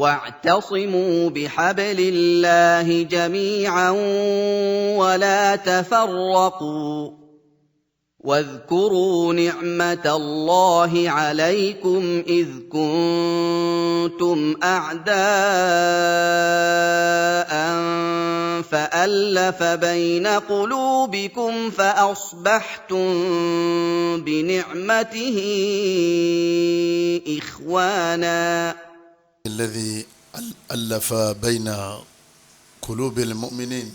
واعتصموا بحبل الله جميعا ولا تفرقوا واذكروا نعمة الله عليكم إذ كنتم أعداء فألف بين قلوبكم فأصبحتم بنعمته إخوانا الذي ألف بين قلوب المؤمنين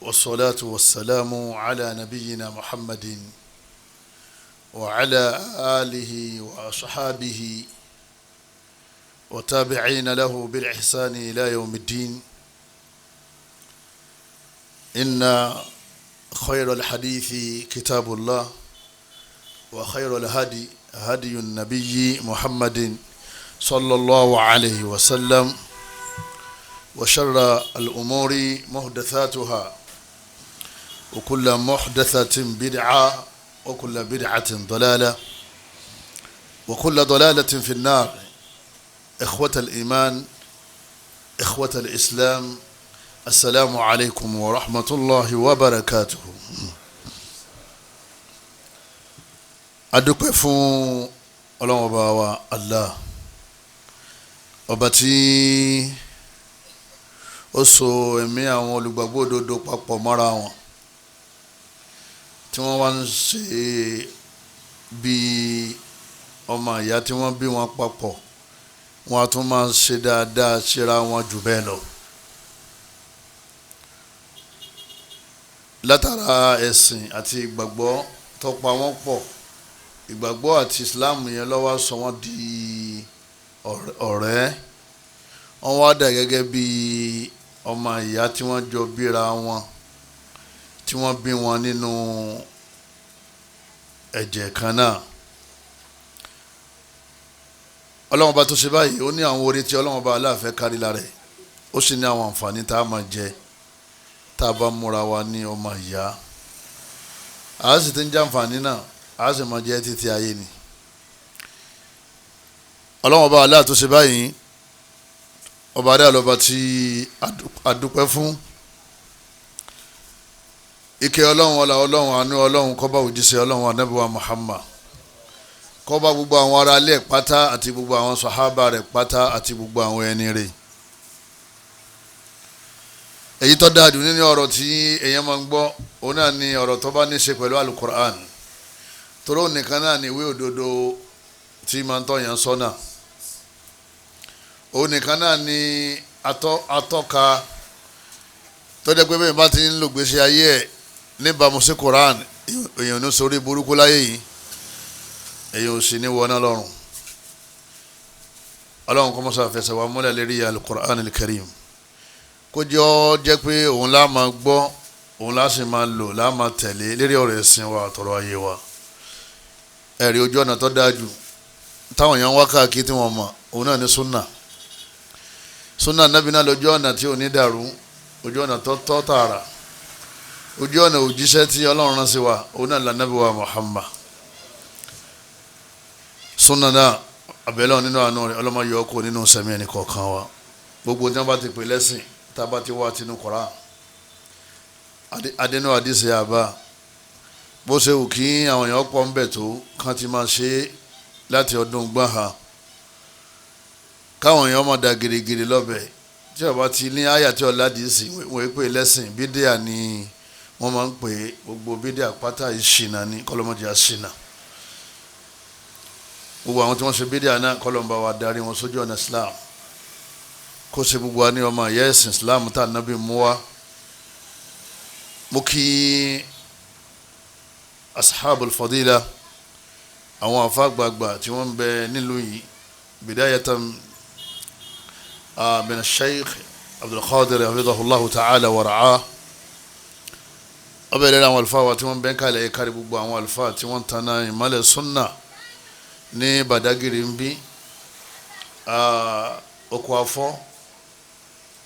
والصلاة والسلام على نبينا محمد وعلى آله وأصحابه وتابعين له بالإحسان إلى يوم الدين. إن خير الحديث كتاب الله وخير الهدي هدي النبي محمد صلى الله عليه وسلم وشر الأمور محدثاتها وكل محدثة بدعة وكل بدعة ضلالة وكل ضلالة في النار. إخوة الإيمان إخوة الإسلام السلام عليكم ورحمة الله وبركاته. adúpẹ́ fún Ọlọ́run ọba wa Allah, ọba tí ó so ẹ̀mí àwọn olùgbàgbọ́ òdodo papọ̀ mọ́ra wọn tí wọ́n wá ń ṣe bí ọmọ ìyá tí wọ́n bí wọn papọ̀, wọ́n á tún máa ń ṣe dáadáa síra wọn jù bẹ́ẹ̀ lọ. látara ẹ̀sìn àti ìgbàgbọ́ tó pa wọ́n pọ̀, ìgbàgbọ́ àti Islam yẹn ló wá sọ wọ́n di ọ̀rẹ́. wọ́n wá dà gẹ́gẹ́ bí ọmọ ìyá tí wọ́n jọ bíra wọn, tí wọ́n bí wọn nínú ẹ̀jẹ̀ kan náà. Ọlọ́run bá tó ṣe báyìí, ó ní àwọn orí tí Ọlọ́run bá aláàfẹ́ kárí lára ẹ̀, ó sì ní àwọn àǹfààní tá a máa jẹ tá a bá múra wa ní ọmọ ìyá. a sì ti ń jẹ àǹfààní náà, a sì máa jẹ títí ayé ni. Ọlọ́run bá aláà tó ṣe báyìí, ọba adé àlọ́ba tí a dúpẹ́ fún. ìkẹ́ Ọlọ́run, ọlá Ọlọ́run, àánú Ọlọ́run kó bá òjíṣẹ́ Ọlọ́run Ànábì wa Muhammad, kó bá gbogbo àwọn ará ilé pátá àti gbogbo àwọn sàhábà rẹ̀ pátá àti gbogbo àwọn ẹni rẹ̀. èyí tó dáa jù nínú ọ̀rọ̀ tí èèyàn máa ń gbọ́, òun náà ni ọ̀rọ̀ tó bá ní ṣe pẹ̀lú alukur'an, torí òun nìkan náà ni ìwé òdodo tí máa ń tọ́yàn sọ́nà. òun nìkan náà ni atọ́ka tó jẹ́ pé bẹ́ẹ̀ bá ti ń lò gbèsè ayé ẹ̀ níbàámu sí Quran, èèyàn ní sórí burúkú láyé yìí, èèyàn ò sì ní wọná lọ́rùn. Ọlọ́run kó mọ́sá fẹsẹ̀ wa múlẹ̀ lérí al-Qur'an al-Karim, kó jẹ́ pé òun lá máa gbọ́, òun lá sì máa lò, lá máa tẹ̀lé lérí ọ̀rọ̀ ẹ̀sìn wa àtọ̀rọ̀ ayé wa. ẹ̀rí ojú ọ̀nà tó dáa jù táwọn èèyàn wá káàkiri tí wọ́n mọ̀, òun náà ní súnà. súnà nábì náà lójú ọ̀nà tí ò ní dàrú, ojú ọ̀nà tó tọ́ tààrà, ojú ọ̀nà òjíṣẹ́ tí Ọlọ́run rán sí wa, òun náà là nábì wa Muhammad. súnà náà abẹ́lẹ́ nínú àánú rẹ̀ ọlọ́mọ yọ ọkọ̀ nínú sẹ́mi ẹnì kọ̀ọ̀kan wa. gbogbo tí wọ́n bá ti pè lẹ́sìn, tá a bá ti wá tinú Kùránì, adínú àdìsí àbá, bó ṣe wù kí àwọn èèyàn pọ̀ ń bẹ̀ tó kán ti máa ṣe láti ọdún gbọ́nha, káwọn èèyàn máa da gèrègèrè lọ́bẹ̀ tí ọba ti ní àyà tí ọ̀la dìísì wọ́n pè lẹ́sìn bídíà ni wọ́n máa ń pè. gbogbo bídíà pátá ìṣìnà ní kọ́lọ́mọdé àṣìnà. gbogbo àwọn tí wọ́n ṣe bídíà náà kọ́lọ́mọba wa darí wọn sójú ọ̀nà Islam, kó ṣe gbogbo wa ní ọmọ ìyá ẹ̀sìn Islam tá nàbí mú wa. mo kí ashabul fadila, àwọn àfàgbàgbà tí wọ́n ń bẹ nílùú yìí, bidayatan min Sheikh Abdul Qadir hafidhahullahu ta'ala wa ra'ah. ọbẹ̀ lẹ́nu àwọn àlùfáà wa tí wọ́n bẹ́ ń kalẹ̀ kárí gbogbo àwọn àlùfáà tí wọ́n tanná ìmọ́lẹ̀ sunna ní Badagiri ń bí oko afọ́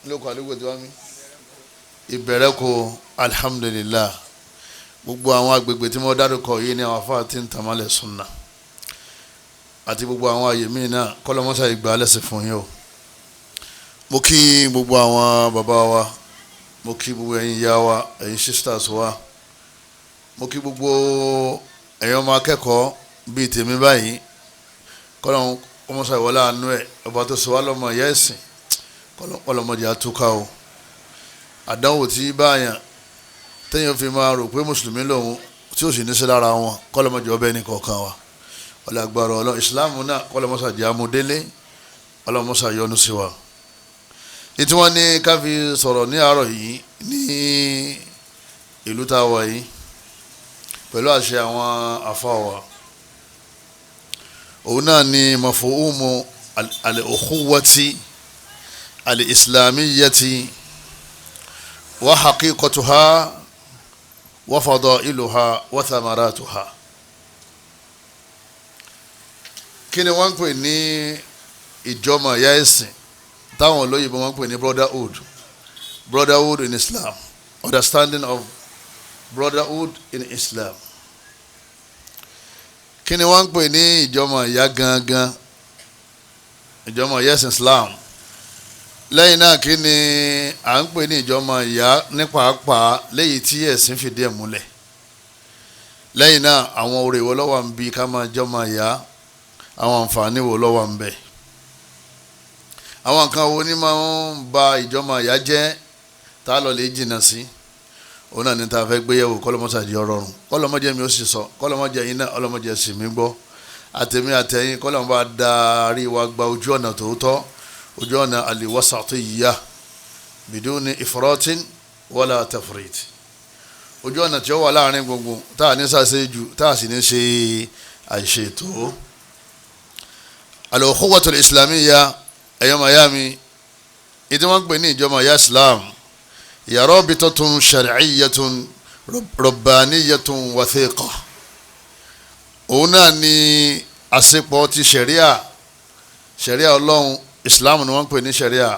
lóko àdúgbò tí wọ́n mi ìbẹ̀rẹ̀ kó alhamdulillah. gbogbo àwọn agbègbè tí wọ́n dárúkọ yìí ní àwọn afáà tí ń tàmálẹ̀ sunna. àti gbogbo àwọn àyè míì náà kọ́lọ́mọ́sá ìgbà lẹ́sìn fún yín o. mo kí gbogbo àwọn bàbá wa, mo kí gbogbo ẹ̀yin ìyá wa, ẹ̀yin sisters wa, mo kí gbogbo ẹ̀yin ọmọ akẹ́kọ̀ọ́ bíi tèmi báyìí. kọ́lọ́mọ́sá ìwọlá àánú ẹ̀ ọba tó sọ wá lọ́mọ ìyá ẹ̀sìn kọ́lọ́mọdé àtúkà o. àdánwò tí báyàn téèyàn fi máa rò pé mùsùlùmí lòun tí ó sì ní sí lára wọn kọ́lọ́mọdé ọbẹ̀ ní kọ̀ọ̀kan wa. ọlọ́gbàrá ọlọ́ ìsìláàmù náà kọ́lọ́mọ́sá jẹ́ amúdélé, ọlọ́mọ́sá yọ́nú sí wa. ètí wọ́n ní ká fi sọ̀rọ̀ ní àárọ̀ yìí ní ìlú tá a wà yìí pẹ̀lú àṣẹ àwọn àfáà wa. òun náà ni mafhumu al-ukhuwati al-islamiyyati wa haqiqatuha wa fadailuha wa thamaratuha. kí ni wọ́n ń pè ní ìjọmọ̀ ìyá ẹ̀sìn táwọn olóyìnbó wọ́n ń pè ní brotherhood in Islam, understanding of brotherhood in Islam. kí ni wọ́n ń pè ní ìjọmọ̀ ìyá gangan, ìjọmọ̀ ìyá ẹ̀sìn Islam. lẹ́yìn náà kí ni à ń pè ní ìjọmọ̀ ìyá ní pàápàá léyìí tí ẹ̀sìn fìdí ẹ̀ múlẹ̀. lẹ́yìn náà àwọn oore wo ló wà ń bí ká máa jọmọ̀ ìyá, àwọn àǹfààní wo ló wà ń bẹ, àwọn nǹkan wo ni máa ń ba ìjọmọ̀ ìyá jẹ́ tá a lọ lè jìnnà sí. òun náà ni tá a fẹ́ gbéyẹ̀wò kọ́lọ́mọ́sàdì ọ̀rọ̀rùn, kọ́lọ́mọ́jẹ́ mi ó sì sọ, kọ́lọ́mọ́jẹ́ yín náà ọlọ́mọ́jẹ́ sì mí gbọ́, àtẹ̀mí àtẹ̀yìn kọ́lọ́mọ́ bá darí wa gba ojú ọ̀nà tòótọ́, ojú ọ̀nà al-wasatiyya biduni ifratin wala tafrit, ojú ọ̀nà tí ó wà láàrin gbogbo tá a ní sàṣe jù tá a sì ní ṣe àìṣètò. al-ukhuwatu al-islamiyya ẹ̀yọ́ mayami ìdí wọ́n ń pè ní ìjọmọ̀ ìyá Islam hiya rabitatun shar'iyyatun rabbaniyyatun wathiqa. òun náà ni àṣepọ̀ ti ṣẹ̀ríà ọlọ́run Islam ni wọ́n ń pè ní ṣẹ̀ríà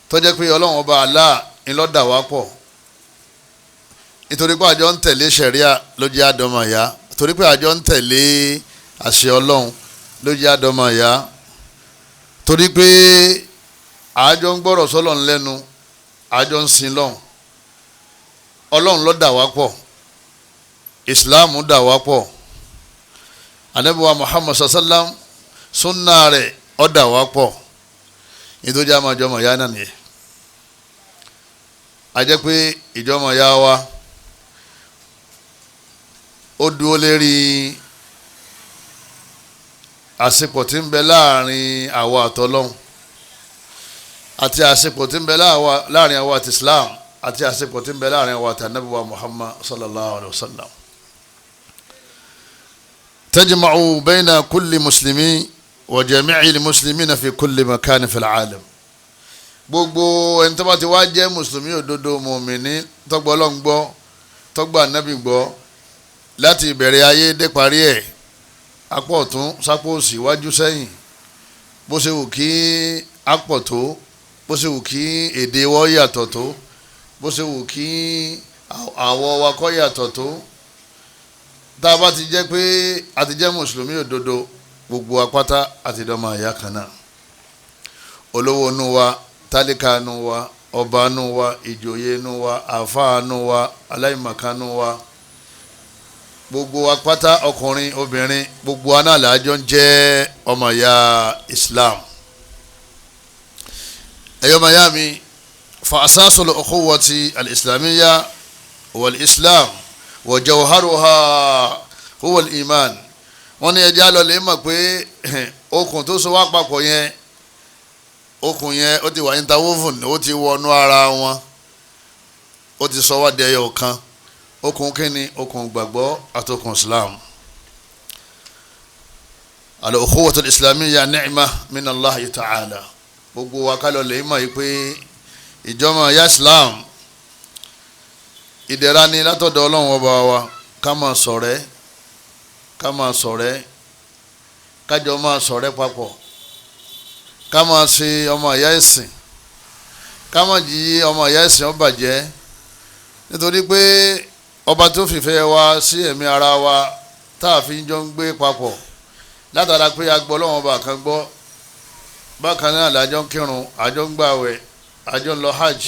tó jẹ́ pé ọlọ́run ọba Allah ńlọ dà wá pọ̀ nítorí pé àjọ ń tẹ̀lé ṣẹ̀ríà ló jẹ́ àdọ́mọ̀ ìyá, torí pé àjọ ń tẹ̀lé àṣẹ ọlọ́run ló jẹ́ àdọ́mọ̀ ìyá, torí pé àjọ ń gbọ́rọ̀ sọ́lọ́run lẹ́nu, àjọ ń sin lọ́hùn. ọlọ́run ló dà wá pọ̀, Islam dà wá pọ̀, Ànábì wa Muhammad sallam sunna rẹ̀ ó dà wá pọ̀. nítorí àmọ́ ìjọmọ̀ ìyá náà nìyẹn. a jẹ́ pé ìjọmọ̀ ìyá wa ó dúró lérí àṣepọ̀ tí ń bẹ láàrin àwa àtọlọ́hun, àti àṣepọ̀ tí ń bẹ láàrin àwa àti Islam, àti àṣepọ̀ tí ń bẹ láàrin àwa àti Ànábì wa Muhammad sallallahu alayhi wa sallam. tajma'u bayna kulli muslimi wa jami'il muslimina fi kulli makani fil alam. gbogbo ẹni tó bá ti wá jẹ́ mùsùlùmí òdodo mùmíní tó gbọ́ Ọlọ́hun gbọ́, tó gbà Ànábì gbọ́, láti ìbẹ̀rẹ̀ ayé dé parí ẹ̀, apá ọ̀tún sápò òsì wájú sẹ́yìn, bó ṣe wù kí apọ̀ tó, bó ṣe wù kí èdè wọ́ yàtọ̀ tó, bó ṣe wù kí àwọ̀ wa kọ́ yàtọ̀ tó, tá a bá ti jẹ́ pé a ti jẹ́ mùsùlùmí òdodo, gbogbo apáta àti dọ́mọ ìyá kan náà. olówó inú wa, tálíkà inú wa, ọba inú wa, ìjòyè inú wa, àfáà inú wa, aláìmọ̀kan inú wa, gbogbo apáta ọkùnrin obìnrin, gbogbo anáàlájọ ń jẹ́ ọmọ ìyá Islam. ẹ̀yọ́ mayami fa asasul ukhuwati al-islamiyya wal-islam wa jawharuha huwa al-iman. wọ́n ní ẹjẹ́ àlọ́lẹ̀ mọ̀ pé okùn tó so wá papọ̀ yẹn, okùn yẹn ó ti wà interwoven, ó ti wọnú ara wọn, ó ti sọ wá di ẹyọ kan. okùn kínní, okùn gbàgbọ́ àtokùn Islam. al-ukhuwatu al-islamiyya ni'ma min Allah ta'ala. gbogbo wa ká lọ lè mọ̀ yìí pé ìjọmọ̀ ìyá Islam ìdẹ̀ra ni látọ̀dọ̀ Ọlọ́run ọba wa. ká máa ṣọ̀rẹ́, kájọ máa ṣọ̀rẹ́ papọ̀, ká máa ṣe ọmọ ìyá ẹ̀sìn, ká máa jí ọmọ ìyá ẹ̀sìn ó bàjẹ́, nítorí pé ọba tó fìfẹ́ wa sí ẹ̀mí ara wa tá a fi jọ ń gbé papọ̀, látara pé a gbọ́ Ọlọ́run ọba kan gbọ́ bákan náà làjọ ń kírun àjọ ń gbààwẹ̀ àjọ ń lọ hajj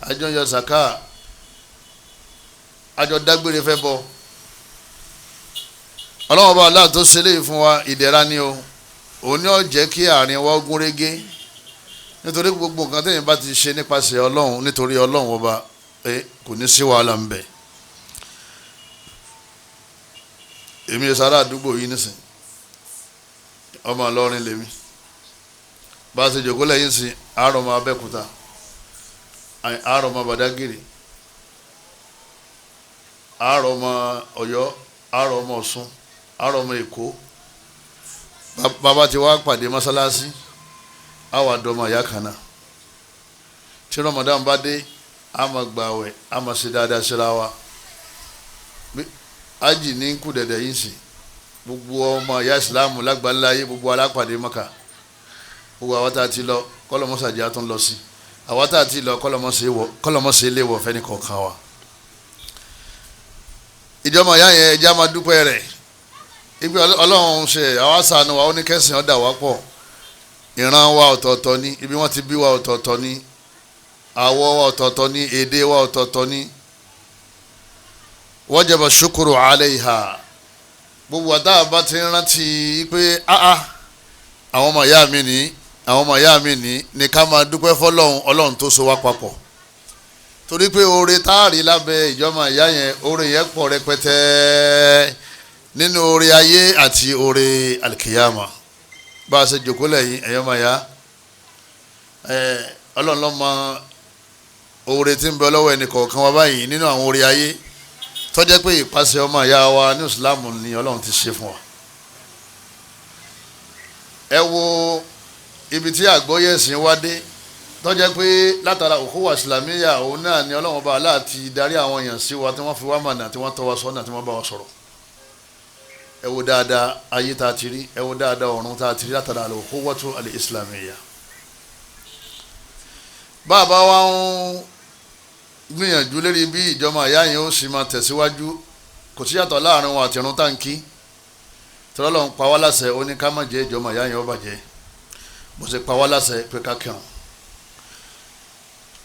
àjọ ń yọ sàká àjọ dágbére fẹ́ bọ Ọlọ́run ọba Allah tó ṣe léyìí fún wa ìdẹ̀ra ni o òun ni ó jẹ́ kí àárín wa gún régé nítorí gbogbo nǹkan tẹ́yìn bá ti ṣe nípasẹ̀ Ọlọ́run nítorí Ọlọ́run ọba kò ní sí wàhálà ń bẹ. èmi sára àdúgbò yìí nísìn ọmọ Ìlọrin lèmi bá a ṣe jòkó lẹ́yìn sí àárọ̀ ọmọ Abẹ́òkúta àárọ̀ ọmọ Badagiri àárọ̀ ọmọ Ọ̀yọ́ àárọ̀ ọmọ Ọ̀ṣun àárọ̀ ọmọ Èkó bàbá ti wá pàdé mọ́sálásí àwọn àdọ́mọ ìyá kan náà tí Ramadan bá dé a máa gbààwẹ̀ a máa ṣe dáadáa síra wa ájì ní kú dẹ̀dẹ̀ yìí sí gbogbo ọmọ ìyá ìsìláàmù lágbàńlá ayé gbogbo alápàdé Mákà gbogbo àwọn tá a ti lọ kọ́lọ́mọ́sàdì á tún lọ sí àwọn tá a ti lọ kọ́lọ́mọ́sẹ̀ lè wọ̀ fẹ́ni kọ̀ọ̀kan wa. ìjọba ìyá yẹn ẹja máa dúpẹ́ rẹ̀ ibi Ọlọ́run ṣe àwọn àṣàánú wa ó ní kẹ́sìn ọ̀dà wá pọ̀ ìran wa ọ̀tọ̀ọ̀tọ̀ ni ibi wọ́n ti bí wa ọ̀tọ̀ọ̀tọ̀ ni àwọ̀ wa ọ̀tọ̀ọ̀tọ̀ ni èdè wa ọ̀tọ̀ọ̀tọ̀ ni wajaba shukuru alayha gbogbo àtàwọn bá ti rántí pé àwọn ọmọ ìyá mi ní àwọn ọmọ ìyá mi ní ká máa dúpẹ́ fọlọ́run Ọlọ́run tó so wá papọ̀ torí pé oore táàrí lábẹ́ ìjọba ìyá yẹn oore yẹn pọ̀ rẹpẹtẹ nínú oore ayé àti oore alikiyama bá a ṣe jòkó lẹ́yìn ẹ̀yọ́ máa yá Ọlọ́run ló mọ oore tí ń bẹ lọ́wọ́ ẹnì kọ̀ọ̀kan wa báyìí nínú àwọn oore ayé tó jẹ́ pé ìpàṣẹ ọmọ ìyá wa ní ìsìlámù ni Ọlọ́run ti ṣe fún wa. ẹ wo ibi tí àgbọ́yé ẹ̀sìn wá dé tó jẹ́ pé látara òkúwà ìsìlámíyà òun náà ni Ọlọ́run bá láti darí àwọn èèyàn sí wa tí wọ́n fi wá mọ̀nà tí wọ́n tọ́ wa sọ́nà tí wọ́n bá wa sọ̀rọ̀. ẹ wo dáadáa ayé tá a ti rí ẹ wo dáadáa ọ̀run tá a ti rí látara òkúwàtu al-islamiyya. bàbá wa ń gbìyànjú lérí bí ìjọba ìyá yẹn ó sì máa tẹ̀síwájú kò sí yàtọ̀ láàrin wọn àti irun táǹkì tọ́lọ́ ń pa wá láṣẹ ó ní ká má jẹ́ ìjọba ìyá yẹn ó bàjẹ́ bó ṣe pa wá láṣẹ pé ká kírun.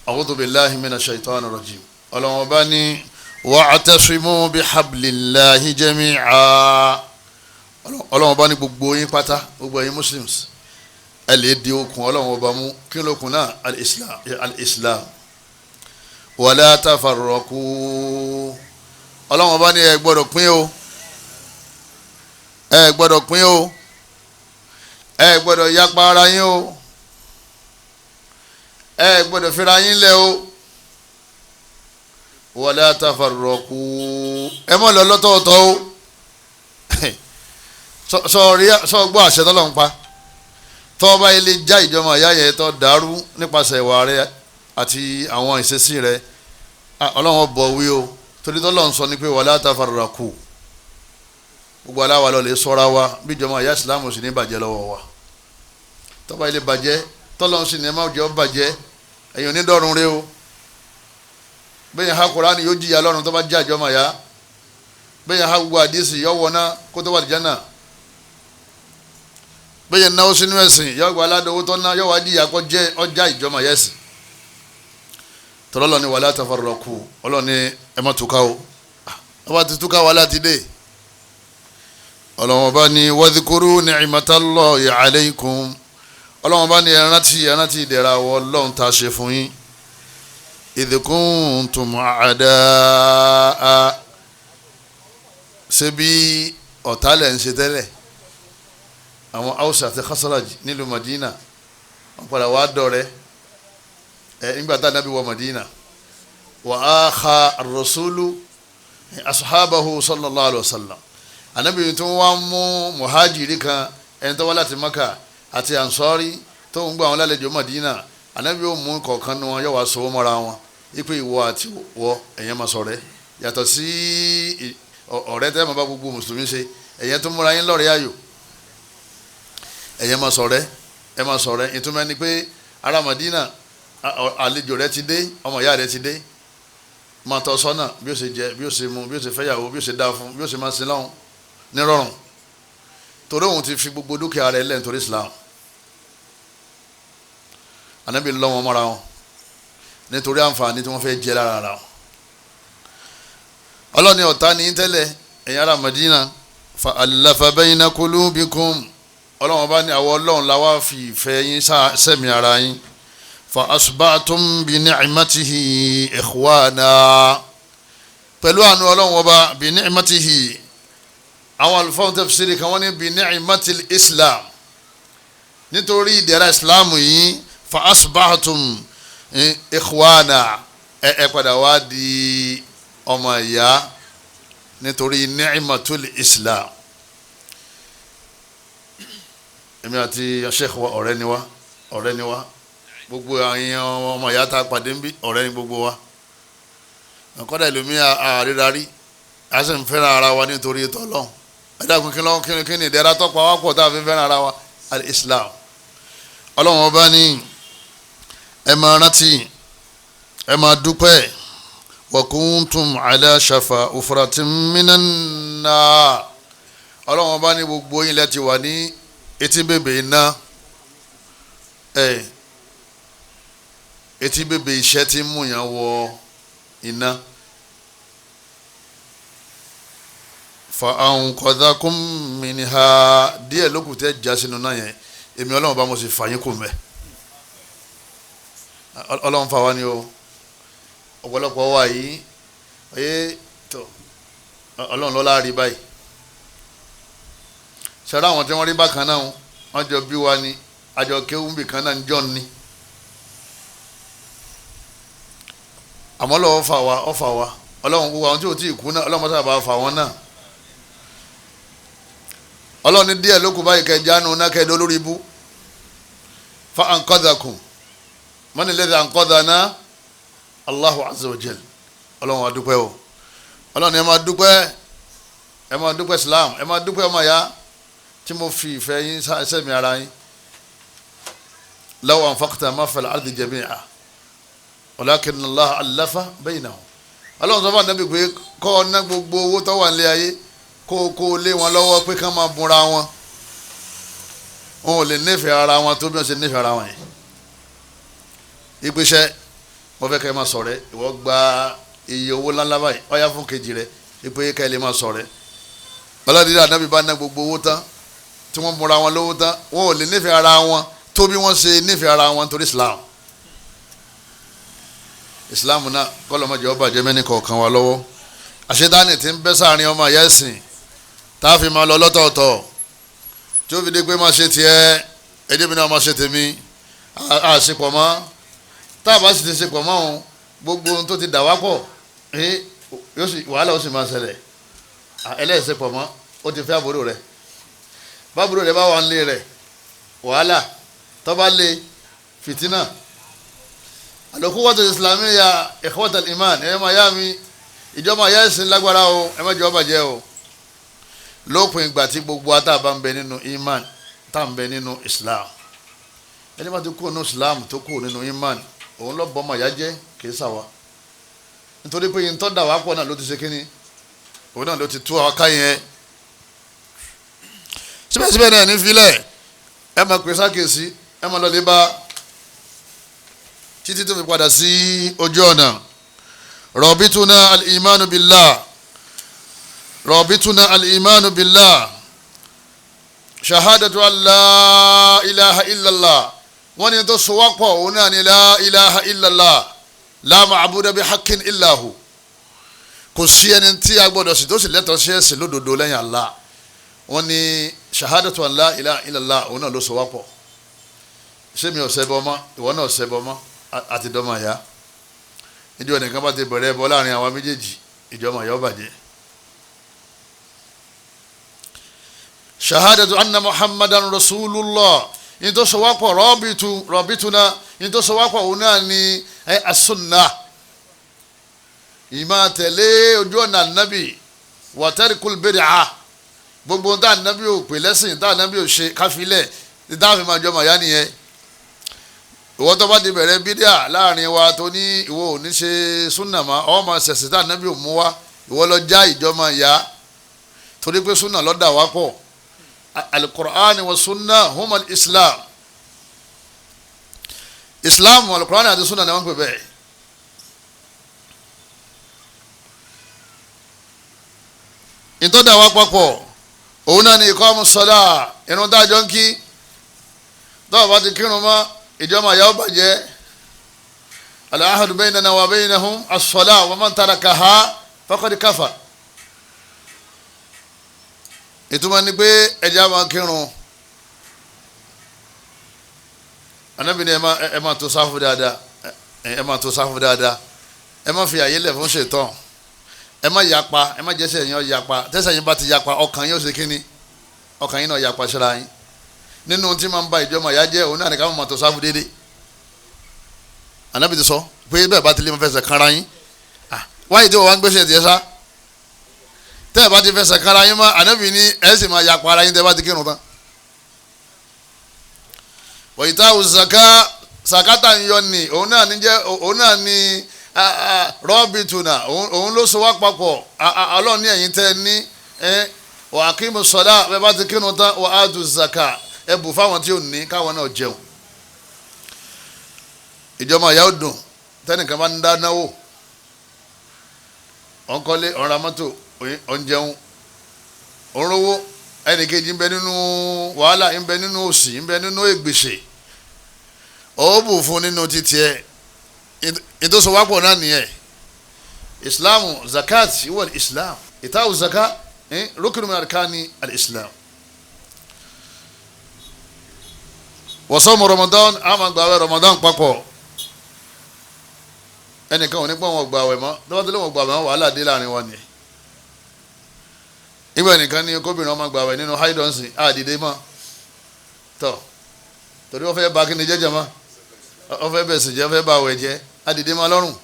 a'udhu billahi minash shaitanir rajim ọlọ́wọ́n bá ní wa'tasimu bihablillahi jami'a ọlọ́wọ́n bá ní gbogbo yín pátá gbogbo yín muslims ẹ lè di okùn ọlọ́wọ́n bá mú kí lókun náà al-islam wala tafarraqu ọlọ́wọ́n bá ní ẹ gbọ́dọ̀ pín o ẹ gbọ́dọ̀ pín o ẹ gbọ́dọ̀ yapa ara yín o ẹ gbọ́dọ̀ fira yín lẹ̀ o wala tafarraqu ẹ mọ̀ lọ lọ́tọ̀ọ̀tọ̀ o sọ gbọ́ àṣẹ tọ́lọ́run pa tọ́ bá ilé já ìjọba ìyá yẹn tó dàrú nípasẹ̀ ìwà rẹ àti àwọn ìṣesí rẹ ọlọ́run bọ̀ wí o torí tọ́lọ́run sọ ni pé wala tafarraqu gbogbo aláwa lọ lè sọ́ra wa bí ìjọba ìyá ìsìlámù sì ní bàjẹ́ lọ́wọ́ wa tọ́ba ilé bàjẹ́ tọ́lọ́run sì ní ẹ má jẹ́ ọ bàjẹ́ ẹ̀yin onídọ́rùn rẹ o bẹ́ẹ̀ ha Kùránì yóò jìyà lọ́run tó bá jẹ́ ìjọba ìyá bẹ́ẹ̀ ha gbogbo àdìsí yọ wọná kó tó wà lìjánà bẹ́ẹ̀ náwó sínú ẹ̀sìn yọ gba aládọ́wọ́ tó ná yọ wá di ìyàkọ́ jẹ́ ọjà ìjọba ìyá ẹ̀sìn tọ́lọ́lọ́ ni wala tafarraqu ọlọ́ọ̀ ni ẹ má túká o ẹ bá ti túká wà láti dé ọlọ́wọ́n bá ní wadhkuru ni'matallahi alaykum ọlọ́wọ́n bá ní ẹrántí ìdẹ̀ra wọ Ọlọ́run tá a ṣe fún yín idh kuntum a'daa ṣe bí ọ̀tá lẹ̀ ń ṣe tẹ́lẹ̀ àwọn Aws àti Khazraj nílùú Madina wọ́n padà wá dọ̀rẹ́ nígbà tá Ànábì wọ Madina wa akha ar-rasulu ashabahu sallallahu alayhi wa sallam Ànábì tó wá mú muhajiri kan ẹni tó wá láti Maka àti Ansari tó ń gbà wọn lálejò Madina Ànábì ó mú kọ̀ọ̀kan ní wọn yóò wá sọ mọ́ra wọn ipe ìwọ àti wọ ẹ̀yẹn máa ṣọ̀rẹ́ yàtọ̀ sí ọ̀rẹ́ tẹ́ ẹ̀ máa bá gbogbo mùsùlùmí ṣe ẹ̀yẹn tó múra yín lọ́rẹ́ ayò ẹ̀yẹn máa ṣọ̀rẹ́ ìtumọ̀ ni pé ará Madina àlejò rẹ ti dé ọmọ ìyá rẹ ti dé máa tọ́ sọ́nà bí ó ṣe jẹ bí ó ṣe mu bí ó ṣe fẹ́yàwó bí ó ṣe dá fún bí ó ṣe máa sin lọ́hùn nírọ̀rùn torí òun ti fi gbogbo dúkìá rẹ̀ lẹ̀ nítorí Islam. Ànábì lọ́ wọn mọ́ra wọn nítorí àǹfààní tí wọ́n fẹ́ jẹ lára ara wọn. ọlọ́ni ọ̀tá ní tẹ́lẹ̀ ẹ̀yin ará Madina fa allafa bayna qulubikum ọlọ́run bá ní àwọn ọlọ́run la wá fi ìfẹ́ yín sẹ́mi ara yín fa asbahtum bi ni'matihi ikhwana pẹ̀lú àánú ọlọ́run ọba bi ni'matihi àwọn alufáwọn tafsiri kan wọ́n ní bi ni'matil Islam nítorí ìdẹ̀ra Islam yìí fa asbahtum ikhwana ẹ padà wá di ọmọ ìyá nítorí ni'matul Islam. èmi àti Sheikh wa ọ̀rẹ́ ni wá gbogbo àwọn ọmọ ìyá tá a pàdé ń bí ọ̀rẹ́ ni gbogbo wa kọ́dà ìlúmí àrírarí a sì ń fẹ́ràn ara wa nítorí tọ́lọ́ ẹ̀dàkùn kí ni ìdẹ́ra tọ́pọ̀ wá pọ̀ tá a fi fẹ́ràn ara wa al-Islam. ọlọ́run ọba ní ẹ máa rántí ẹ máa dúpẹ́ wa kuntum ala shafa ufratin minan nar ọlọ́run ọba ní gbogbo yín lẹ ti wà ní etí bèbè iná etí bèbè iṣẹ́ tí mú yàn wọ iná fa anqadhakum minha díẹ̀ lókùn tẹ́ já sínú náà yẹn èmi ọlọ́run bá mo sì fà yín kù mẹ́ ọlọ́run fà wá ní o ọ̀pọ̀lọpọ̀ wà yìí tó ọlọ́run lọ́la rí báyìí ṣẹ́ra àwọn tí wọ́n rí bákan náà wọ́n jọ bí wa ni àjọ kéwùmbì kan náà ń jọ ni àmọ́ lọ́wọ́ ọ̀fà wa ọlọ́run gbogbo àwọn tí ò tí ì kú náà ọlọ́run sábà fà wọ́n náà ọlọ́run ní díẹ̀ lókun báyìí kẹjánu náà kẹ́ẹ̀dọ́ lórí ibú fa anqadhakum man alladhi anqadhana Allahu azza wa jal ọlọ́run wa dúpẹ́ o ọlọ́run ẹ máa dúpẹ́ Islam ẹ máa dúpẹ́ ọmọ ya tí mo fi ìfẹ́ yín sẹ́mi ara yín law anfaqta ma fil ardi jami'a walakin Allah allafa baynahum ọlọ́run sọ fún ànábì pé kọ́ ọ ná gbogbo owó tó wà nílé ayé kó lé wọn lọ́wọ́ pé ká máa bunra wọn ò lè nífẹ̀ẹ́ ara wọn tó bí wọ́n ṣe nífẹ̀ẹ́ ara wọn yẹn ìpèsè mo fẹ́ kẹ́ ẹ máa ṣọ̀rẹ́ ìwọ gba iye owó ńláńlá báyìí ó yá fún kejì rẹ ìpè kẹ́ ẹ lè máa ṣọ̀rẹ́ ọlọ́dìrí ànábì bá ná gbogbo owó tán tí wọ́n bunra wọn lówó tán wọn ò lè nífẹ̀ẹ́ ara wọn tó bí wọ́n ṣe nífẹ̀ẹ́ ara wọn torí Islam náà kọ́lọ́mọdé ọba jẹ́mẹ́ni kọ̀ọ̀kan wa lọ́wọ́ àṣetáni tí ń bẹ́ sáàrin ọmọ ìyá ẹ̀sìn tá a fi máa lọ lọ́tọ̀ọ̀tọ̀ tí ó fi dé pé máa ṣe tiẹ̀ ẹjẹ́ mi náà máa ṣe tèmi àṣepọ̀ mọ́ tá a bá sì ti ṣepọ̀ mọ́ òun gbogbo ohun tó ti dà wá pọ̀ wàhálà ó sì máa ṣẹlẹ̀ ẹlẹ́ẹ̀ṣepọ̀ mọ́ ó ti fẹ́ àbúrò rẹ̀ bábúrò rẹ̀ bá wà nílé rẹ̀ wàhálà tó bá lé fìtínà al-ukhuwatu al-islamiyya ikhwata al-iman ẹ̀ máa yá mi ìjọba ayé ẹ̀sìn lágbára o ẹ má jẹ́ ó bàjẹ́ o lópin ìgbà tí gbogbo ata bá ń bẹ nínú iman tá ń bẹ nínú Islam ẹni bá ti kú nínú Islam tó kú nínú iman òun lọ bọ́ ọmọ ìyá jẹ́ kìí sàwá nítorí pé yìí tó dà wá pọ̀ náà ló ti ṣe kíní òun náà ló ti tú àwọn káyẹn síbẹ̀síbẹ̀ náà ní filẹ̀ ẹ máa pèsè àkèsí ẹ máa lọ lè bá títí tó fi padà sí ojú ọ̀nà رابطنا الإيمان بالله شهادة أن لا إله إلا الله wọ́n ní tó so wá pọ̀ òun náà ni la ilaha illallah la ma'buda bihaqqin illa hu kò sí ẹni tí a gbọ́dọ̀ sí tó sì lẹ́tọ̀ọ́ sí ẹ̀sìn lódodo lẹ́yìn Allah wọ́n ní shahadatu an la ilaha illallah òun náà ló so wá pọ̀ ṣé mi ò ṣẹbọ mọ́ ìwọ náà ṣẹbọ mọ́ àti dọ́mọ ya níjọ́ ẹnìkan bá ti bẹ̀rẹ̀ ẹbọ láàrin àwọn méjèèjì ìjọba yóò bàjẹ́. shahadatu anna muhammadan rasulullah ní tó sọ wápọ̀ rọ́bìtúná ní tó sọ wápọ̀ òun náà ní as-sunnah ìmọ̀ tẹ̀lé ojú ọ̀nà ànábì wa tarkul bid'ah gbogbo tá ànábì ò pè lẹ́sìn tá ànábì ò ṣe káfílẹ̀ dáàfin máa jọmọ̀ yá nìyẹn ìwọ tó bá ti bẹ̀rẹ̀ bídíà láàrin wa tó ní ìwọ ò ní ṣe súnà mọ́ ọ máa ṣẹ̀ṣẹ̀ tá ànábì ò mú wá ìwọ lọ já ìjọmọ̀ yá torí pé súnà lọ́dà wá pọ̀ al-Qur'an wa sunnah huma al-Islam. Islam al-Qur'an àti sunnah ni wọ́n pè bẹ́ẹ̀. ìtọ́jà wa papọ̀ òun náà ni iqamu salah irun dájọ́ ń kí tọ́wọ́ bá ti kírun mọ́ ìjọba àyà ó bàjẹ́. al-ahdu baynana wa baynahum as-salah wa man tarakaha faqad kafar. ìtumọ̀ ni pé ẹja máa kírun Ànábì ní ẹ máa tó sáfù dáadáa ẹ máa tó sáfù dáadáa ẹ má fi àyè lẹ̀ fún ṣètán ẹ má yapa ẹ má jẹ́sẹ̀ yẹn yapa tẹ́sẹ̀ yẹn bá ti yapa ọkàn yín ó ṣe kíni ọkàn yín náà yapa síra yín nínú tí máa ń ba ìjọba ìyá jẹ́ òun náà ní ká máa tó sáfù déédéé Ànábì ti sọ pé bẹ́ẹ̀ bá ti lè máa fẹsẹ̀ kanra yín wáyé tí wọ́n wá ń gbéṣẹ́ tiẹ̀ sá tẹ́ ẹ bá ti fẹsẹ̀ kanra yín mọ́ Ànábì ní ẹ sì máa yapa ara yín tẹ́ bá ti kírun tán. wọ́n ìta òsàká sàkátà ń yọ ni òun náà ní rọ́ọ̀bì tùnà òun ló so wá papọ̀ Ọlọ́run ní ẹ̀yin tẹ́ ní wà á kí mu sọ́dá bẹ́ẹ̀ bá ti kírun tán wà á dù zaka ẹ bù fáwọn tí ò ní káwọn náà jẹun. ìjọba ìyá ò dùn tẹ́nìkan bá ń dánáwó ọ̀nkọ́lé ọ̀nra mọ́tò ọ̀njẹun òǹrówó ẹnìkejì ń bẹ nínú wàhálà ń bẹ nínú òṣì ń bẹ nínú ègbèsè ọ̀ọ́bù fún nínú títí ẹ̀ ìtòsọ̀wápọ̀ náà nìyẹn islamu zakat ìwọ islam ìtàwù zaka rukun min arkani al-islam wọ́sọ́mù ramadan àmà gbàwẹ̀ ramadan papọ̀ ẹnìkan ò ní pọ̀ wọn gbàwẹ̀ mọ́ lọ́wọ́dúnlé wọn gbàwẹ̀ mọ́ wàhálà dé láàrin wọn ni ìgbà nìkan ní kóbìnrin ọmọ gbàwẹ̀ nínú haidonsi àdìdé mọ́ tọ́ torí wọ́n fẹ́ bá kí ni jẹ́jẹ́ mọ́ wọ́n fẹ́ bẹ̀sẹ̀ jẹ́ wọ́n fẹ́ bá àwẹ̀ jẹ́ àdìdé mọ́ lọ́rùn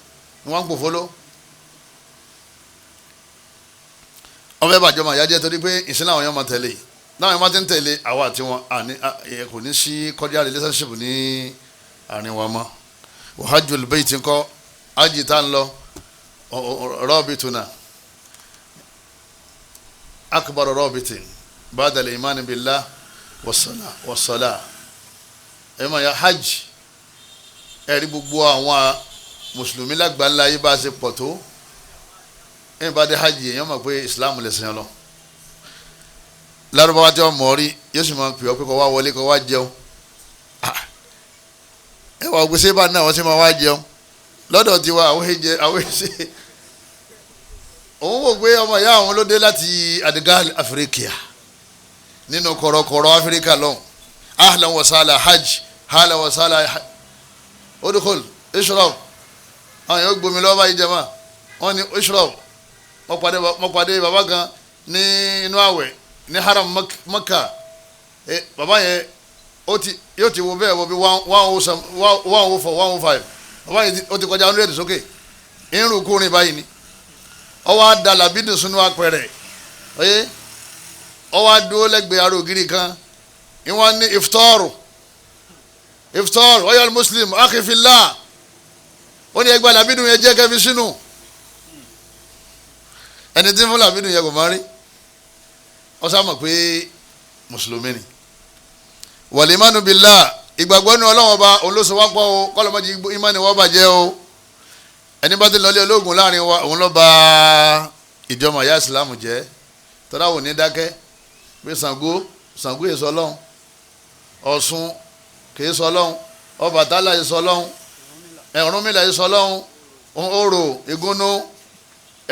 ni wọ́n ń pò fóló wọ́n fẹ́ bàjọ́ màá yá jẹ́ torí pé ìsìn làwọn yẹn máa tẹ̀lé náà yẹn máa ti ń tẹ̀lé àwa àti wọn kò ní sí cordial relationship ní àárín wa mọ́ wa hajjul bayti ńkọ́ ájì tá ń lọ rabituna akbar rabitin ba'da al-iman billah was-salah ẹ̀ máa ya hajj ẹ̀rí gbogbo àwọn mùsùlùmí lágbàlá yìí bá ṣe pọ̀ tó ẹ̀ bá dé hajj èèyàn mọ̀ pé islam lè sìn lọ lárúbáwá tí wọ́n mọ̀ rí yóò sì máa pè ọ́ pé kó wá wọlé kó wá jẹun ẹ wà gbèsè bá náà wọ́n sì máa wá jẹun lọ́dọ̀ tiwa àwọn èsè òun wò pé ọmọ ìyá àwọn ló dé láti Adigal Afrika nínú kọ̀rọ̀kọ̀rọ̀ Afrika lọ́hùn ahlan wa sala hajj ahlan wa sala odukol ishrab àwọn yóò gbomi lọ́wọ́ báyìí jẹ́ máa wọ́n ní ishrab mo pàdé bàbá kan ní inú àwẹ̀ ní haram Maka bàbá yẹn yóò ti wo bẹ́ẹ̀ wo bí 104 105 bàbá yẹn ó ti kọjá 100 sókè irun kúrin báyìí ni ọwọ́ adala bídùn sínú apẹ̀rẹ̀ ọwọ́ adúró lẹ́gbẹ̀ẹ́ aró ògiri kan ìwọ́n ní iftar ọyọ́ muslim akifillah ó ní ẹgbẹ́ làbídùn yẹn jẹ́ kẹfí sínú ẹni tí ń fún làbídùn yẹn kò máa rí ọ sá mọ̀ pé mùsùlùmí ni wàlímánu billah ìgbàgbọ́ ní Ọlọ́run ọba olóṣèwápọ̀ o kọ́lọ́mọ́jì ìmánì wọ́n bàjẹ́ o ẹni bá ti lọlé ológun láàrin wa òun ló bà ìjọmọ̀ ìyá ìsìlámù jẹ́ tọ́lá wò ní dákẹ́ pé Ṣàngó èso Ọlọ́run Ọ̀ṣun kìí sọ Ọlọ́run Ọbàtálá èso Ọlọ́run Ọ̀rúnmìlà èso Ọlọ́run orò ìgúnnú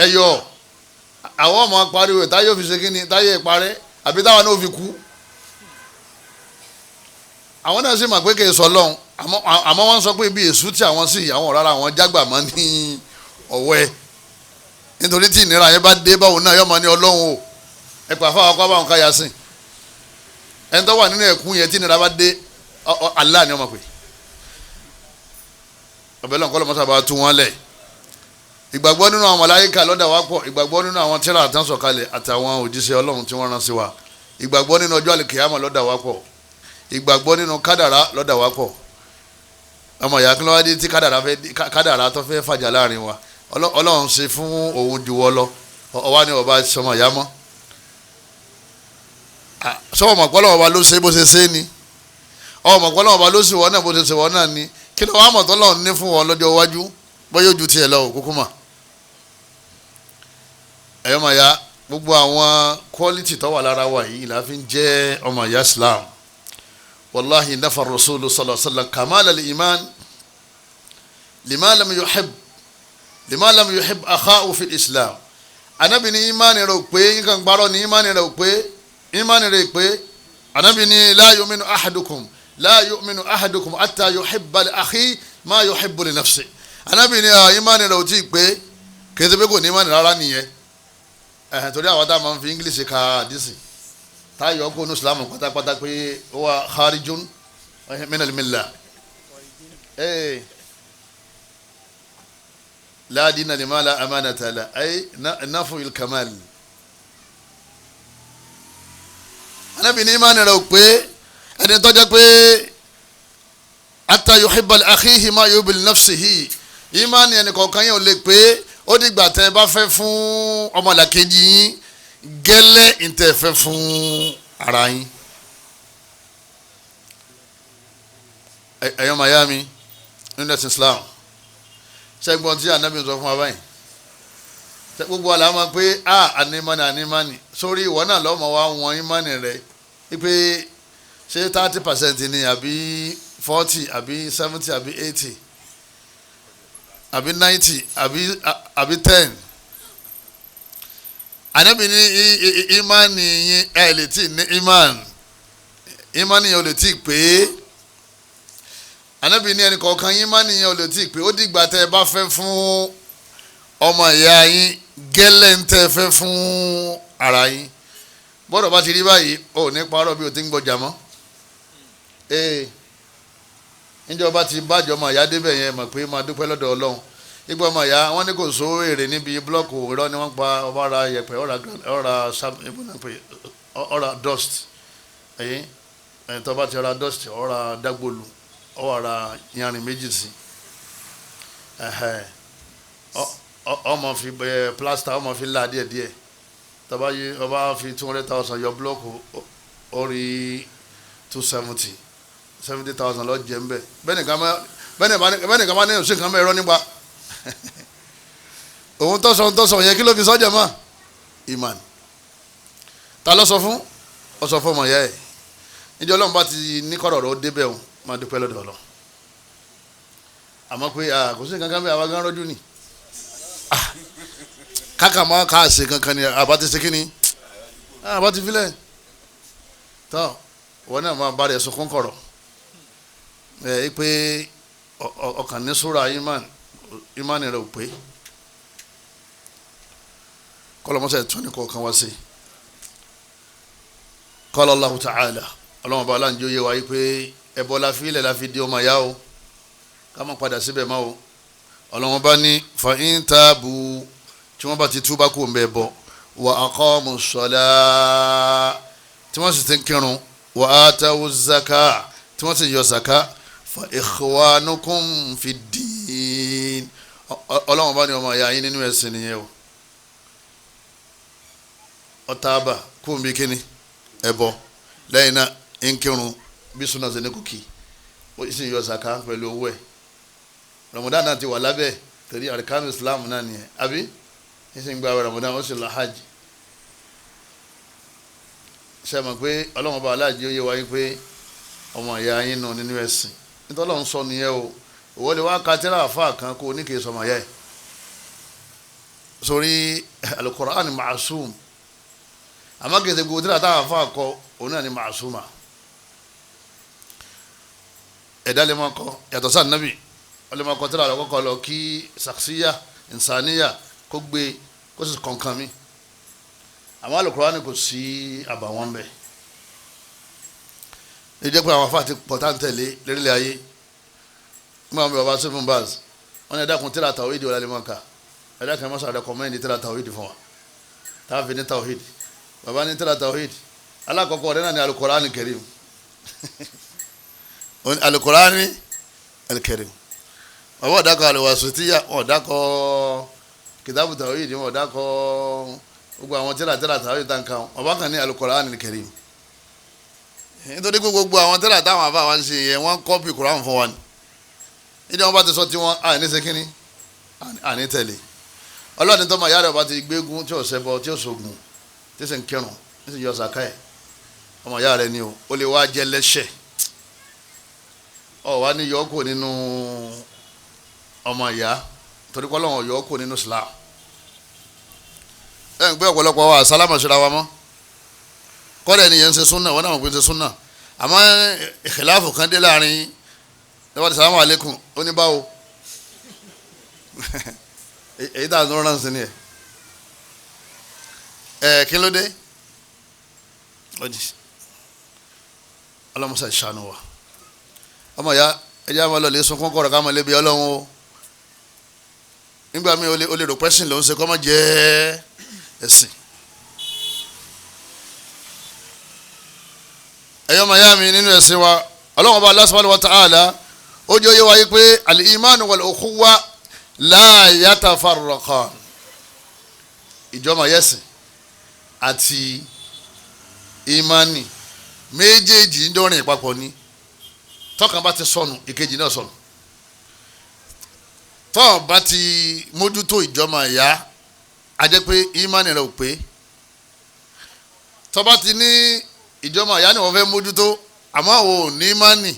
ẹ̀yọ̀ àwọn ọmọ pariwo táyé òfin ṣe kíni táyé ìparẹ́ àbí táwọn náà fi kú àwọn náà sì mọ̀ pé kìí sọ Ọlọ́run àmọ́ wọ́n sọ pé ibi èṣù tí àwọn sì àwọn rárá àwọn jágbà mọ́ ní ọ̀wọ́ ẹ̀ nítorí tí ìnira yẹn bá dé báwo náà yọ mọ́ ní Ọlọ́run o ẹ̀pà fáwọn akọ́ báwọn ká yà sìn ẹni tó wà nínú ẹ̀kún yẹn tí ìnira bá dé Allah ni wọ́n mọ̀ pé ọ̀bẹ lọ́nkọ́ lọ́mọ́sá bá tú wọn lẹ̀ ìgbàgbọ́ nínú àwọn màláíkà lọ́dà wá pọ̀ ìgbàgbọ́ nínú àwọn tírà àtàn sọ̀kalẹ̀ àtàwọn òjíṣẹ́ Ọlọ́run tí wọ́n rán sí wa ìgbàgbọ́ nínú ọjọ́ àlìkìyámà lọ́dà wá pọ̀ ìgbàgbọ́ nínú kádàrá lọ́dà wá pọ̀ ọmọ ìyá kí ló wá dé tí kádàrá tó fẹ́ fàjà láàrin wa Ọlọ́run ṣe fún òun juwọ́ lọ ọwá ní ọba sọmọ ìyá mọ́ sọ́wọ́n mọ̀ pọ́lọ́wọ́ ọba ló ṣe bó ṣe ṣe ni ọmọ pọ́lọ́wọ́ ọba ló ṣe wọ́n náà bó ṣe ṣe wọ́n náà ni kí ló wàá mọ̀ tọ́lọ́run ní fún wọn lọ́jọ́ iwájú bóyá ojú tiẹ̀ lọ kúkú mà. ẹ̀yọ́ màá ya gbogbo àwọn quality tó wà lára wa yìí la fi ń jẹ́ ọmọ ìyá Islam wallahi nafa rasulu sallallahu alaihi wasallam kamal al-iman lima lam yuhib akha'u fi islam anabi ni imani rẹ̀ ò pé nǹkan gbárò ni imani rẹ̀ ò pé imani rẹ̀ pé anabi ni la yu'minu ahadukum hatta yuhibba li akhi ma yuhibbu li nafsi anabi ni imani rẹ̀ ò tí pé keze be kò ní imani rárá nìyẹn torí àwọn tá máa ń fi english ka hadisi tá yọ kó nu islam pátápátá pé ó wà kharijun min al-millah la dina liman la amanata la ay nafu al-kamal anabi ni imani rẹ̀ ò pé ẹni tó jẹ́ pé hatta yuhibba li akhihi ma yuhibbu li nafsihi imani ẹni kọ̀ọ̀kan yẹn ò lè pé ó dìgbà tẹ́ bá fẹ́ fún ọmọlàkejì yín gẹ́lẹ́ ìtẹ́ fẹ́ fún ara yín. ẹ̀yọ́ miami nínú ẹ̀sìn Islam ṣẹ́gbọ́n tí anabi sọ fún wa báyìí gbogbo àlà máa pé ànímánì sórí ìwọ náà lọ́mọ wa wọn ìmánì rẹ̀ wípé ṣé 30% ni àbí 40 àbí 70 àbí 80 àbí 90 àbí 10 anabi ní ìmánì yín ẹ̀ lè tí ní ìmánì yẹn ò lè tí pé anabi ní ẹnì kọ̀ọ̀kan yín ìmánì yẹn ò lè tí pé ó dìgbà tẹ́ ẹ bá fẹ́ fún ọmọ ìyá yín gẹ́lẹ́ ń tẹ́ fẹ́ fún ara yín bọ́dọ̀ bá ti rí báyìí ò ní parọ́ bí o ti ń gbọ́jà mọ́ níjọba ti bájọ́ ọmọ ìyá débẹ̀ yẹn mọ̀ pé máa dúpẹ́ lọ́dọ̀ Ọlọ́run igbó ọmọ ìyá wọn ní kò só èrè níbi búlọ́ọ̀kù irọ́ ni wọ́n pa ọba ara yẹ̀pẹ̀ ọ̀ra dust ẹ̀yìn tó bá ti ra dust ọ̀ra dágbòlù ọ̀ra yanrìn méjì sí ọmọ fi plaster ọmọ fi là díẹ̀díẹ̀ tọ́ba yìí ọba fi 200,000 yọ búlọ́ọ̀kù orí 270,000 lọ jẹ́ ń bẹ̀ bẹ́ẹ̀ nìkan máa ní òsì kan mẹ́rọ nípa òun tọ́sọ̀ yẹn kí ló fi sọ́jà mọ́ iman ta ló sọ fún ọ sọ fún ọmọ ìyá ẹ̀ níjọ́ Ọlọ́run bá ti ní kọ́rọ̀ rẹ̀ ó débẹ̀ òun máa dúpẹ́ lọ́dọ̀ Ọlọ́run àmọ́ pé kò sí kankan bẹ́ẹ̀ àwa gan rọ́jú ni káka máa ká ṣe kankan ni àbá ti ṣe kí ni àbá ti filẹ̀ tọ́ wọn náà máa bá rẹ̀ sunkún kọ̀rọ̀ pé ọkàn ní sóra imani rẹ̀ ò pé kọlọmọsẹ tún ní kọ̀ọ̀kan wá sí qala Allahu ta'ala ọlọ́wọ́n bá aláǹjẹ́ oyé wa yí pé ẹ̀bọ la fi ilẹ̀ la fi di ọmọ ìyá o ká má padà síbẹ̀ mọ́ o ọlọ́wọ́n bá ní fa in tabu tí wọ́n bá ti túbá kó ń bẹ̀ bọ̀ wa aqamu ssalah tí wọ́n sì ti ń kírun wa atawu zaka tí wọ́n sì yọ zaka fa ikhwanukum fi ddin ọlọ́wọ́n bá ní ọmọ ìyá yín nínú ẹ̀sìn nìyẹn o ọ̀tàbà kó ń bí kíni ẹ̀bọ lẹ́yìn náà ń kírun bí súnà ṣe ní kùkì ó sì yọ zaka pẹ̀lú owó ẹ̀ Ramadan náà ti wà lábẹ́ torí arkanu Islam náà nìyẹn àbí ń sì ń gba Ramadan ó sì lọ hajj ṣe mọ̀ pé ọlọ́wọ́n bá aláàjì ó yé wáyé pé ọmọ ìyá yín nù nínú ẹ̀sìn nítorí Ọlọ́run sọ nìyẹn o òwò lè wá ka tẹ́lá àfa kan kó ní kì í sọmọ ìyá ẹ̀ sórí al-Qur'an ma'asum àmọ́ kì í ṣe gbogbo tẹ́lá táwọn àfa kọ òun náà ni ma'asuma ẹ̀dá lè máa kọ yàtọ̀ sáà nàbì wọ́n lè máa kọ tẹ́lá àlọ́kọ́kọ́ lọ kí sàkṣíyà ìnsàníyà kó gbé kó sì kọ̀ọ̀kan mi àmọ́ al-Qur'an kò sí àbàwọ́n bẹ́ẹ̀ ní jẹ́ pé àwọn afá ti pọ̀ tá ń tẹ̀lé lérílẹ̀ ayé nígbà wọn bí baba seven bars wọn ní ẹ̀dákun tírà tawhid wọlé alimọ̀ọ́ká ẹ̀dákun mọ́sá rẹ̀kọ́mẹ́ndì tírà tawhid fún wa táàfin ní tawhid baba ní tírà tawhid alákọ̀ọ́kọ́ ọ̀rẹ́ náà ní al-Qur'an al-Karim al-Qur'an al-Karim bàbá ọ̀dàkọ̀ al-Wasitiyya ọ̀dàkọ̀ kìtàbù tawhid ọ̀dàkọ̀ gbogbo àwọn tírà tawhid tàǹkà bàbá kan ní al-Qur'an al-Karim nítorí pé gbogbo àwọn tẹ́lẹ̀ táwọn àfa wa ń ṣe yẹn wọ́n kọ́pì Kùránì fún wa ni níbi wọn bá ti sọ tí wọ́n àní ṣe kínní àní tẹ̀lé ọlọ́ọ̀ni tó máa yára ọba ti gbégún tí ò ṣẹbọ tí ò ṣògùn tí sì ń kírun tí sì yọ sàká ẹ̀ ọmọ ìyá rẹ ni o ó lè wá jẹ lẹ́ṣẹ̀ ọ wá ní yọkù nínú ọmọ ìyá torí pé Ọlọ́run yọkù nínú Islam ẹ̀ ń gbé ọ̀pọ̀lọpọ̀ wa sálámà ṣe ra wa mọ́ kọ́dà ẹni yẹn ń ṣe súnà wọn náà wọ́n pè ń ṣe súnà àmọ́ ìkìláàfù kan dé láàrin lọ́wọ́ ti sàlámù alaykum ó ní báwo èyí tá a tún rán sí ni ẹ kí ló dé ọlọ́mọṣà ìṣàánú wa ọmọ ìyá ẹjẹ́ àwọn ọlọ́lẹ̀ sunkún kọ̀rọ̀ ká mọ̀ lébi Ọlọ́run o nígbà míì o lè rò pẹ́sìn ló ń ṣe kọ́ mọ́ jẹ́ ẹ̀sìn. ẹ̀yọ́ màyá mi nínú ẹ̀sìn wa Ọlọ́run ọba Allah subhanahu wa ta'ala ó jẹ́ oyé wáyé pé al-imanu wal-ukhuwa la yatafarraqan ìjọba yẹ̀sìn àti imani méjèèjì ń dọ́rin ìpapọ̀ ni tọ́kàn bá ti sọnù ìkejì náà sọnù tọ́ọ̀ bá ti mójútó ìjọba ìyá a jẹ́ pé imani rẹ̀ ò pé tọ́ bá ti ní ìjọba ìyá ni wọ́n fẹ́ mójútó àmọ́ ò ní imani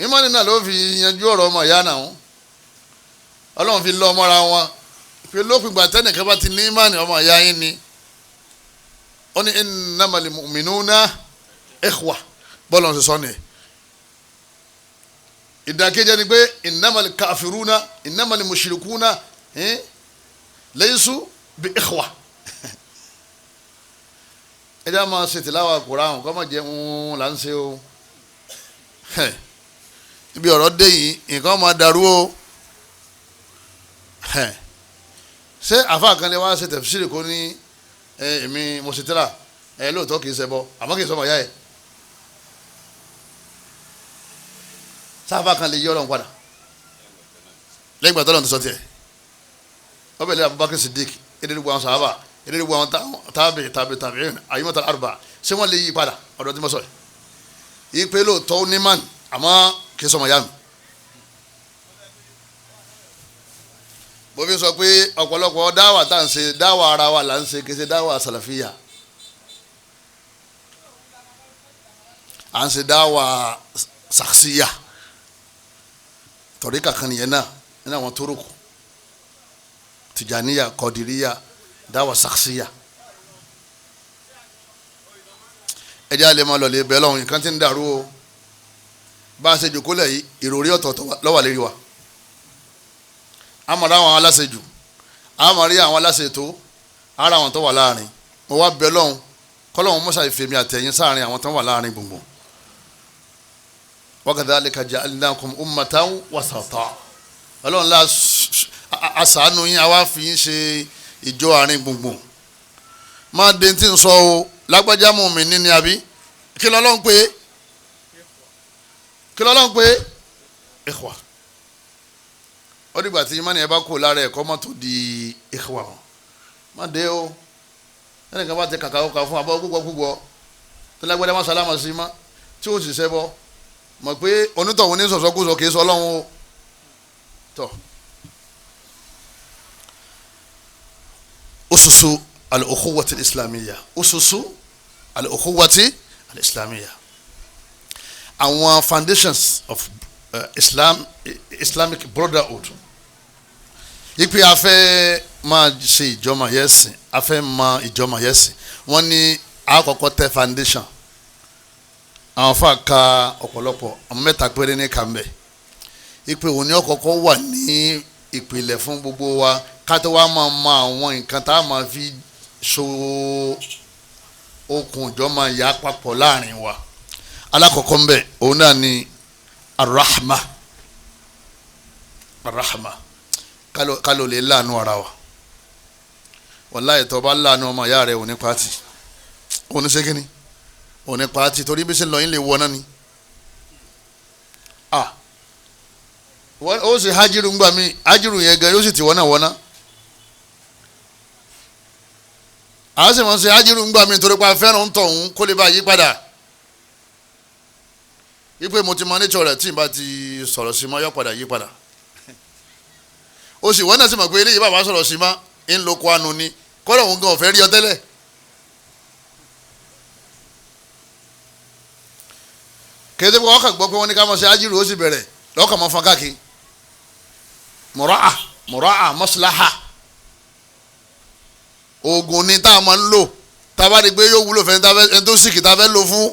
imani náà ló fi yanjú ọ̀rọ̀ ọmọ ìyá náà Ọlọ́run fi lọ ọmọra wọn pé lópin ìgbà tẹ́nìkan bá ti ní imani ọmọ ìyá yín ni ó ní innamal mu'minuna ikhwa bọ́ọ̀lù ọ̀sẹ̀ sọ́ni ìdàkejì ni pé innamal kafiruna innamal mushrikuna laysu bi ikhwa ẹjẹ́ máa ṣe tìláwà Kùránì kọ́ máa jẹ́ là ń ṣe o ibi ọ̀rọ̀ dé yìí nǹkan máa dàrú o ṣé àfáà kan lè wá ṣe tẹ̀físírì kó ní èmi mo ṣe tẹ́lá lóòótọ́ kì í ṣẹbọ àmọ́ kì í sọmọ ìyá ẹ̀ sáfà kan lè yí Ọlọ́run padà lẹ́yìn ìgbà tọ́lọ́run ti sọ tiẹ̀ ọbẹ̀ lẹ́yìn Abubakar Siddiq ìdílé gbogbo àwọn sàhábà ìdílé gbogbo àwọn tàbí àyímọ̀tà àrùbà ṣé wọ́n lè yí padà ọ̀dọ̀ tí mo sọ yìí pé lóòótọ́ ní mán àmọ́ kì í sọmọ ìyá mi. mo fi sọ pé ọ̀pọ̀lọpọ̀ dáwà tá à ń ṣe dáwà ara wa là ń ṣe kì í ṣe dáwà sàlàfíà à ń ṣe dáwà sàkṣíyà tọ̀ríkà kan nìyẹn náà nínú àwọn tórókù tìjàníyà kọ̀dìríyà dáwà sàkṣíyà ẹjẹ́ alẹ́ máa lọlé bẹ́ẹ̀ lọ́hùn nǹkan tí ń dàrú o bá a ṣe jòkó lẹ̀ yìí ìròrí ọ̀tọ̀ọ̀tọ̀ lọ́wọ́ lérí wa àmọ̀ràn àwọn aláṣejù àmọ̀rí àwọn aláṣetò ara àwọn tó wà láàrin mo wá bẹ́ẹ̀ lọ́hùn kọ́lọ́hùn mọ́ṣá ìfèmí àtẹ̀yìn sáàrin àwọn tó wà láàrin gbùngbùn wa kadhalika ja'alnakum ummatan wasata ọlọ́run la àṣàánú yín àwa fi yín ṣe ìjọ àárín gbùngbùn máa dé tí ń sọ o lágbájá mùmínì ni àbí kí lọ́lọ́run pé ikhwa ó dìgbà tí imáni ẹ bá kó lára ẹ̀kọ́ mọ́ tó di ikhwa wọn má dé o ẹnìkan bá ti kàkà ó kà fún abọ́ gbogbo tó lágbájá má sálámà sí má tí ó sì sẹ́bọ̀ mọ̀ pé onítọ̀hún ní sọ̀sọ́kúsọ kìí sọ ọlọ́run o tọ̀ ususu al-ukhuwati al-islamiyya ususu al-ukhuwati al-islamiyya àwọn foundations of Islamic brotherhood ipe afẹ́ máa ṣe ìjọmọ̀ yẹ́sìn afẹ́ máa ìjọmọ̀ yẹ́sìn wọ́n ní àkọ́kọ́ tẹ foundation àwọn afa ka ọ̀pọ̀lọpọ̀ àwọn mẹ́ta péré ní kàmbẹ̀ ìpè òní ọ̀kọ̀ọ̀kọ̀ wà ní ìpìlẹ̀ fún gbogbo wa kátó wa máa mọ àwọn nǹkan tá a máa fi so okùn ìjọ máa yà papọ̀ láàrin wa alákọ̀ọ́kọ́ ń bẹ̀ òun náà ni arahma kálọ̀ lè láàánú ara wa wàláhì tó bá láàánú ọmọ ìyá rẹ̀ òní pàtì òní ṣégini òní pàtì torí bí ṣe lọ yín lè wọ náà ni ó sì hajiru ńgbà mí hajiru yẹn gan yóò sì ti wọ́n náà wọ́n náà àwọn sì máa ń ṣe ájírù ńgbà mí torí pa fẹ́ràn ń tọ̀hún kó lè bá yí padà wípé mo ti mọ nature rẹ̀ tí n bá ti sọ̀rọ̀ sí ma yọ padà yí padà ó sì wọ́n náà sì mọ̀ pé eléyìí bàbá sọ̀rọ̀ sí ma ń lo kó anu ni kọ́lọ̀ òun gan ọ̀fẹ́ rí ọ tẹ́lẹ̀ kéde pé wọ́n kàn gbọ́ pé wọ́n ní ká mọ̀ sí ájírù ó sì bẹ̀rẹ̀ lọ́kàn mọ́ fún káàkiri mùràá maslaha oògùn ni tá a máa ń lò tá a bá rí i pé yóò wúlò fẹ́ ẹni tó sì kì tá a fẹ́ lò fún.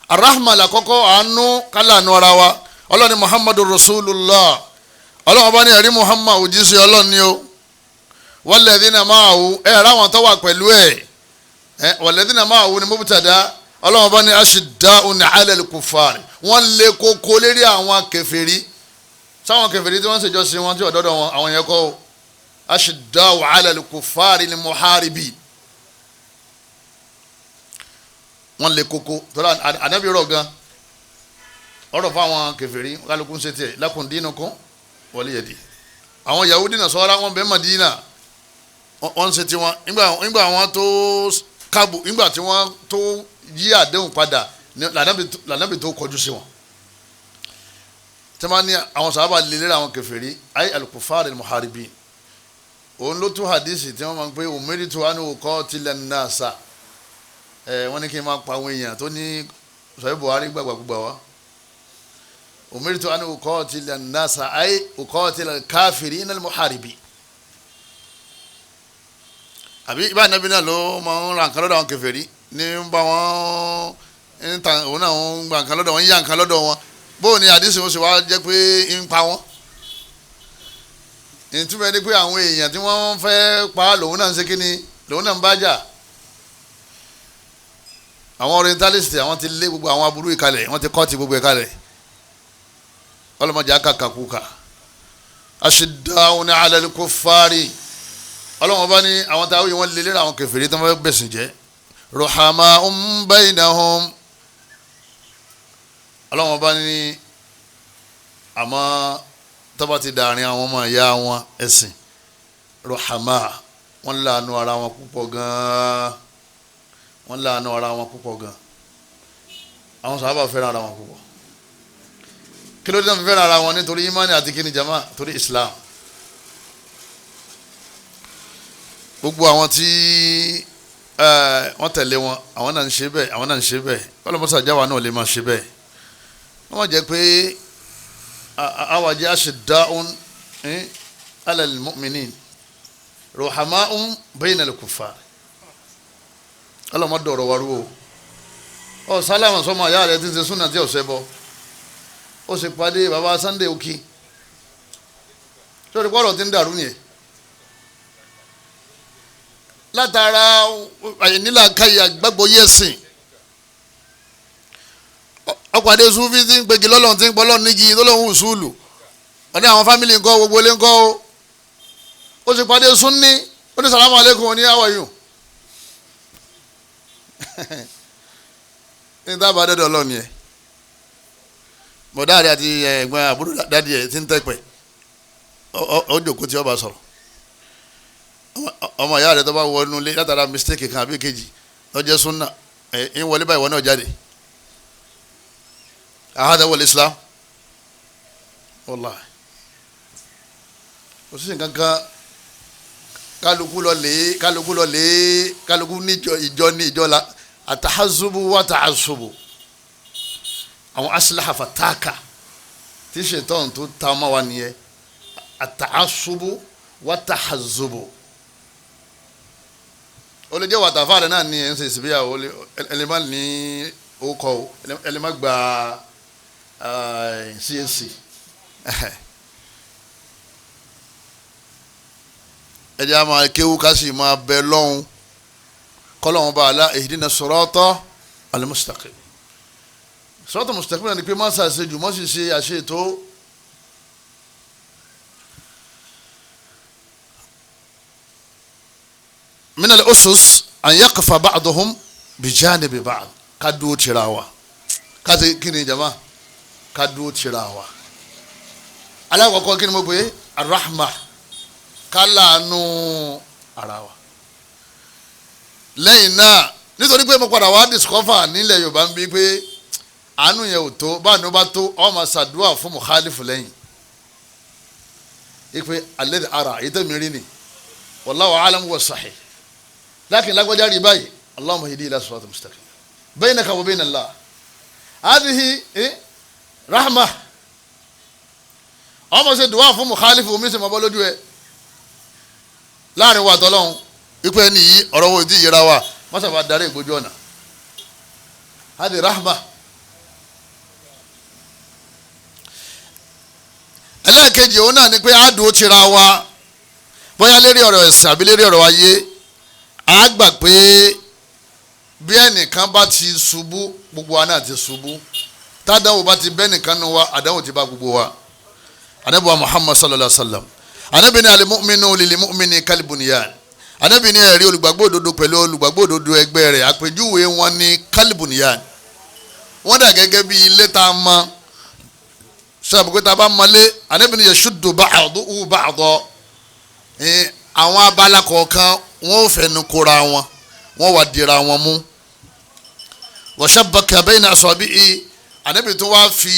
arahma la kọ́kọ́ àánú kálánú ara wa ọlọ́ni muhammadu rasulullah ọlọ́wọ́n bá ní ẹ̀rí muhammad òjíṣẹ́ ọlọ́ni o walladhina ma'ahu ẹ̀rọ àwọn tó wà pẹ̀lú ẹ̀ walladhina ma'ahu ni mubtada ọlọ́wọ́n bá ní ashidda'un 'ala al-kuffar wọ́n lé koko lérí àwọn kèfèrí sáwọn kèfèrí tí wọ́n ṣèjọ́ sí wọn tí ọ̀dọ́dọ̀ wọn àwọn yẹn kọ́ ashidda'u 'ala al-kuffar al-muharibin wọ́n lé koko tọ́lá ànábì rọ̀ gan ọ̀rọ̀ fún àwọn kèfèrí kálukú ń ṣe tiẹ̀ lakum dinukum waliyadi àwọn Yahudi náà sọ́ra wọn bẹ́ẹ̀ Madina wọ́n ń ṣe tiwọn nígbà wọn tó kábù nígbà tí wọ́n tó yí àdéhùn padà lànàbì tó kọjú sí wọn tí wọ́n ní àwọn sábà lè lera àwọn kèfèrí ayé al-kuffar al-muharibin òun ló tún hadisi tí wọ́n máa ń pè umiritu an uqatila an-nasa wọ́n ní kí n máa pa àwọn èèyàn tó ní sọ̀rọ̀ Buhari gbàgbàgbà wa umiritu an uqatila an-nasa ayé uqatila al-kafirina al-muharibin àbí ibà nàbí náà ló máa ń ra nǹkan lọ́dọ̀ àwọn kèfèrí ní ń bá wọn ń ta òun náà ń gba nǹkan lọ́dọ̀ wọn ń yá nǹkan lọ́dọ̀ wọn bóun ni àdìsí wọn sì wá jẹ́ pé ń pa wọn ìtumọ̀ ni pé àwọn èèyàn tí wọ́n fẹ́ pa lòun náà ń ṣe kíni lòun náà ń bá jà àwọn orientalist àwọn ti lé gbogbo àwọn aburú ìkalẹ̀ wọ́n ti kọ́ ti gbogbo ìkalẹ̀ ọlọ́mọdé akàkàkùkà ashidda'un 'ala al-kuffari ọlọ́wọ́n bá ní àwọn táwọn yìí wọ́n lé lera àwọn kèfèrí tó fẹ́ bẹ̀sìn jẹ́ ruhama'un baynahum ọlọ́wọ́n bá ní àmọ́ tọ́ba ti dàrin àwọn ọmọ ìyá wọn ẹ̀sìn ruhama wọ́n láàánú ara wọn púpọ̀ gan-an wọ́n láàánú ara wọn púpọ̀ gan-an àwọn sàhábà fẹ́ràn ara wọn púpọ̀ kí ló dé náà fi fẹ́ràn ara wọn nítorí imani àti kíni jama torí islam gbogbo àwọn tí wọ́n tẹ̀lé wọn àwọn náà ń ṣe bẹ́ẹ̀ àwọn náà ń ṣe bẹ́ẹ̀ ọlọ́mọṣà jáwa náà lè máa ṣe bẹ́ẹ̀ wọ́n jẹ́ pé awàjẹ́ ashidda'un 'ala al-mu'minin ruhama'un bayna al-kuffar ọlọ́mọdé ọ̀rọ̀ wàrú o sálámà sọmọ àyà rẹ ti ń ṣe súnà tí ọ̀sẹ̀ bọ ó sì pàdé baba Sunday Oki sórí pọ́ọ̀rọ̀ tí ń dàrú nìyẹn látara àyìnílàkàyà gbàgbọ́ yẹ̀sìn ọ̀pàdé sufi tí ń pegi lọ́lọ́run tí ń pọ́ lọ́run nígi lọ́lọ́run usulu wọ́n ní àwọn fámìlì ńkọ́ gbogbo ilé ńkọ́ o ó sì pàdé sunni ó ní salamu aleykum ó ní how are you ní dábàá dẹ́dọ̀ ọlọ́run yẹn bọ̀dáàrí àti ẹ̀gbọ́n àbúrò dádì ẹ̀ tí ń tẹ́pẹ̀ ó jòkó tí ó bá sọ̀rọ̀ ọmọ ìyá rẹ tó bá wọnú ilé látara mistake kan àbí kejì lọ́jọ́ súnà ń wọlé báyìí wọn náà jáde ahada wal islam wallahi kò sí nǹkan kan kálukú níjọ ìjọ ní ìjọ la àtàhàzùbù wà tàhàzùbù àwọn aslaha fataka tí ṣètọ́n tó ta ọmọ wa nìyẹn àtàhàzùbù wà tàhàzùbù ó lè jẹ́ wàtàfà rẹ̀ náà ní ẹ̀ ń ṣe ìsìbíyàwó ẹlẹ́mà ní orúkọ ẹlẹ́mà gba CAC ẹ̀jẹ̀ a máa kéwú ká sì máa bẹ lọ́hùn kọ́lọ́hùn bá alá ihdina sirata al-mustaqim sirata al-mustaqim náà ni pé má ṣàṣejù má sì ṣe àṣetò من الأسس أن يقف بعضهم بجانب بعض كدو تراوا كذا كني جماعة كدو تراوا على وقول كني مبوي الرحمة ká láàánú ara wa. lẹ́yìn náà nítorí pé mo padà wá discover nílẹ̀ Yorùbá ń bí pé àánú yẹn ò tó báà ní ó bá tó ọmọ ṣàdúrà fún mukhalifu lẹ́yìn ipe alẹ́ ara èyí tó mi rí ni wallahu a'lam wa sahih lakin lágbájá rí báyìí Allahumma hidi ila siratal mustaqim baynaka wa bayna Allah hadhihi rahma ọmọ ṣe dùwà fún mukhalifu omi sì mọ́ bọ́ lójú ẹ láàrin wa tọ́lọ́hún ipe ẹni yìí ọ̀rọ̀ wo ìdí ìyẹra wa mọ́sàbà darí ìgbójú ọ̀nà hadhihi rahma. ẹlẹ́ẹ̀kejì òun náà ni pé àádùn tira wa bóyá lérí ọ̀rọ̀ ẹ̀sìn àbí lérí ọ̀rọ̀ ayé a gbà pé bí ẹnìkan bá ti ṣubú gbogbo wa náà ti ṣubú tádàwọ̀ bá ti bẹ́ nìkan nu wa àdánwò ti bá gbogbo wa. Ànábì wa Muhammad sallallahu alaihi wa sallam Ànábì ní al-mu'minu lil-mu'mini kal-bunyan Ànábì ní ẹ̀rí olùgbàgbọ́ òdodo pẹ̀lú olùgbàgbọ́ òdodo ẹgbẹ́ rẹ̀ àpèjúwe wọn ní kal-bunyan wọ́n dà gẹ́gẹ́ bí ilé tá a mọ sọ́dọ̀ tá a bá mọ́lé Ànábì ní yashuddu ba'duhu ba'dan àwọn abala kọ̀ọ̀kan wọ́n ò fẹnu kóra wọn wọ́n wà dira wọn mú wa shabbaka bayna asabi'i Ànábì tó wá fi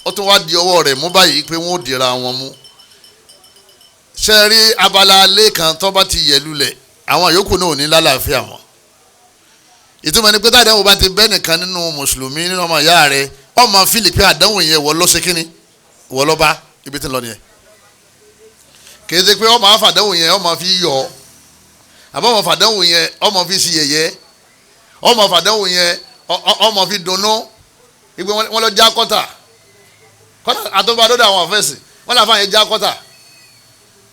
ó tún wá di ọwọ́ rẹ̀ mú báyìí pé wọ́n ò dira wọn mú ṣe rí abala alẹ́ kan tó bá ti yẹ̀ lulẹ̀ àwọn yòókù náà ò ní lálàáfíà wọn ìtumọ̀ ni pé tá àdánwò bá ti bẹ́ nìkan nínú mùsùlùmí nínú ọmọ ìyá rẹ̀ ọmọ fílípì àdánwò yẹn wọ́n ló ṣe kínní wọ́n ló bá ibi tí ń lọ nìyẹn kì í ṣe pé ọmọ àfàdánwò yẹn ọmọ fi yọ àbọ̀ ọmọ àfàdánwò yẹn ọmọ fi sí yẹ̀yẹ́ ọmọ àfàdánwò yẹn ọmọ fi dunnú ìgbé wọn lọ já kọ́tà àtọ́badọ́dọ̀ àwọn àfẹ́sì wọn làwọn àfàyè já kọ́tà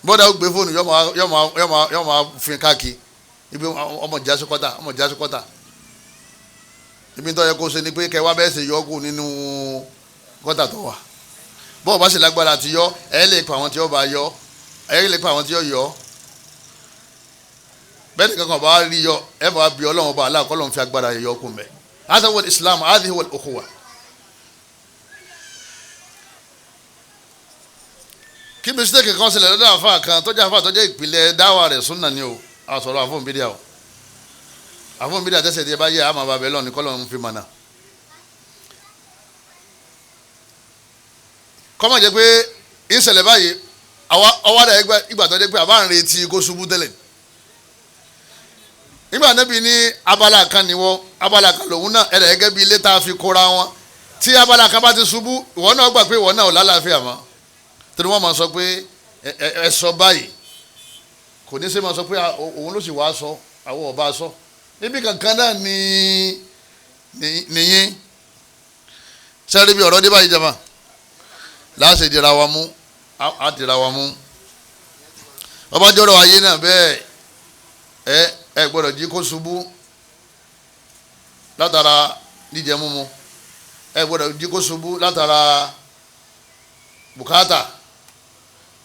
bọ́dà ó gbé fóònù yọmọ fi káàkiri ìgbé ọmọ jásí kọ́tà ibi tó yẹ kó ṣe ni pé kẹwàá bẹ́ẹ̀ ṣe yọ kù nínú kọ́tà tó wà bọ́ọ̀ bá ṣe lágbára àti yọ ẹ lè pa àwọn tí ó bá yọ ẹ lè pa àwọn tí ó yọ bẹ́ẹ̀ ni kankan bá rí yọ ẹ bá bí ọlọ́run ọba aláàkọ́ lọ́n fi agbára yọ kù mẹ́ hadha huwa al-islam hadhihi huwa al-ukhuwa. kí mistake kan ṣẹlẹ̀ lọ́dọ̀ àfa kan tọ́jà àfa tọ́jà ìpìlẹ̀ dáwà rẹ̀ súnà ni o àsọ̀rọ̀ àfọ̀nbídíà o àfọ̀nbídíà tẹ̀sẹ̀ tí ẹ bá yẹ àmọ́ bàbá ẹ lọ́ọ̀ ní kọ́ lọ́n fi mọ̀nà. kọ́mọ̀ jẹ́ pé ìṣẹ̀lẹ̀ báyìí ọwọ́ rẹ̀ ìgbà tó dé pé àbá ń retí kó ṣubú tẹ́lẹ̀ nígbà níbi ní abala kan níwọ́ abala kan lòun náà ẹ̀rẹ̀ gẹ́gẹ́ bí ilé tá a fi kóra wọn tí abala kan bá ti ṣubú ìwọ náà gbà pé ìwọ náà ò lálàáfíà mọ́ torí wọ́n máa sọ pé ẹ sọ báyìí kò ní í ṣe máa sọ pé òun ló sì wá sọ àwọn ọba sọ níbi kankan náà nìyí sẹ́rí bí ọ̀rọ̀ dé báyìí jama láṣẹ dira wa mú á dira wa mú ọba jọrọ ayé náà bẹ́ẹ̀ ẹ gbọ́dọ̀ jí kó ṣubú látara jíjẹ múmu ẹ gbọ́dọ̀ jí kó ṣubú látara bùkátà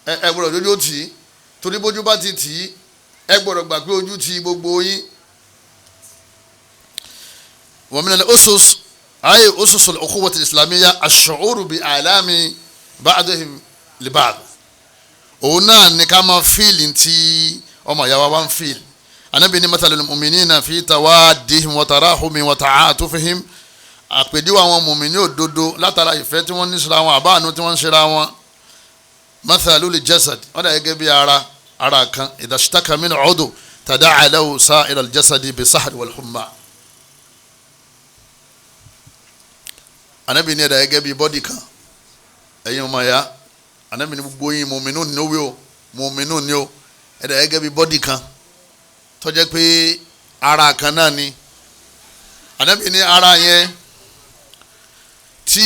ẹ gbọ́dọ̀ jójó tì í torí bójú bá ti tì í ẹ gbọ́dọ̀ gbà pé ojú ti gbogbo yín. wa min al-usus ay usus al-ukhuwah al-islamiyya ash-shu'ur bi a'lami ba'dihim li ba'd òun náà ní ká máa fíìlì tí ọmọ ìyá wa wá ń fíìlì Ànábì ní mathalul mu'minina fi tawaddihim wa tarahumihim wa ta'atufihim àpèjúwe àwọn mùmínì òdodo látara ìfẹ́ tí wọ́n ní síra wọn àbáànú tí wọ́n ń ṣera wọn mathalul jasad wọ́n dà gẹ́gẹ́ bí ara kan idha ishtaka minhu 'udw tada'a lahu sa'irul jasadi bis-sahri wal-humma. Ànábì ní ẹ̀dà gẹ́gẹ́ bí bọ́dì kan ẹ̀yin ọmọ ya Ànábì ní gbogbo yín mùmínù ní o ẹ̀dà gẹ́gẹ́ bí bọ́dì kan tó jẹ́ pé ara kan náà ni Ànábì ní ara yẹn tí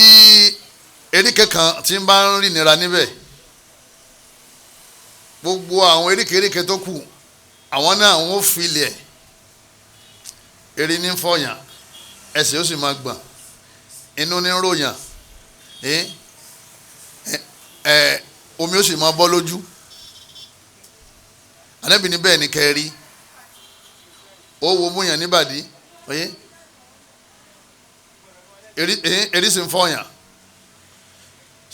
eríkè kan tí ń bá ń rí nira níbẹ̀ gbogbo àwọn eríkèéríkè tó kù àwọn náà wọ́n fi ilẹ̀ erí ní fọyàn ẹsẹ̀ ó sì máa gbọ̀n inú ní ròyàn omi ó sì máa bọ́ lójú Ànábì ní bẹ́ẹ̀ ni kẹ́ẹ̀rí ó wo múyàn níbàdí erí sì ń fọyàn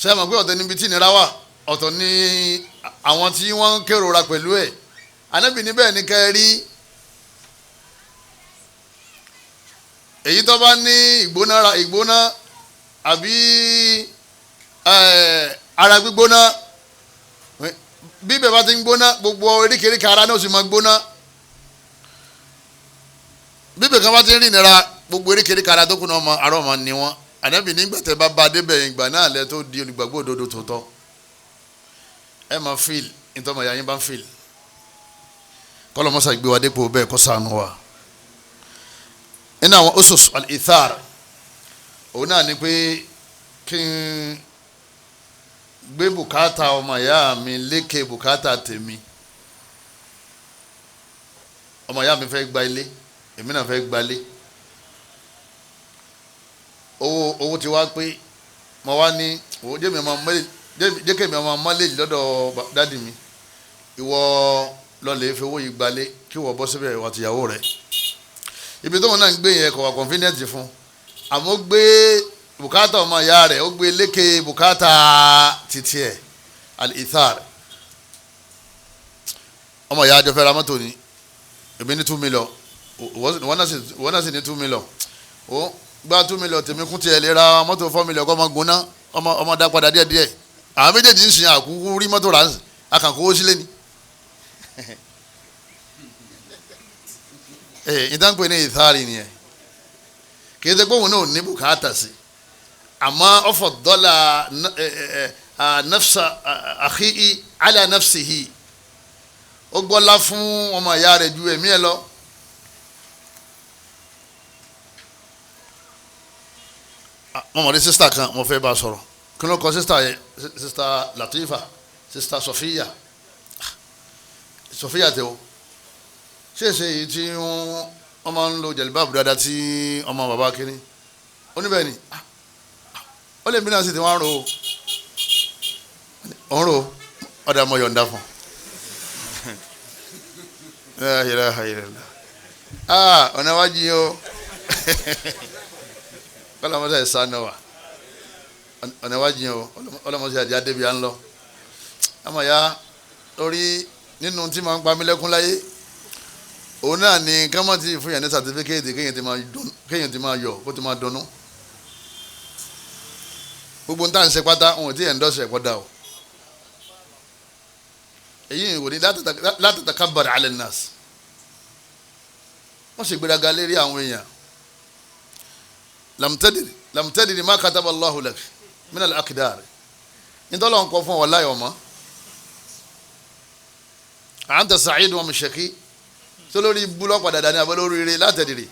ṣé ẹ mọ̀ pé ọ̀tẹ̀ níbi tí ìnira wà ọ̀tọ̀ ní àwọn tí wọ́n ń kérora pẹ̀lú ẹ̀ ànábì níbẹ̀ ní kẹ́ rí èyí tó bá ní ìgbóná àbí ara gbígbóná bí bẹ́ẹ̀ bá ti ń gbóná gbogbo oríkèéríkèé ara náà sì máa gbóná bí bẹ́ẹ̀ kan bá ti ń rìn nira gbogbo oríkèéríkèé ara tó kù náà ará ọmọ ni wọ́n ànábì nígbà tẹ́ bá ba débẹ̀ ìgbà náà lẹ́ tó di olùgbàgbọ́ òdodo tòótọ́ ẹ máa fíìl nítorí ọmọ ìyá yín bá ń fíìl kọ́lọ́ mọ́sá gbé wa dépò bẹ́ẹ̀ kó ṣàánú wa nínú àwọn usus al-ithar òun náà ni pé kí n gbé bùkátà ọmọ ìyá mi lékè bùkátà tèmi ọmọ ìyá mi fẹ́ gba ilé èmi náà fẹ́ gbalé owó ti wá pé mo wá ní owó jẹ́ kí èmi ọmọ mọ́lẹ́jì lọ́dọ̀ dádì mi ìwọ lọ́lẹ̀ fi owó yìí gbalé kí wọ́n bọ́ síbẹ̀ wà tìyàwó rẹ̀ ibi tó wọn náà ń gbé yẹn kò wà convenient fún àmọ́ gbé bùkátà ọmọ ìyá rẹ̀ ó gbé lékè bùkátà títí ẹ̀ al-ithar ọmọ ìyá àjọ fẹ́ ra mọ́tò ní èmi ní 2 million wọ́n náà sì ní 2 million ó gba 2 million tèmi kún tiẹ̀ lè ra mọ́tò 4 million kọ́ ọmọ gbóná ọmọ dá padà díẹ̀díẹ̀ àwọn méjèèjì ń sin àkúkú rí mọ́tò rà akànkówó sílé ni ìdánpẹ́ ní ìtharì nìyẹn kì í ṣe pé òun náà ní bùkátà sí àmọ́ ọ̀fọ̀ dọ́là nafsa akhihi ala nafsihi ó gbọ́lá fún ọmọ ìyá rẹ̀ ju ẹ̀mí ẹ̀ lọ. mọ̀mọ́dé sísítà kan mo fẹ́ bá a sọ̀rọ̀ kí ló kọ sísítà yẹn sísítà Latifa sísítà Sofia tẹ o ṣèṣe yìí tí wọ́n máa ń lo jẹ̀líbáàbù dáadáa tí ọmọ bàbá kínní oníbẹ̀ ni ó lè mí náà sì ti wọ́n ro òun ro ọ̀dà mọ̀ yọ̀ǹda fún ọ̀nà wájú yìí o kọ́lámọ́sá ẹ̀ sá náà wà ọ̀nà wájú yìí o ọlọ́mọsá àti adébí à ń lọ àmọ́ ya lórí nínú tí máa ń pa mí lẹ́kún láyé òun náà ni kámọ́tì fún yàn ní sàtífíkẹ́ẹ̀tì kéèyàn ti máa yọ̀ kó ti máa dunnú gbogbo ń tà ń ṣe pátá òun tí ẹ̀ ń dọ́sẹ̀ pọ́dà o èyí ìwò ní láti takabbar ala nnas wọ́n ṣe gbéraga lérí àwọn èèyàn lam tadri ma kataba Allahu lak min al-aqdar nítorí wọn kọ fún ọ láyọ̀ mọ́ anta sa'id wa mashaki tó lórí búlọ́ padà dání abọ́ lórí rẹ̀ látẹ̀dìrì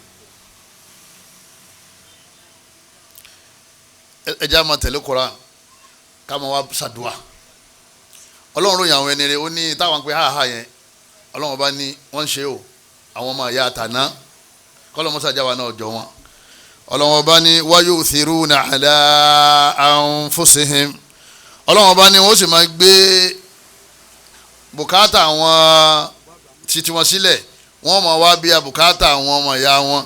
ẹja máa tẹ̀lé Kùránì ká máa wá ṣàdúà ọlọ́run ròyìn àwọn ẹni rẹ̀ ó ní táwọn pé háàhá yẹn ọlọ́run bá ní wọ́n ń ṣe o àwọn ọmọ ìyá àtàná kọ́lọ́mọ́sàjáwa náà jọ wọn ọlọ́run bá ní wa yu'thiruna ala anfusihim ọlọ́run bá ní wọ́n sì máa gbé bùkátà àwọn títí wọn sílẹ̀ wọ́n máa wá bí bùkátà àwọn ọmọ ìyá wọn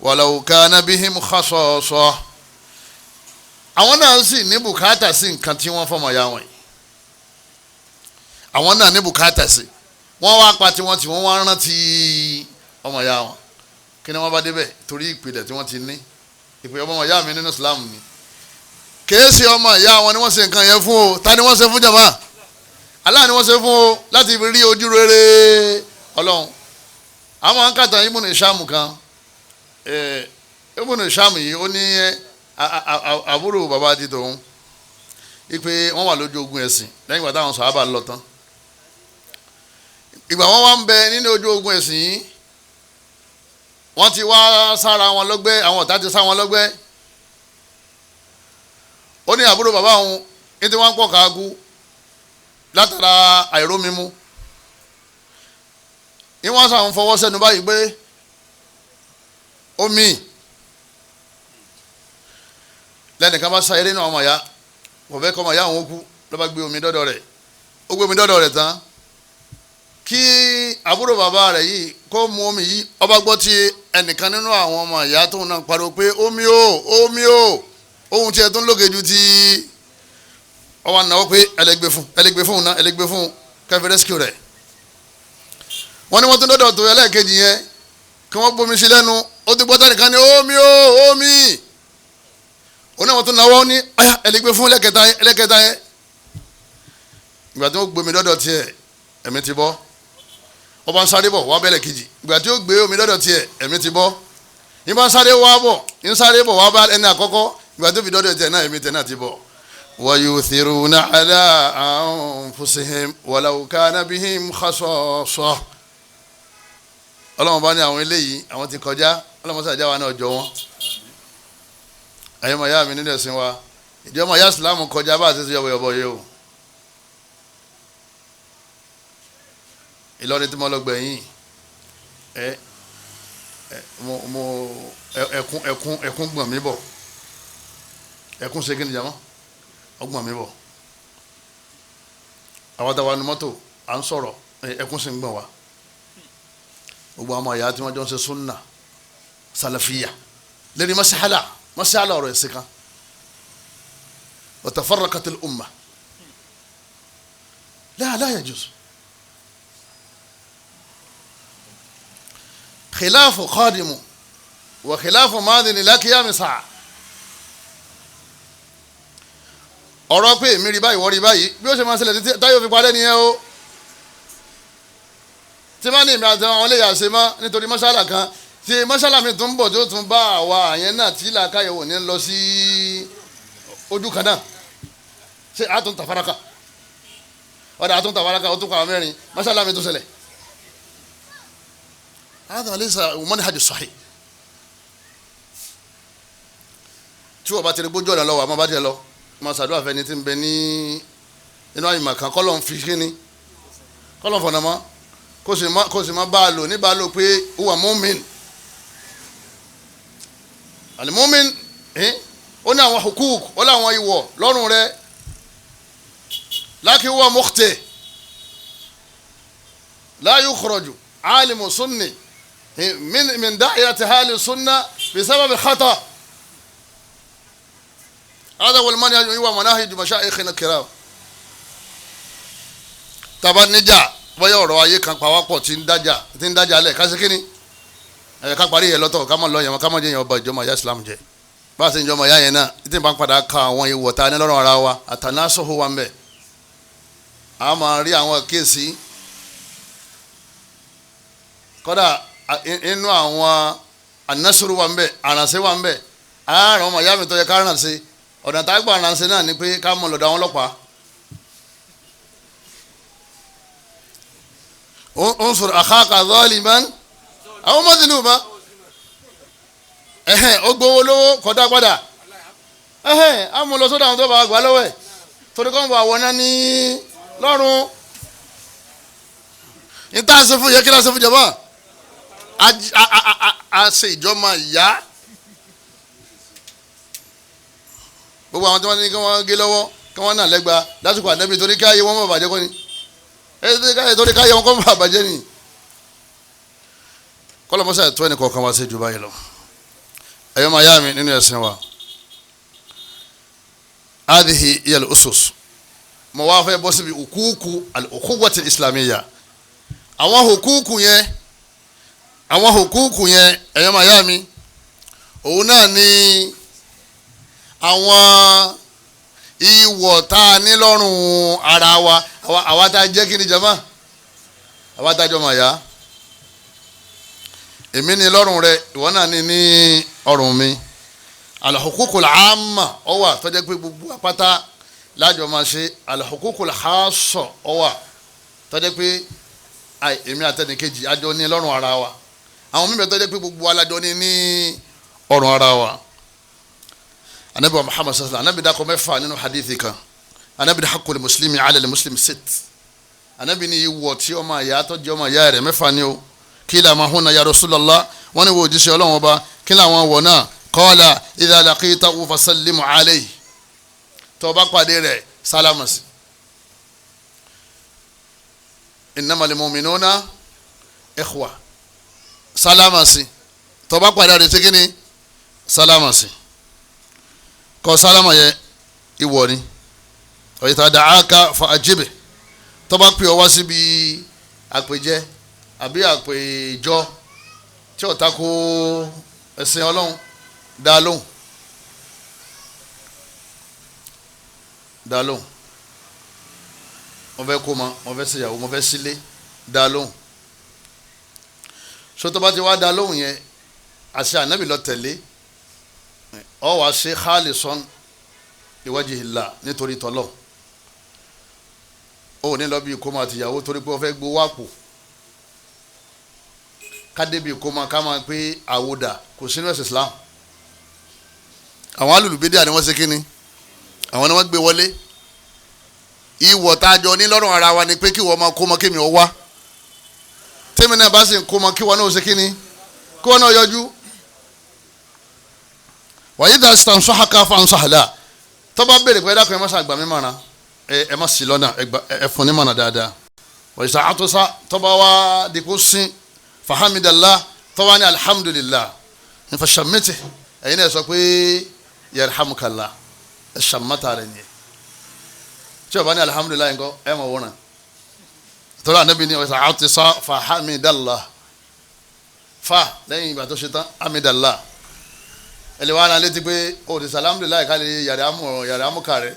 walau kana bihim khasasa àwọn náà sì ní bùkátà sí nǹkan tí wọ́n fọmọ ìyá wọn yìí àwọn náà ní bùkátà sí wọ́n wá pa tiwọn tí wọ́n wá rántí ọmọ ìyá wọn kí ni wọ́n bá débẹ̀ torí ìpìlẹ̀ tí wọ́n ti ní ìpè ọmọ ìyá mi nínú Islam ni kìí ṣe ọmọ ìyá wọn ni wọ́n ṣe nǹkan yẹn fún o ta ni wọ́n ṣe fún jàmá Allah ni wọ́n ṣe fún o láti rí ojú rere Ọlọ́run àwọn akátá Ibn Hisham kan Ibn Hisham yìí ó ní àbúrò bàbá ti tòun ìpè wọ́n wà lójú ogun ẹ̀sìn lẹ́yìn ìgbà táwọn sàhábà lọ tán ìgbà wọn wá ń bẹ nínú ojú ogun ẹ̀sìn yìí wọ́n ti wá sára wọn lọ́gbẹ́ àwọn ọ̀tá ti sá wọn lọ́gbẹ́ ó ní àbúrò bàbá òun ní tí wọ́n ń pọ̀ káàkú látara àìrómímú ní wọ́n sàn fọwọ́ sẹ́nu báyìí pé omi lẹ́nìkan bá sa eré náà ọmọ ya kò fẹ́ kọ́ ọmọ ya òun kú ló bá gbé omi dọ́dọ̀ rẹ̀ ó gbé omi dọ́dọ̀ rẹ̀ tán kí àbúrò bàbá rẹ̀ yìí kó mu omi yìí ọba gbọ́ tí ẹnìkan nínú àwọn ọmọ ìyá tóun náà pariwo pé omi o ohun tí ẹ tó ń lókè ju ti ọwọ́ ànáwó pé ẹlẹgbẹ́ fún náà ẹlẹgbẹ́ fún kẹfì rescue rẹ̀. wọ́n ní wọ́n tún dọ́dọ̀ tó ẹlẹ́ẹ̀kejì yẹn kí wọ́n bomi sí lẹ́nu ó ti gbọ́dọ̀ nìkan ní omi ó ní wọ́n tún náwó ní ẹlẹgbẹ́ fún ẹlẹ́kẹta yẹn. ìgbà tí wọ́n gbomi dọ́dọ̀ tiẹ̀ ẹ̀mí ti bọ́ ọba ń sáré bọ̀ wá bẹ̀rẹ̀ kejì ìgbà tí ó gbé omi dọ́dọ̀ tiẹ̀ ẹ̀mí ti bọ́ ìbá ń sáré bọ̀ wá bá ẹni àkọ́kọ́ ìgbà tó fi dọ́dọ̀ tiẹ̀ náà ẹ̀mí tiẹ̀ náà ti bọ̀. wa yuthiruna ala anfusihim walau kana bihim khasasa. ọlọ́run bá ní àwọn eléyìí àwọn ti kọjá ọlọ́run sàjà wa náà jọ wọn. ẹ̀yin màyá mi nínú ẹ̀sìn wa ìjọba yá sùlámù kọjá bá àti yọ̀bọ̀yọ̀bọ̀ yìí o. Ìlọrin tí mo lọ gbẹ̀yìn ẹkún gbọ̀n mi bọ̀ ẹkún ṣe kí ni jàmọ́ ọgbọ̀n mi bọ̀ àwọn táwa ní mọ́tò à ń sọ̀rọ̀ ẹkún sì ń gbọ̀n wa gbogbo àwọn àyà tí wọ́n jọ ń ṣe sunna salafiya lẹ́ni masala ọ̀rọ̀ ẹ̀sìn kan wa tafarraqatil umma la yajuz. khilafu khadimu wa khilafu madini la qiyam sa'a. ọ̀rọ̀ pé èmi rí báyìí wọ́n rí báyìí bí ó ṣe máa ṣẹlẹ̀ títí táyọ̀ fi parẹ́ nìyẹn o. tí má ní ìmì àti àwọn lè yà ṣe mọ́ nítorí mọ́ṣálà kan tí mọ́ṣálà mi tún ń bọ̀ tí ó tún bá àwa àyẹn náà tí làákàyẹ̀wò ní lọ sí ojú kan náà ṣé àtún tàfaraka ọ̀dà àtún tàfaraka ó tún kọ́ àwọn mẹ́rin mọ́ṣálà mi tún ṣẹlẹ̀. هذا ليس منهج صحيح. tí wọ́n bá ti rí gbójú ọ̀nà lọ́wọ́ àmọ́ bá tiẹ̀ lọ máa ṣàdúrà fẹ́ni tí ń bẹ ní inú àyìnbá kan kọ́ ló ń fi kíni kọ́ ló ń fọ̀nà mọ́ kó sì má bá a lò ní bá a lò pé huwa mu'min. al-mu'min ó ní àwọn hukuk ó ní àwọn ìwọ̀ lọ́rùn rẹ̀ lakin huwa mukhti la yukhraju alimu sunni من داعية أهل السنة بسبب خطأ. هذا هو المنهج ومناهج مشايخنا الكرام. tàbá níjà bóyá ọ̀rọ̀ ayé kan pàwápọ̀ tí ń dájà lẹ̀ ká sí kínní ká parí yẹn lọ́tọ̀ ká mọ̀ lọ yẹn ká mọ̀ jẹ́ yẹn ọba ìjọba ìyá Islam jẹ́ bá a sì ń jọmọ ìyá yẹn náà tí n bá ń padà ka àwọn ìwọ̀ ta ní lọ́rùn ara wa àtàná sọ́hó wa ń bẹ̀ a máa rí àwọn kéèsì kódà inú àwọn anásùrù wa ń bẹ àrànṣe wa ń bẹ àárọ̀ ọmọ ìyá mi tó yẹ ká rànṣe ọ̀nà tá a gbà rànṣe náà ni pé ká mọ̀ lọ́dọ̀ àwọn ọlọ́pàá. unsur akhaka zaliman aw mazluman ó gbowó lówó kódà padà á mú lọ sọ́dọ̀ àwọn tó bá gbà lọ́wọ́ ẹ̀ torí kọ́ ń bọ̀ àwọn náà ní lọ́rùn. ní tá a ṣe fún yẹ kí ló ṣe fún jọba a ṣe ìjọba ìyá gbogbo àwọn tí wọ́n ní kí wọ́n gé lọ́wọ́ kí wọ́n náà lẹ́gba lásìkò ànábì torí káyé wọn má bàjẹ́ kọ́ ni torí káyé wọn kọ́ má bàjẹ́ ni kọ́lọ́mọ́sá ẹ̀tọ́ ẹnì kọ̀ọ̀kan wá sí ju báyìí lọ ẹ̀yọ́ máa yá mi nínú ẹ̀sìn wa hadhihi hiya al-usus mo wá fẹ́ bọ́ síbi hukuku al-ukhuwati al-islamiyya àwọn hukuku yẹn ẹ̀yọ́ máa yá mi òun náà ni àwọn ìwọ̀ tá a ní lọ́rùn ara wa àwa tá a jẹ́ kí ni jama àwa tá a jọ máa yá èmi ní lọ́rùn rẹ ìwọ náà ní ọrùn mi al-hukukul amma ó wà tó jẹ́ pé gbogbo apáta lájọ máa ṣe al-hukukul khassa ó wà tó jẹ́ pé èmi àtẹnìkejì àjọ ní lọ́rùn ara wa àwọn mímẹ́ tó jẹ́ pé gbogbo alájọ ní ọrùn ara wa. anabi wa muhammad sallallahu alaihi anabi dako mẹ́fà nínú hadithi kan anabi haqqul muslimi ala al-muslim sit anabi ní ìwọ̀ tí ọmọ àyà tó jẹ́ ọmọ àyà rẹ̀ mẹ́fà ni o kila ma huna ya rasulallah wọ́n ní wo òjíṣẹ́ Ọlọ́run ọba kila wọn wọ̀ náà qala idha laqitahu fasallimu alayhi tó bá pàdé rẹ̀ sálámà sí innamal mu'minuna ikhwa sálámà sí tó bá pàdé rẹ̀ sí kíni sálámà sí kọ sálámà yẹ ìwọ ni wa idha da'aka fa ajib tó bá pè ọ wá síbi àpèjẹ àbí àpèjọ tí ó tako ẹ̀sìn Ọlọ́run dá lóhùn mo fẹ́ kó ma mo fẹ́ ṣèyàwó mo fẹ́ sílé dá lóhùn so tó bá ti wá dá lóhùn yẹn àṣẹ ànábì lọ tẹ̀lé ọ wá ṣe khalisan liwajhillah nítorí tọ́lọ̀ ó ní lọ bí kó ma tìyàwó torí pé ó fẹ́ gbowó àpò kádébì kó ma ká máa pé àwòdà kò sínú ẹ̀sìn Islam àwọn alùlùbídà ni wọ́n ṣe kínní àwọn ni wọ́n gbé wọlé ìwọ̀ tá a jọ ní lọ́rùn ara wa ni pé kí wọ́n máa kó mọ kémi ọ wá tèmi náà bá sì ń kó mọ kí wọ́n náà ṣe kínní kí wọ́n náà yọjú wàyí dà sàn sọ́hàká fún sàhàlà tó bá béèrè pé dákun ẹ má ṣàgbà mí mọ̀nà ẹ má sí lọ́nà ẹ fún ní mọ̀nà dáadáa wàyí sàn àtúnṣá tó bá wá dikú sín fahamidallah tó bá ní alhamdulillah nífa sàmìtì ẹ̀yin náà sọ pé yarhamukallah ẹ sàmàtà rẹ̀ nìyẹn tí o bá ní alhamdulilayi nǹkan ẹ mọ̀ wọ́n tọ́lá anabi ní ọ̀sán àtúnṣá fahamidallah fa lẹ́yìn ìgbà tó ṣe tán hamidallah ẹlẹ́ wa náà létí pé o ti sàlámùdùláì ká lè yàrá amúkà rẹ̀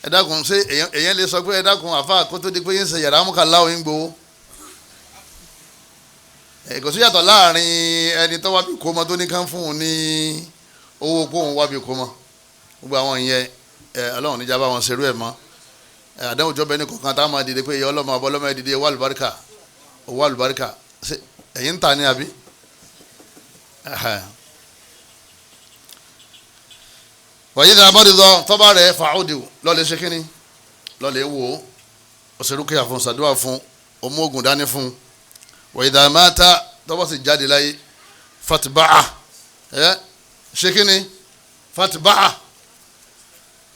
ẹ dákun ṣé èyàn lè sọ pé ẹ dákun àfa kó tó di pé yín ṣe yàrá amúkà láwọn yín gbowó kò sí yàtọ̀ láàrin ẹni tó wá bí kó mọ tó ní kán fún un ní owó kóun wá bí kó mọ gbogbo àwọn ìyẹn ọlọ́run níjà bá wọn ṣerú ẹ̀ mọ́ àdéhùn ìjọba ẹni kọ̀ọ̀kan tá a máa dìde pé ìyá ọlọ́mọ abọ́lọ́mọ ẹ̀ dìde owó àlùbáríkà ẹ̀yìn ń ta ni àbí wàyí ní abọ́dìdọ́ tọ́ba rẹ̀ fàáhùdì lọ́lẹ̀ ṣe kínní lọ́lẹ̀ wò ó òṣèrúkẹ́yà fún ṣàdúrà fún ọmọ ogun dání fún wàyí ní àmàta tọ́ba sì jáde láyé fatibaa ṣe kínní fatibaa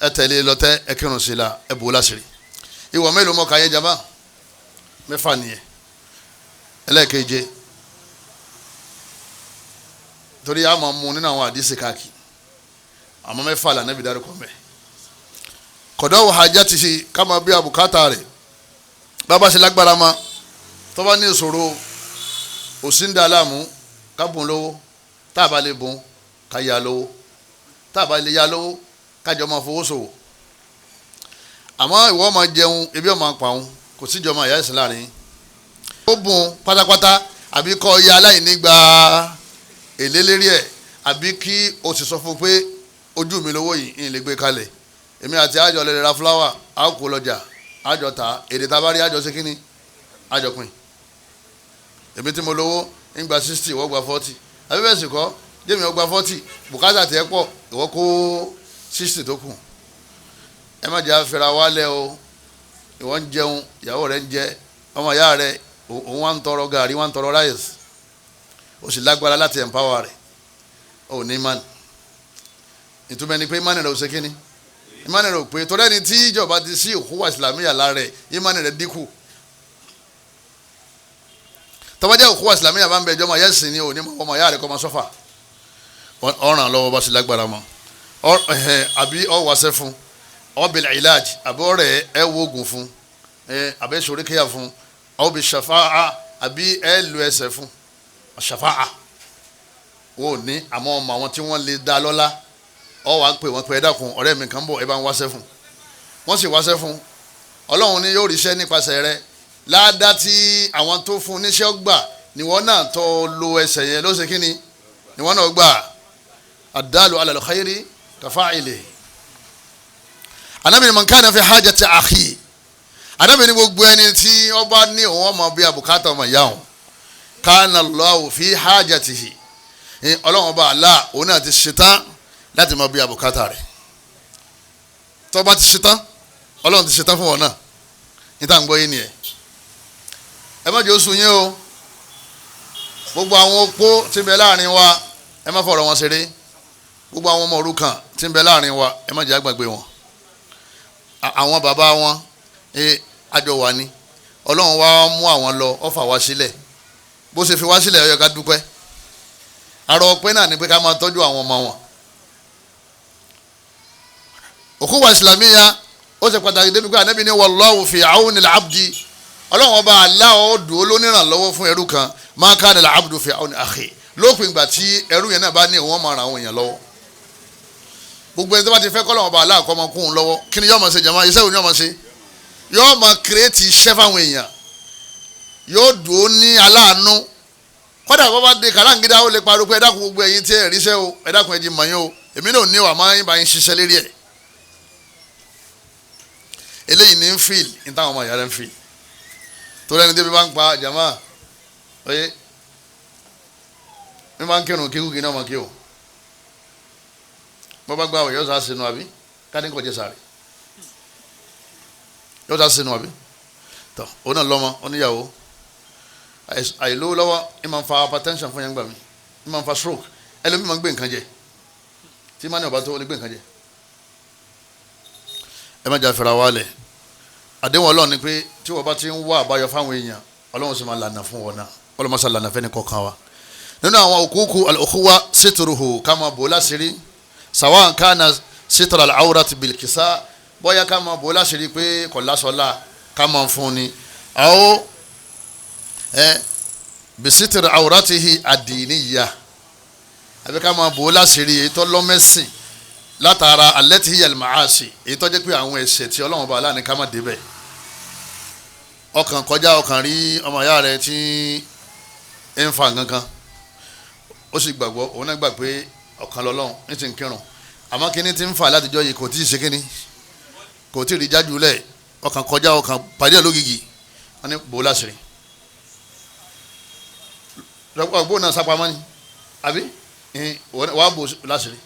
ẹ tẹ̀lé lọ́tẹ́ ẹ kírun sí la ẹ bò láṣìírí ìwọ mélòó mọ́ káyé jama mẹ́fà nìyẹn ẹlẹ́ẹ̀keje torí a máa mú nínú àwọn àdìsí káàkiri àmọ́ mẹ́fà là Nábì dárúkọ mẹ́ kọ̀dọ̀ wò hajjá ti ṣe ká máa bí àbùkátà rẹ̀ bàbá ṣe lágbára ma tó bá ní ìṣòro òsíndà aláàmú ká bùn lówó tá a bá lè bùn ká yá lówó tá a bá lè yá lówó kájọ máa fowó ṣòwò àmọ́ ìwọ máa jẹun ebi ọ̀ máa pàun kò síjọ máa yá ìsìn láàrin ó bùn pátápátá àbí kọ́ ya aláìní gba èlé lérí ẹ̀ àbí kí o sì sọ fún pé ojú mi lówó yìí ń lè gbé kalẹ̀ èmi àti àjọ lè ra fúláwà á kó lọ́jà àjọ ta èdè tá a bá rí àjọ sí kínní àjọ pin èmi tí mo lówó ń gba 60 ìwọ gba 40 àbí bẹ́ẹ̀ sì kọ́ jẹ́mi ó gba 40 bùkátà tiẹ̀ pọ̀ ìwọ kó 60 tó kù ẹ má jẹ́ àfẹ́ra wálẹ̀ o ìwọ ń jẹun ìyàwó rẹ̀ ń jẹ ọmọ ìyá rẹ̀ òun wá ń tọrọ gàrí wá ń tọrọ ráìsì o sì lágbára láti empower rẹ̀ o ní imán ìtumọ̀ ẹni pé imán rẹ̀ ò ṣe kíni imán rẹ̀ ò pé torí ẹni tí ìjọba ti sí òkúwà ìsìlámíyà lára rẹ̀ imán rẹ̀ dínkù tọ́bajẹ́ òkúwà ìsìlámíyà bá ń bẹ ìjọba yẹ́sìn ni òní ọmọ ìyá rẹ̀ kọ́ máa sọ́fà ọ̀ràn lọ́wọ́ bá sì lágbára mọ́ àbí ọ wàṣẹ fún ọbẹ̀ ìlàjì àbí ọ̀rẹ́ ẹ wo oògùn fún àbẹ́ sòrékèyà fún ọbẹ̀ ṣàfáà àbí ẹ lu ẹsẹ̀ fún ṣàfáà wò ní àmọ́ ọmọ àwọn tí wọ́n lè dá lọ́lá ọ wàá pè wọ́n pé ẹ dákun ọ̀rẹ́ mi kan bọ̀ ẹ bá ń wáṣẹ́ fún wọ́n sì wáṣẹ́ fún ọlọ́run ni yóò ríṣẹ́ nípasẹ̀ rẹ láàdá tí àwọn tó fún níṣẹ́ gbà níwọ̀n náà tó lo ẹsẹ̀ yẹn ló ṣe kí ni níwọ̀n náà gbà àdálù alal khairi kafa'ili anabi man kana fi hajati akhi anabi ni gbogbo ẹni tí ó bá ní òun ọmọ bíi àbùkátà ọmọ ìyá òun kana Allahu fi hajatihi ọlọ́run ọba Allah òun náà ti ṣetán láti mọ bíi àbùkátà rẹ̀ tó bá ti ṣetán ọlọ́run ti ṣetán fún wọn náà níta ń gbọ́ yín nìyẹn ẹ má jẹ́ oṣù yín o gbogbo àwọn opó tí ń bẹ láàrin wa ẹ má fọ̀rọ̀ wọn ṣeré gbogbo àwọn ọmọ òrukàn tí ń bẹ láàrin wa ẹ má jẹ́ àgbàgbé wọn àwọn bàbá wọn àjọ wà ní ọlọ́run wá mú àwọn lọ ó fà wá sílẹ̀ bó ṣe fi wá sílẹ̀ ó yẹ ká dúpẹ́ àrò ọpẹ́ náà ni pé ká máa tọ́jú àwọn ọmọ wọn ukhuwa islamiyya ó ṣe pàtàkì débi pé Ànábì ní wallahu fi auni al-abdi ọlọ́run ọba aláwọ̀ dùn ó lónìrànlọ́wọ́ fún ẹrú kan ma kana al-abdu fi auni akhi lópin ìgbà tí ẹrú yẹn náà bá ní ìwọ́n máa ra àwọn èèyàn lọ́wọ́ gbogbo ẹni tó bá ti fẹ́ kọ́lọ́run ọba aláàkọ́ ọmọ kún un lọ́wọ́ kí ni yóò máa ṣe jàmá iṣẹ́ òní yóò máa ṣe yóò máa kírètì iṣẹ́ fáwọn èèyàn yóò dùn ó ní aláàánú kọ́dà bọ́ bá dé kàláǹgídá ó lè pariwo pé ẹ dákun gbogbo ẹ̀yin tí ẹ ríṣẹ́ o ẹ dákun ẹ jí mọ̀ yín o èmi náà ní wà máa ń bá yín ṣiṣẹ́ lérí ẹ̀ eléyìí ní ń fìl ní táwọn ọmọ ìyá rẹ̀ ń fìl torí ẹni débi bá ń pa jàmá oye mi máa ń kírun kíkú kí náà máa kí o bọ́ bá gbá àwọn yóò sá sínú àbí káni kò jẹ sáré yóò sá sínú àbí tọ́ òun náà lọ́mọ oníyàwó àìlówó lọ́wọ́ ẹ máa ń fa hypertension fún yẹn gbà mí ẹ máa ń fa stroke ẹlòmíì máa ń gbé nǹkan jẹ tí má ní ọba tó ó lè gbé nǹkan jẹ ẹ má jà fẹ́ra wálẹ̀ àdéhùn ọlọ́run ni pé tí wọ́n bá ti ń wá àbáyọ fáwọn èèyàn ọlọ́run sì máa lànà fún wọn náà ọlọ́run sì lànà fẹ́ni kọ̀ọ̀kan wa nínú àwọn òkúkú al-ukhuwa sitruhu ká máa bò láṣìírí sawan kana sitra al-awrati bil-kisa bóyá ká máa bò láṣìírí pé kò lásọ̀ọ́lá ká máa fún ni àwọn bisitiri awuratihi adiniya àbí ká máa bò ó láṣìírí èyí tó lọ́mẹ́sìn látara alẹ́tì yalmaasi èyí tó jẹ́ pé àwọn ẹ̀ṣẹ̀ tí ọlọ́run bá aláàánú ká má débẹ̀ ọkàn kọjá ọkàn rí ọmọ ìyá rẹ tí ń fa gangan ó sì gbàgbọ́ òun náà gbà pé ọ̀kan lọ́lọ́run ní ti ń kírun àmọ́ kíní ti ń fà látijọ́ yìí kò tí ì ṣe kíní kò tí ì rí jájú lẹ̀ ọkàn kọjá ọkàn pàdé lógìgì wọn ní bò ó láṣìírí ọgbọ́n náà sápamọ́ ni àbí wàá bò láṣìírí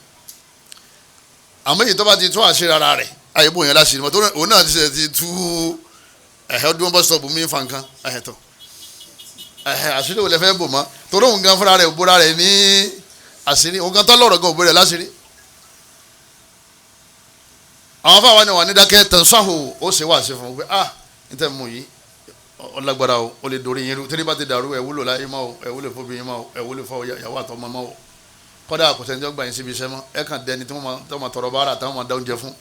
àmọ́ èyí tó bá ti tó àṣírí ara rẹ̀ àyè bò yẹn láṣìírí mọ́ tó òun náà ti tú ọdún bọ́ sọ̀bù mí fa nǹkan tọ̀ àṣírí ò lè fẹ́ bò mọ́ torí òun gan fúnra rẹ̀ òbúra rẹ̀ ní àṣírí òun gan tó lọ́rọ̀ gan òbúra rẹ̀ láṣìírí àwọn fáwọn ni wà ní dákẹ́ tẹ̀síwáhù ó ṣe wá sí fún un pé ní tẹ̀ mú yìí ọlágbára o lè dorí yín rú tẹ́lẹ̀ bá ti dàrú ẹ̀ wúlò láyé mọ́ o ẹ̀ wúlò fún obìnrin mọ́ o ẹ̀ wúlò fún ìyàwó àtọmọ mọ́ o kọ́dà kò sẹ́ni tó gbà yín síbi iṣẹ́ mọ́ ẹ̀ kàn dẹni tí wọ́n máa tọrọ báárà táwọn máa dá oúnjẹ fún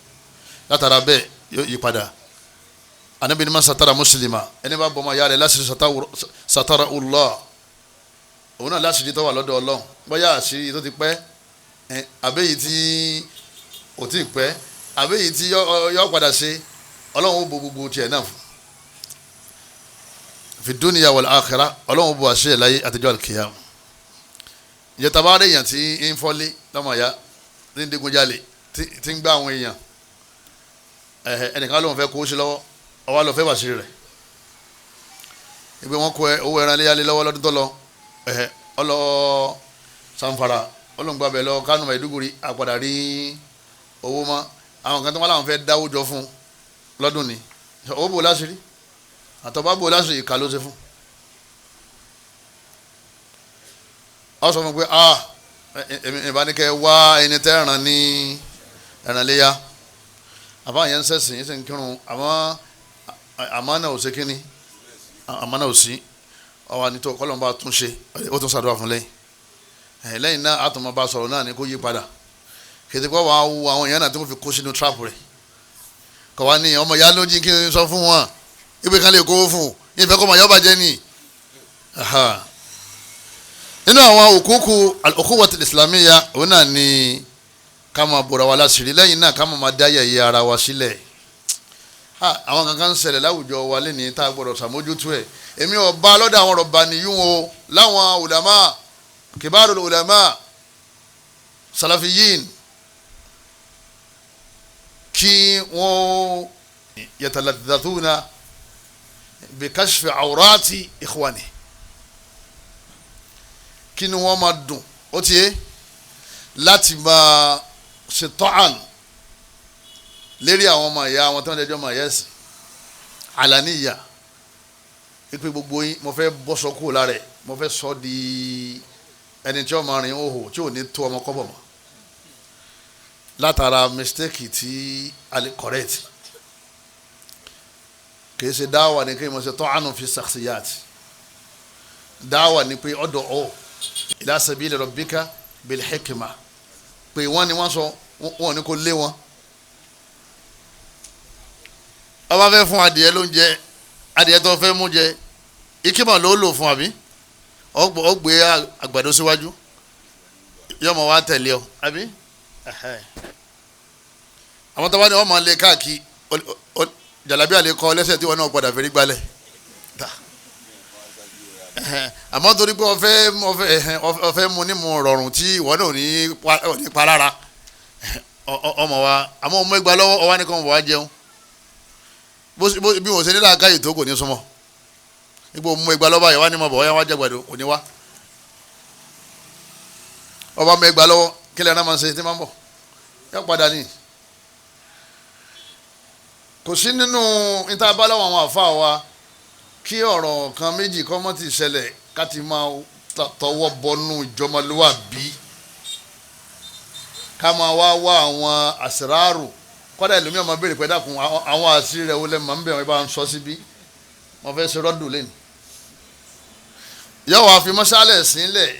látara bẹ́ẹ̀ yóò yí padà Ànábì ní ma satara mùsùlùmá ẹni bá bọ́ ọmọ ìyá rẹ̀ láṣìírí satara Allah òun náà láṣìírí tó wà lọ́dọ̀ Ọlọ́run bóyá àṣírí tó ti pẹ́ àbẹ́yìí tí ò tí ì pẹ́ àbẹ́yìí tí yọ padà ṣe Ọlọ́run ó bo gbogbo tiẹ̀ náà fún fi dunya wal akhirah ọlọ́run bu àṣẹ láyé àtijọ́ al-qiyam ìjẹta bá rí èèyàn tí ń fọ́lé lọ́mọ ya tí ń digunjalè tí ń gbá àwọn èèyàn ẹnìkan lóun fẹ́ kó sí lọ́wọ́ ọwọ́ lọ fẹ́ wà sí rẹ̀ ibi wọn kó owó ẹran léyàlé lọ́wọ́ lọ́dún tó lọ ọlọ sanfara olóńgbàbẹ lọ Kánò Maiduguri àpàdà rí owó mọ́ àwọn kan tó wọn làwọn fẹ́ dáwó jọ fún lọ́dún ni owó bò láṣìírí àtọ́bá bò láṣìírí ìka ló ṣe fún ọ sọ fún pé ìbánikẹ́ wá ẹni tẹ́ ẹ̀ràn ní ẹ̀ràn léyà àbá yẹn ń sẹ́sìn yẹn sì ń kírun àmọ́ náà ò ṣe kínní àmọ́ náà ò sí ọwọ́ ànító kọ́lọ́mbà tún ṣe ó tún ṣàdúrà fún lẹ́yìn náà àtúmọ̀ bá sọ̀rọ̀ náà ní kó yí padà kìtì pọ̀ wàá wo àwọn èèyàn náà tí wọ́n fi kó sínú trap rẹ̀ kọ̀ wá ní ọmọ ìyá lójú kí n sọ fún wọn ibi kan lè kó fún ìfẹ́ kọ́ ọmọ ìyá bàjẹ́ ni nínú àwọn òkúkú al-ukhuwati al-islamiyya òun náà ni ká máa bòra wa láṣìírí lẹ́yìn náà ká máa dá yẹ̀yẹ́ ara wa sílẹ̀ àwọn kankan ń ṣẹlẹ̀ láwùjọ wa lẹ́ni tá a gbọ́dọ̀ ṣàmójútó ẹ̀ èmi ò bá lọ́dọ̀ àwọn rọ̀bàníyún o láwọn ulama kibarul ulama salafiyin kí wọ́n yataladdathuna bi kashfi awrati ikhwani kí ni wọ́n máa dùn ó ti yé láti máa ṣe tọ́àn lérí àwọn ọmọ ìyá àwọn tó ń dẹjọ́ ọmọ ìyá ẹ̀sìn àlàníyà ipe gbogbo yín mo fẹ́ bọ́ sọ kúrò lára ẹ̀ mo fẹ́ sọ di ẹni tí ọmọ rìn òhò tí ò ní tó ọmọ kọ́bọ̀ mọ́ látara mistake tí a lè correct kì í ṣe dáwà ní kí n mọ̀ ṣe tọ́ànù fi shakhsiyat dáwà ní pé ọ̀dọ̀ ọ̀ ila sabili rabbika bil hikma pé wọ́n ni wọ́n sọ wọ́n ní kó lé wọn ọba fẹ́ fún adìẹ lóúnjẹ adìẹ tó fẹ́ mú jẹ ikímọ̀ ló lò fún àbí ó gbé àgbàdo síwájú yọmọ wa tẹ̀lé ọ àbí àwọn tó bá ní wọn máa lé káàkiri jàlábí àlè kọ lẹ́sẹ̀ tí wọn náà padà fẹ́rí gbalẹ̀ àmọ́ torí pé ọfẹ́ mu ní mu rọrùn tí ìwọ náà ní palára ọmọ wa àmọ́ ọmọ ẹgbàá lọ́wọ́ ọwọ́ nìkan wọ́n wá jẹun bí wọ́n ṣe nílò àkáyè tó kò ní súnmọ́ ipò ọmọ ẹgbàá lọ́wọ́ àyẹ̀wò ni mo bọ̀ ọ́ yẹn wá jẹ́gbàdo kò ní wá ọba ọmọ ẹgbàá lọ́wọ́ kílẹ̀ náà máa ń ṣe tí máa ń bọ̀ yọ padà ní. kò sí nínú níta bá lọ́wọ́ àwọn àfa wa kí ọ̀rọ̀ kan méjì kọ́ mọ́ ti ṣẹlẹ̀ ká ti máa tọwọ́ bọnú ìjọmọlúwàbí ká máa wá àwọn àṣìráàrò kọ́dà ẹlòmíì ọmọ béèrè pé dákun àwọn àṣírí rẹ̀ wọlé màá ń bẹ̀rẹ̀ bá ń sọ síbí wọ́n fẹ́ ṣe rọ́dùn lẹ́nu. yóò wá fi mọ́ṣálẹ̀ sílẹ̀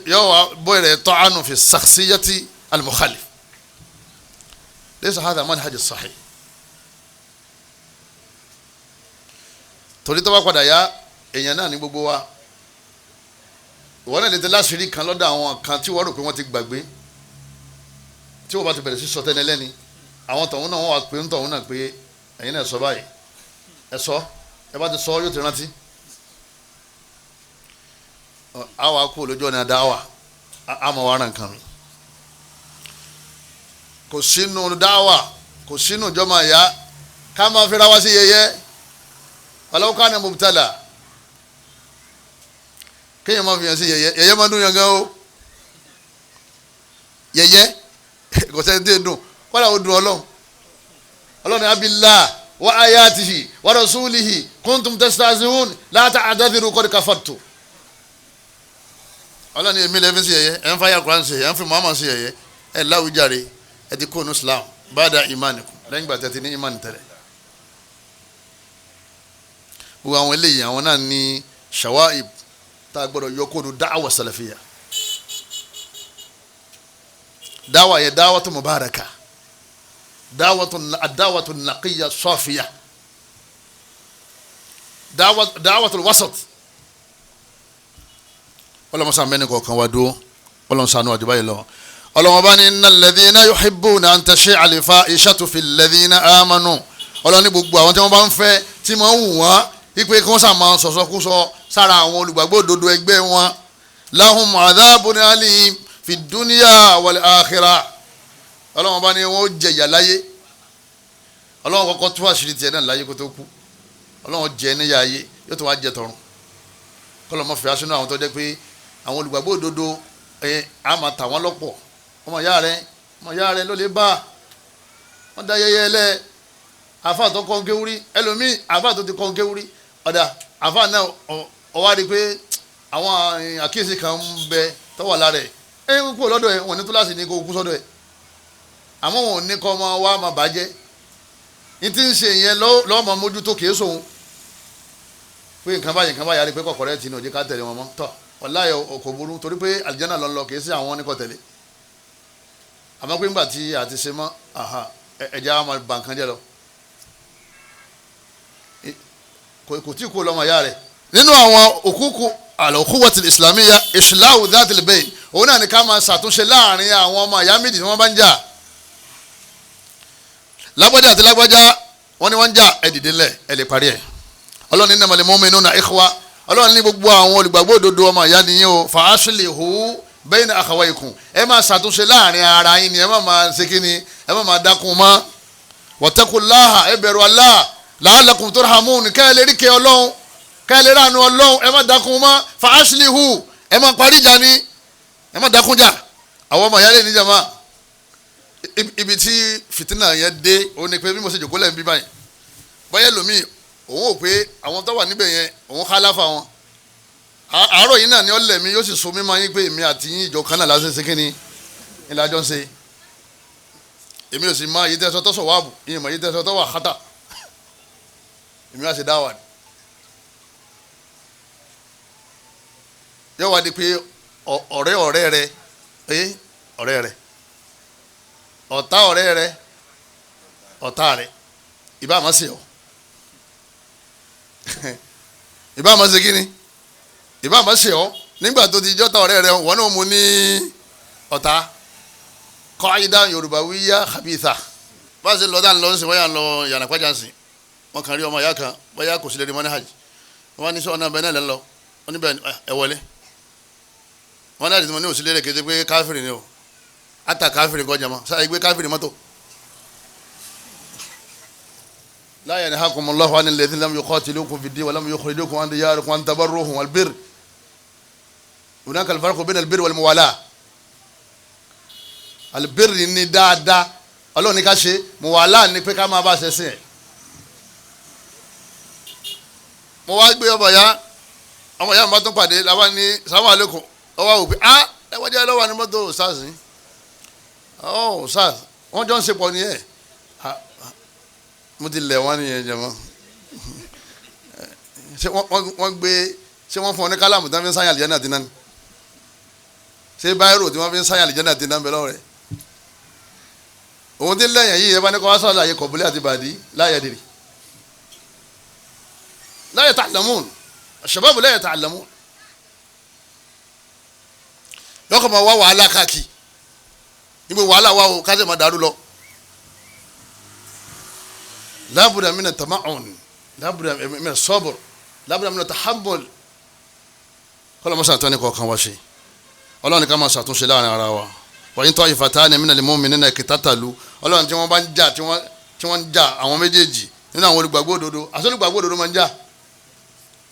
yóò wá bóyá tọ́ àánú fi ṣàṣìyẹ́tì al-mukhalif laysa hadha manhaj as-sahih. torí tó bá padà yá èèyàn náà ní gbogbo wa ìwọ náà lè tẹ láṣìírí kan lọ́dọ̀ àwọn kan tí wọ́n rò pé wọ́n ti gbàgbé tí wọ́n bá ti bẹ̀rẹ̀ sí sọ tẹ́ni lẹ́ni àwọn tọ̀hún náà wọ́n wá pé ń tọ̀hún náà pé ẹ̀yin náà sọ báyìí ẹ sọ ẹ bá ti sọ yóò ti rántí àwa kú lójú ọ̀nà dáwà àmọ́ wa ràn kàn mí kò sínú dáwà kò sínú ìjọba àyà ká máa fi ra wá sí yẹyẹ wàlọ́wọ́ ká ní mubtala kéèyàn máa fi hàn sí yẹyẹ yẹyẹ máa dún yàn gan o yẹyẹ kò sẹ́ni tí ì dùn kọ́lá ó dùn ọlọ́run abillah wa ayatihi wa rasulihi kuntum tastahzi'un la ta'tadhiru qad kafartum ọlọ́run èmi lẹ́fí sí yẹyẹ ẹ̀ ń fàyà Kùránì sí yẹyẹ ẹ̀ ń fi Muhammad sí yẹyẹ ẹ̀ láwùjáre ẹ̀ ti kó nu Islam ba'da imanikum lẹ́yìn gbà tẹ́tí ní imani tẹ́lẹ̀ gbogbo àwọn eléyìí àwọn náà ní shawaib tá a gbọ́dọ̀ yọ kó nu da'wa salafiyya dáwà yẹ dáwàtú mubaraka dáwàtú naqiyya safiya dáwàtú wasat ọlọmọsá mẹni kọ̀ọ̀kan wá dúró ọlọmọsánú àjọba yìí lọ ọlọmọba ní innal ladhina yuhibbuna an tashi'a al-fahishatu fil ladhina amanu ọlọ́ni gbogbo àwọn tí wọ́n bá ń fẹ́ tí wọ́n ń wù wọ́n ipe kí wọ́n sà máa sọ̀sọ́kúsọ sára àwọn olùgbàgbọ́ òdodo ẹgbẹ́ wọn lahum adhabun alim fi dunya wal akhirah ọlọ́wọ́n bá ní wọ́n jẹ̀yà láyé ọlọ́wọ́n kọ́kọ́ tó àṣírí tiẹ̀ náà láyé kó tó kú ọlọ́wọ́n jẹ níyà ayé yóò tó wá jẹ tọ̀run kọ́lọ́mọ́ fi aṣọ náà àwọn tó jẹ́ pé àwọn olùgbàgbọ́ òdodo a máa tà wọ́n lọ́pọ̀ ọmọ ìyá rẹ ló lè bá wọ́n dá yẹyẹ lẹ́ àfáà tó kọ́ ń kéwúrí ẹlòmíì àfáà tó ti kọ́ ń kéwúrí ọ̀dà àfáà náà ọwá rí pé àwọn àkíyèsí kan ń bẹ tọ́wọ́ lára ẹ̀ ń kú lọ́dọ̀ ẹ̀ wọ́n ní túláàsì ní kó kú sọ́dọ̀ ẹ̀ àmọ́ wọn ò ní kọ́ ọmọ wa máa bàjẹ́ ní tí ń ṣe yẹn lọ́mọ mójútó kìí sòun pé nǹkan báyìí àrí pé kọ̀kọ̀rẹ́ tì ní òjì ká tẹ̀lé wọn mọ́ tọ́ ọ̀láyọ̀ ọkọ̀ burú torí pé àlìjáná lọ lọ kìí sí àwọn oníkọ̀ tẹ̀lé àmọ́ pé ńgbà tí a ti ṣe mọ́ ẹ̀jẹ̀ á máa bà nǹkan jẹ́ lọ kò tí kò lọ́mọ ìyá rẹ̀ nínú àwọn òkúkú al-ukhuwati al-islamiyya islahu dhati al-bayn òun náà ni ká máa ṣàtúnṣe láàrin àwọn ọmọ ìyá méjì tí wọ́n bá ń jà lágbájá àti lágbájá wọ́n ní wọ́n ń jà ẹ dìde ńlẹ̀ ẹ lè parí ẹ̀ ọlọ́run innamal mu'minuna ikhwa ọlọ́run ní gbogbo àwọn olùgbàgbọ́ òdodo ọmọ ìyá nìyẹn o fa aslihu bayna akhawaykum ẹ máa ṣàtúnṣe láàrin ara yín ni ẹ má máa ṣe kí ni ẹ má máa dákun mọ́ wattaqullaha ẹ bẹ̀rù Allah la'allakum turhamun kẹ́ ẹ lè rí kẹ́ ọlọ́run kẹ́ ẹ lè ránu ọlọ́run ẹ má dákun mọ́ fa aslihu ẹ má parí ìjà ni ẹ má dákun jà àwọn ọmọ ìyá lè níjà máa ibi tí fìtínà yẹn dé òun ni pé bí mo ṣe jòkó lẹ́yìn bí báyìí báyẹ̀ lómi òun ò pé àwọn tó wà níbẹ̀ yẹn òun hálàfà wọn àárọ̀ yìí náà ni ó lẹ̀mí yóò sì so mímọ́ yín pé èmi àti yín ìjọ kan náà lásán ṣe kíni ìlàjọ ń ṣe èmi ò sì mọ èyí tẹ́sọ tó sọ wáàbù ìyẹn mọ èyí tẹ́sọ tó wà hátà èmi wá ṣe dáwà ni yóò wá di pé ọ̀rẹ́ rẹ ọ̀rẹ́ rẹ ọ̀tá ọ̀rẹ́ rẹ ọ̀tá rẹ ìbá àmọ́ sí ọ ìbá máa ṣe kíni ìbá máa ṣe ọ́ nígbà tó ti jọ́ta ọ̀rẹ́ rẹ wọ́n náà mú ní ọ̀tá qaida yorùbá wíyá khabitha bá ṣe lọ dáná lọ sí wọ́n yà lọ yàrá pàjá sí wọ́n kàn rí ọmọ ìyá kan bóyá kò sí lè rí mọ́ní hajj wọ́n ní sọ ọ̀nà bẹ́ẹ̀ náà lẹ́ lọ wọ́n ní bẹ́ẹ̀ ẹ wọlé wọ́n náà ti mọ ní òsì lérè kété pé káfíìrì ni o ata káfíìrì kọjá mọ́ sáà gbé káfíìrì mọ́tò. la yanhakumullahu anil ladhina lam yuqatilukum fid din wa lam yukhrijukum an diyarikum an tabarruhum wal birr hunaka al farqu bayna al birri wal muwala al birri ni dáadáa Ọlọ́run ní ká ṣe muwala ní pé ká máa bá ṣe sìn ẹ̀. mo wá gbé ọmọ ya mi bá tún pàdé làwọn ní salamu alaikum ọwọ́ òbí ẹ wọ́n jẹ́ lọ́wọ́ ní mọ́tò sars ní sars wọ́n jọ ń ṣe pọ̀ ní ẹ̀ mo ti lẹ̀ wọ́n nìyẹn jẹ́ mọ́ ṣé wọ́n gbé ṣé wọ́n fún ọ ní kálámù tí wọ́n fi ń sáyà àlìjẹ́ náà dín náà ni ṣé báyìí tí wọ́n fi ń sáyà àlìjẹ́ náà dín náà bẹ́ẹ̀ lọ́wọ́ rẹ̀ òun ti lẹ́yìn yìí ẹ bá ní kọ́ wá sọ̀rọ̀ àyè kọ̀bùlẹ̀ àti bàdí láyé dìrì láyé ta'lamun shababu láyé ta'lamun lọ́kọ̀ máa wá wàhálà káàkiri nígbà wàhálà wà ó kájẹ́ máa dàrú lọ. lábùdà mina tama'un lábùdà mina sabr lábùdà mina tahammul kọ́lọ́ mọ́sá àtúwání kọ̀ọ̀kan wá ṣe ọlọ́run ní ká máa ṣàtúnṣe láàrin ara wa wa in ta'ifatani minal mu'minina iqtatalu ọlọ́run tí wọ́n bá ń jà tí wọ́n ń jà àwọn méjèèjì nínú àwọn olùgbàgbọ́ òdodo àti olùgbàgbọ́ òdodo máa ń jà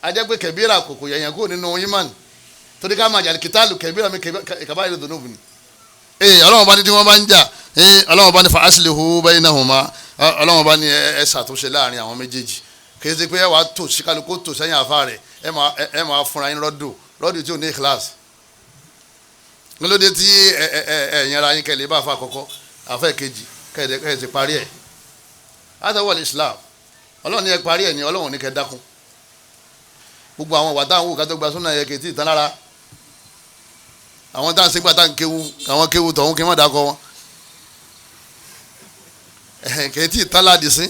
ajẹ́ pé kẹ̀bíra kòkò yẹ̀yàn kúrò nínú yimán torí ká máa jà kìtàlù kẹ̀bíra mi kàbá ìlú dùnú bùnú. ọlọ́run bá ní tí wọ́n bá ń jà ọlọ́run bá ní fa aslihu baynahuma ọlọ́run bá ní ẹ ṣàtúnṣe láàrin àwọn méjèèjì kì í ṣe pé ẹ wàá tò sí kálukú tò sẹ́yìn àfa rẹ̀ ẹ máa fúnra yín rọ́dù tí ò ní kíláàsì. nílòdì tí ẹ̀yìn ara yín kẹ́lẹ́ bá fa àkọ́kọ́ àfẹ́ kejì kẹ́ẹ̀ ti parí ẹ̀ àtàwọn Islam ọlọ́run ní ẹ parí ẹ̀ ní ọlọ́run ní kẹ́ dákun gbogbo àwọn wàtá àwọn òkàtọ́ gba súnà yẹ kẹ́tì ìtàn lára àwọn tá à ń sẹ́gbà tá à ń kéwu àwọn kéwu tọ̀hún kí wọ́n dákọ̀ wọn kẹ́tì ìtàn láàdì sí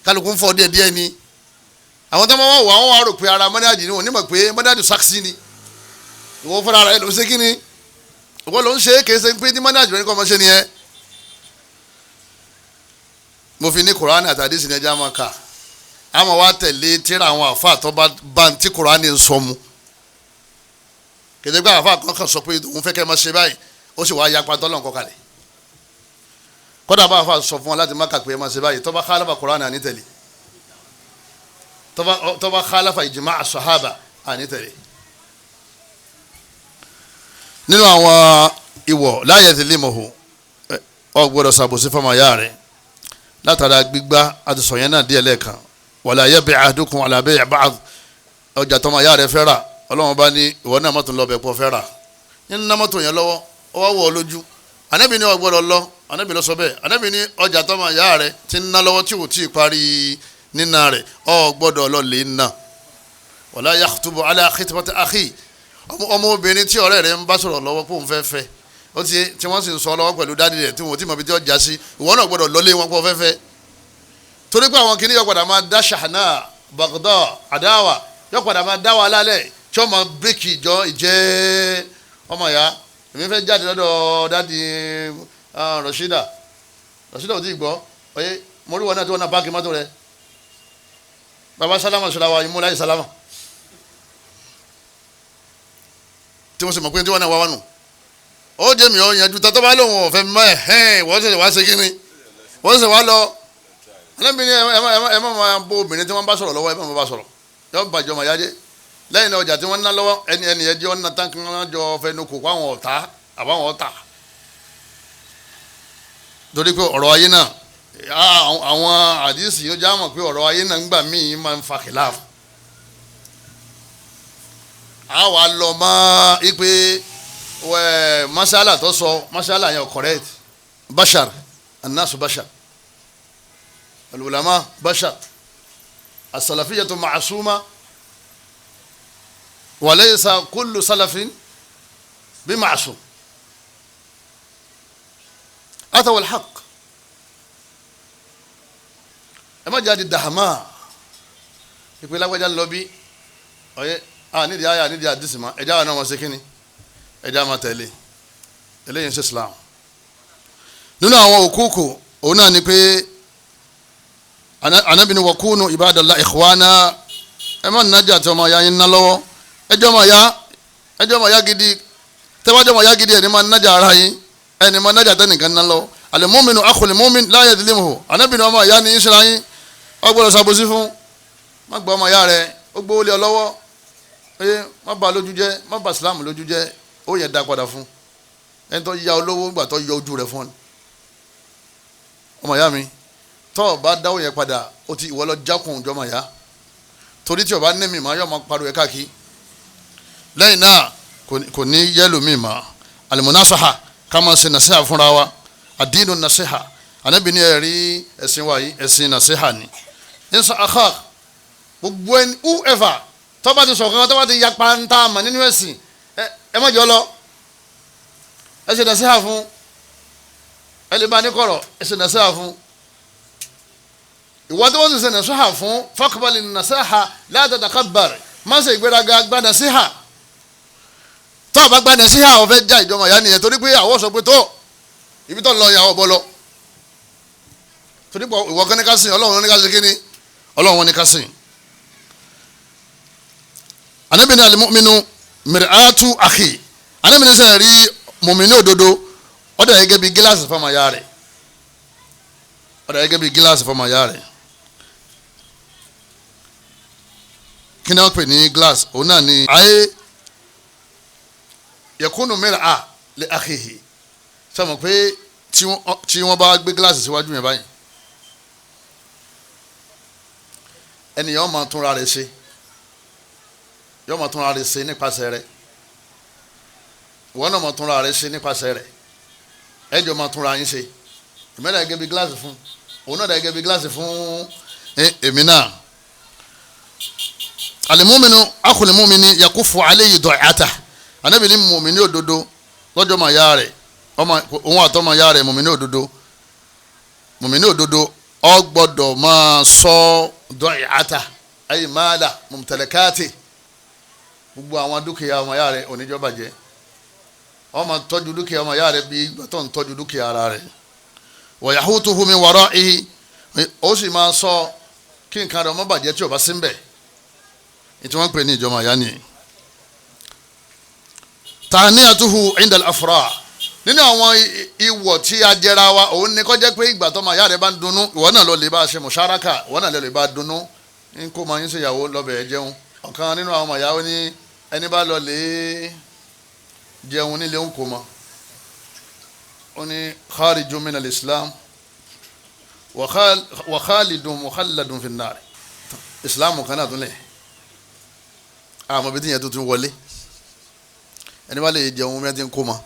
kálukú ń fọ́ díẹ̀ ni àwọn tó máa wà wọ́n wà rò pé ara mọ́dájì ni wọ́n nímọ̀ pé mọ́dájì sáksì ni ìwọ fúnra rẹ̀ ló ń ṣe kí ni ìwọ ló ń ṣe kì í ṣe pé ní mọ́dájì rẹ̀ kọ́ ọmọ ṣe ni ẹ. mo fi ní Kùránì àtàdé sí ni ẹja máa kà àmọ́ wa tẹ̀lé tíra àwọn àfa tó bá ń tí Kùránì ń sọ mu kẹ̀dẹ́gbẹ́ àfa kan sọ pé òun fẹ́ kẹ́ ẹ máa ṣe báyìí ó sì wá yapa tọ́lọ̀ nǹkan kalẹ̀ kódà bá àfa sọ fún wọn láti má kà pé ẹ máa ṣe báyìí tó bá khalafa Kùránì àní tẹ̀lé tó bá khalafa ijma' as-sahaba àní tẹ̀lé. nínú àwọn ìwọ̀ la yazlimuhu ọ gbọ́dọ̀ ṣàbòsí fọmọ ya rẹ̀ látara gbígbá àti sọ̀yẹn náà díẹ̀ lẹ́ẹ̀kan wala yabi' ahadukum ala bay'i ba'd ọjà tọmọ ya rẹ̀ fẹ́ rà ọlọ́run bá ní ìwọ náà mọ́tò lọ bẹ̀ pọ̀ fẹ́ rà nínú náà mọ́tò yẹn lọ́wọ́ ó wá wọ̀ ọ́ lójú ànábì ní ó gbọ́dọ̀ lọ ànábì lọ sọ bẹ́ẹ̀ ànábì ní ọjà tọmọ ya rẹ̀ ti ń ná lọ́wọ́ tí ò tí ì parí nínà rẹ̀ ó gbọ́dọ̀ lọ lè ná wala yakhtubu ala khitbati akhi ọmọ obìnrin tí ọ̀rẹ́ rẹ̀ ń bá sọ̀rọ̀ lọ́wọ́ pé òun fẹ́ fẹ́ ó ti tí wọ́n sì ń sọ lọ́wọ́ pẹ̀lú dádì rẹ̀ tí wọ́n ti mọ̀ bí tí ó já sí ìwọ náà gbọ́dọ̀ lọ́lé wọn pọ̀ fẹ́fẹ́ torí pé àwọn kìnìún yóò padà máa dá ṣàhánà baghdá àdáwà yóò padà máa dá wa lálẹ́ tí wọ́n máa bíríkì ìjẹ́ ọmọ ìyá èmi fẹ́ jáde lọ́dọ̀ dádì Rashida ò tí ì gbọ́ ọyẹ mo rí wọn náà tí wọ́n náà páàkì mọ́tò rẹ̀ baba sálámà sọláwà ìmúlá ìsálámà tí wọ́n sì mọ̀ pé tí wọ́n náà wá wá nù ó jẹ́ mi ọ́ yanjú tó bá lóun ọ̀fẹ́ mọ́ ẹ̀ wọ́n sì wá ṣe kí ni wọ́n sì wá lọ ẹlẹ́mi ni ẹ má máa bó obìnrin tí wọ́n bá sọ̀rọ̀ lọ́wọ́ ẹ má bá sọ̀rọ̀ yọ bàjọ́ mà yájẹ́ lẹ́yìn náà ọjà tí wọ́n ná lọ́wọ́ ẹni ẹjẹ́ wọn ná tán kí wọ́n jọ fẹnu kò fáwọn ọ̀tá àbáwọn ọ̀tá torí pé ọ̀rọ̀ ayé náà àwọn àdìsí yóò já mọ̀ pé ọ̀rọ̀ ayé náà ń gbà míì máa ń fa kìláàfù àwa lọ mọ́ ipe masala tó sọ masala yẹn correct bashar annasu bashar alulama bashar as-salafiyatu ma'suma wa laysa kullu salafin bi ma'sum ata wal haqq ẹ má jáde dahama ìpè lágbájá lọ bí ọ̀yẹ́ nídìí àyà nídìí àdìsí ma ẹ̀já wa náà wọ́n ṣe kínní ẹ̀já máa tẹ̀lé eléyìí ń ṣe Islam. nínú àwọn òkúùkù òun náà ni pé Ànábì ní wa kunu ibadallah ikhwana ẹ má nájà tí ọmọ ya yín ná lọ́wọ́ ẹjọ́ ọmọ ya gidi tẹ́wájọ́ ọmọ ya gidi ẹni máa nájà ara yín ẹni máa nájà tẹ́nìkan ná lọ́wọ́ al-mu'minu akhul mu'min la yadhlimuhu Ànábì ní ọmọ ya ní ìṣẹ́ra yín ọgbọ́dọ̀ ṣàbòsí fún má gba ọmọ ya rẹ ó gbówó lé ọ lọ́wọ́ má bà lójú jẹ́ má bà Islam lójú jẹ́ ó yẹ dá padà fún ẹni tó ya olówó nígbà tó yọ ojú rẹ fún ọmọ ya mi tọ́ ọ bá dáwọ́ yẹn padà ó ti ìwọ lọ jákùn jọmọ ya torí tí o bá ní mi máa yọ ọmọ pariwo ẹ káàkiri lẹ́yìn náà kò ní yẹ́lò mi mà al-munasaha ká máa ṣe nàṣẹ́hà fúnra wa ad-dinu nàṣẹ́hà Ànábì ní ẹ̀rí ẹ̀sìn wa yìí ẹ̀sìn nàṣẹ́hà ni ẹ̀sìn akhak gbogbo ẹni whoever tọ́ba ti sọ̀kan tọ́ba ti yapa ń ta àmà nínú ẹ̀sìn ẹ má jọ lọ ẹ ṣe nàṣẹ́hà fún ẹ lè bá ní kọ̀rọ̀ ẹ ṣe nàṣẹ́hà fún ìwọ́n tí wọ́n ti ṣe nàṣẹ́hà fún faqbal nàṣẹ́hà la tatakabbar má ṣe ìgbéraga gba nàṣẹ́hà tọ́ ọba gba nàṣẹ́hà ó fẹ́ já ìjọba ìyá nìyẹn torí pé àwọn sọ pé tó ibi tó ń lọ ìyàwó bọ́ lọ torí pé ìwọ kan ní ká sìn Ọlọ́run ní ká sìn kíni Ọlọ́run ní ká sìn. Ànábì ní al-mu'minu mir'atu akhi Ànábì ní sẹ́yìn rí mùmínì òdodo ó dà gẹ́gẹ́ bí gíláàsì fọmọ ya rẹ̀ ó dà gẹ́gẹ́ bí gíláàsì fọmọ ya rẹ̀ kí ni wọ́n pè ní glass òun náà ni ayé yakunu mir'a li akhihi sọmọ pé tí wọ́n bá gbé gíláàsì síwájú yẹn báyìí ẹnìyàn máa túnra rẹ̀ ṣe yóò máa túnra rẹ̀ ṣe nípasẹ̀ rẹ̀ ìwọ náà máa túnra rẹ̀ ṣe nípasẹ̀ rẹ̀ ẹjọ́ máa túnra yín ṣe ìmẹ́lẹ̀ gẹ́gẹ́ bí gíláàsì fún òun náà gẹ́gẹ́ bí gíláàsì fún èmi náà. al-mu'minu akhul mu'mini yakufu alayhi du'ata Ànábì ní mùmínì òdodo lọ́jọ́ máa yá rẹ̀ òun àtọ́ máa yá rẹ̀ mùmínì òdodo ó gbọ́dọ̀ máa sọ du'ata ay mala mumtalakati gbogbo àwọn dúkìá ọmọ ya rẹ̀ oníjọ́ bàjẹ́ ó máa tọ́jú dúkìá ọmọ ya rẹ̀ bí gbàtọ́ ń tọ́jú dúkìá ara rẹ̀ wa yahutuhu min wara'ihi ó sì máa sọ kí nǹkan rẹ̀ ọmọ bàjẹ́ tí ò bá sí ń bẹ̀ ètò wọn pè ní ìjọba ya ni. tahniyatuhu inda al-afrah nínú àwọn ìwọ̀ tí a jẹra wa òun ni kó jẹ́ pé ìgbà tó ọmọ ya rẹ̀ bá ń dunnú ìwọ náà lọ lè bá ṣe musharaka ìwọ náà lè bá dunnú ní kó máa ń ṣèyàwó lọ́bẹ̀ẹ́ jẹun ọ̀kan nínú àwọn ọmọ ìyàwó ní ẹni bá lọ lè jẹun nílé ń kó mọ́ ó ní kharijun min al-islam wa khalidun mukhalladun fi an-nar islam kan náà tún lẹ̀ àmọ́ bí tíyẹn tó tún wọlé ẹni bá lè jẹun mẹ́tí ń kó mọ́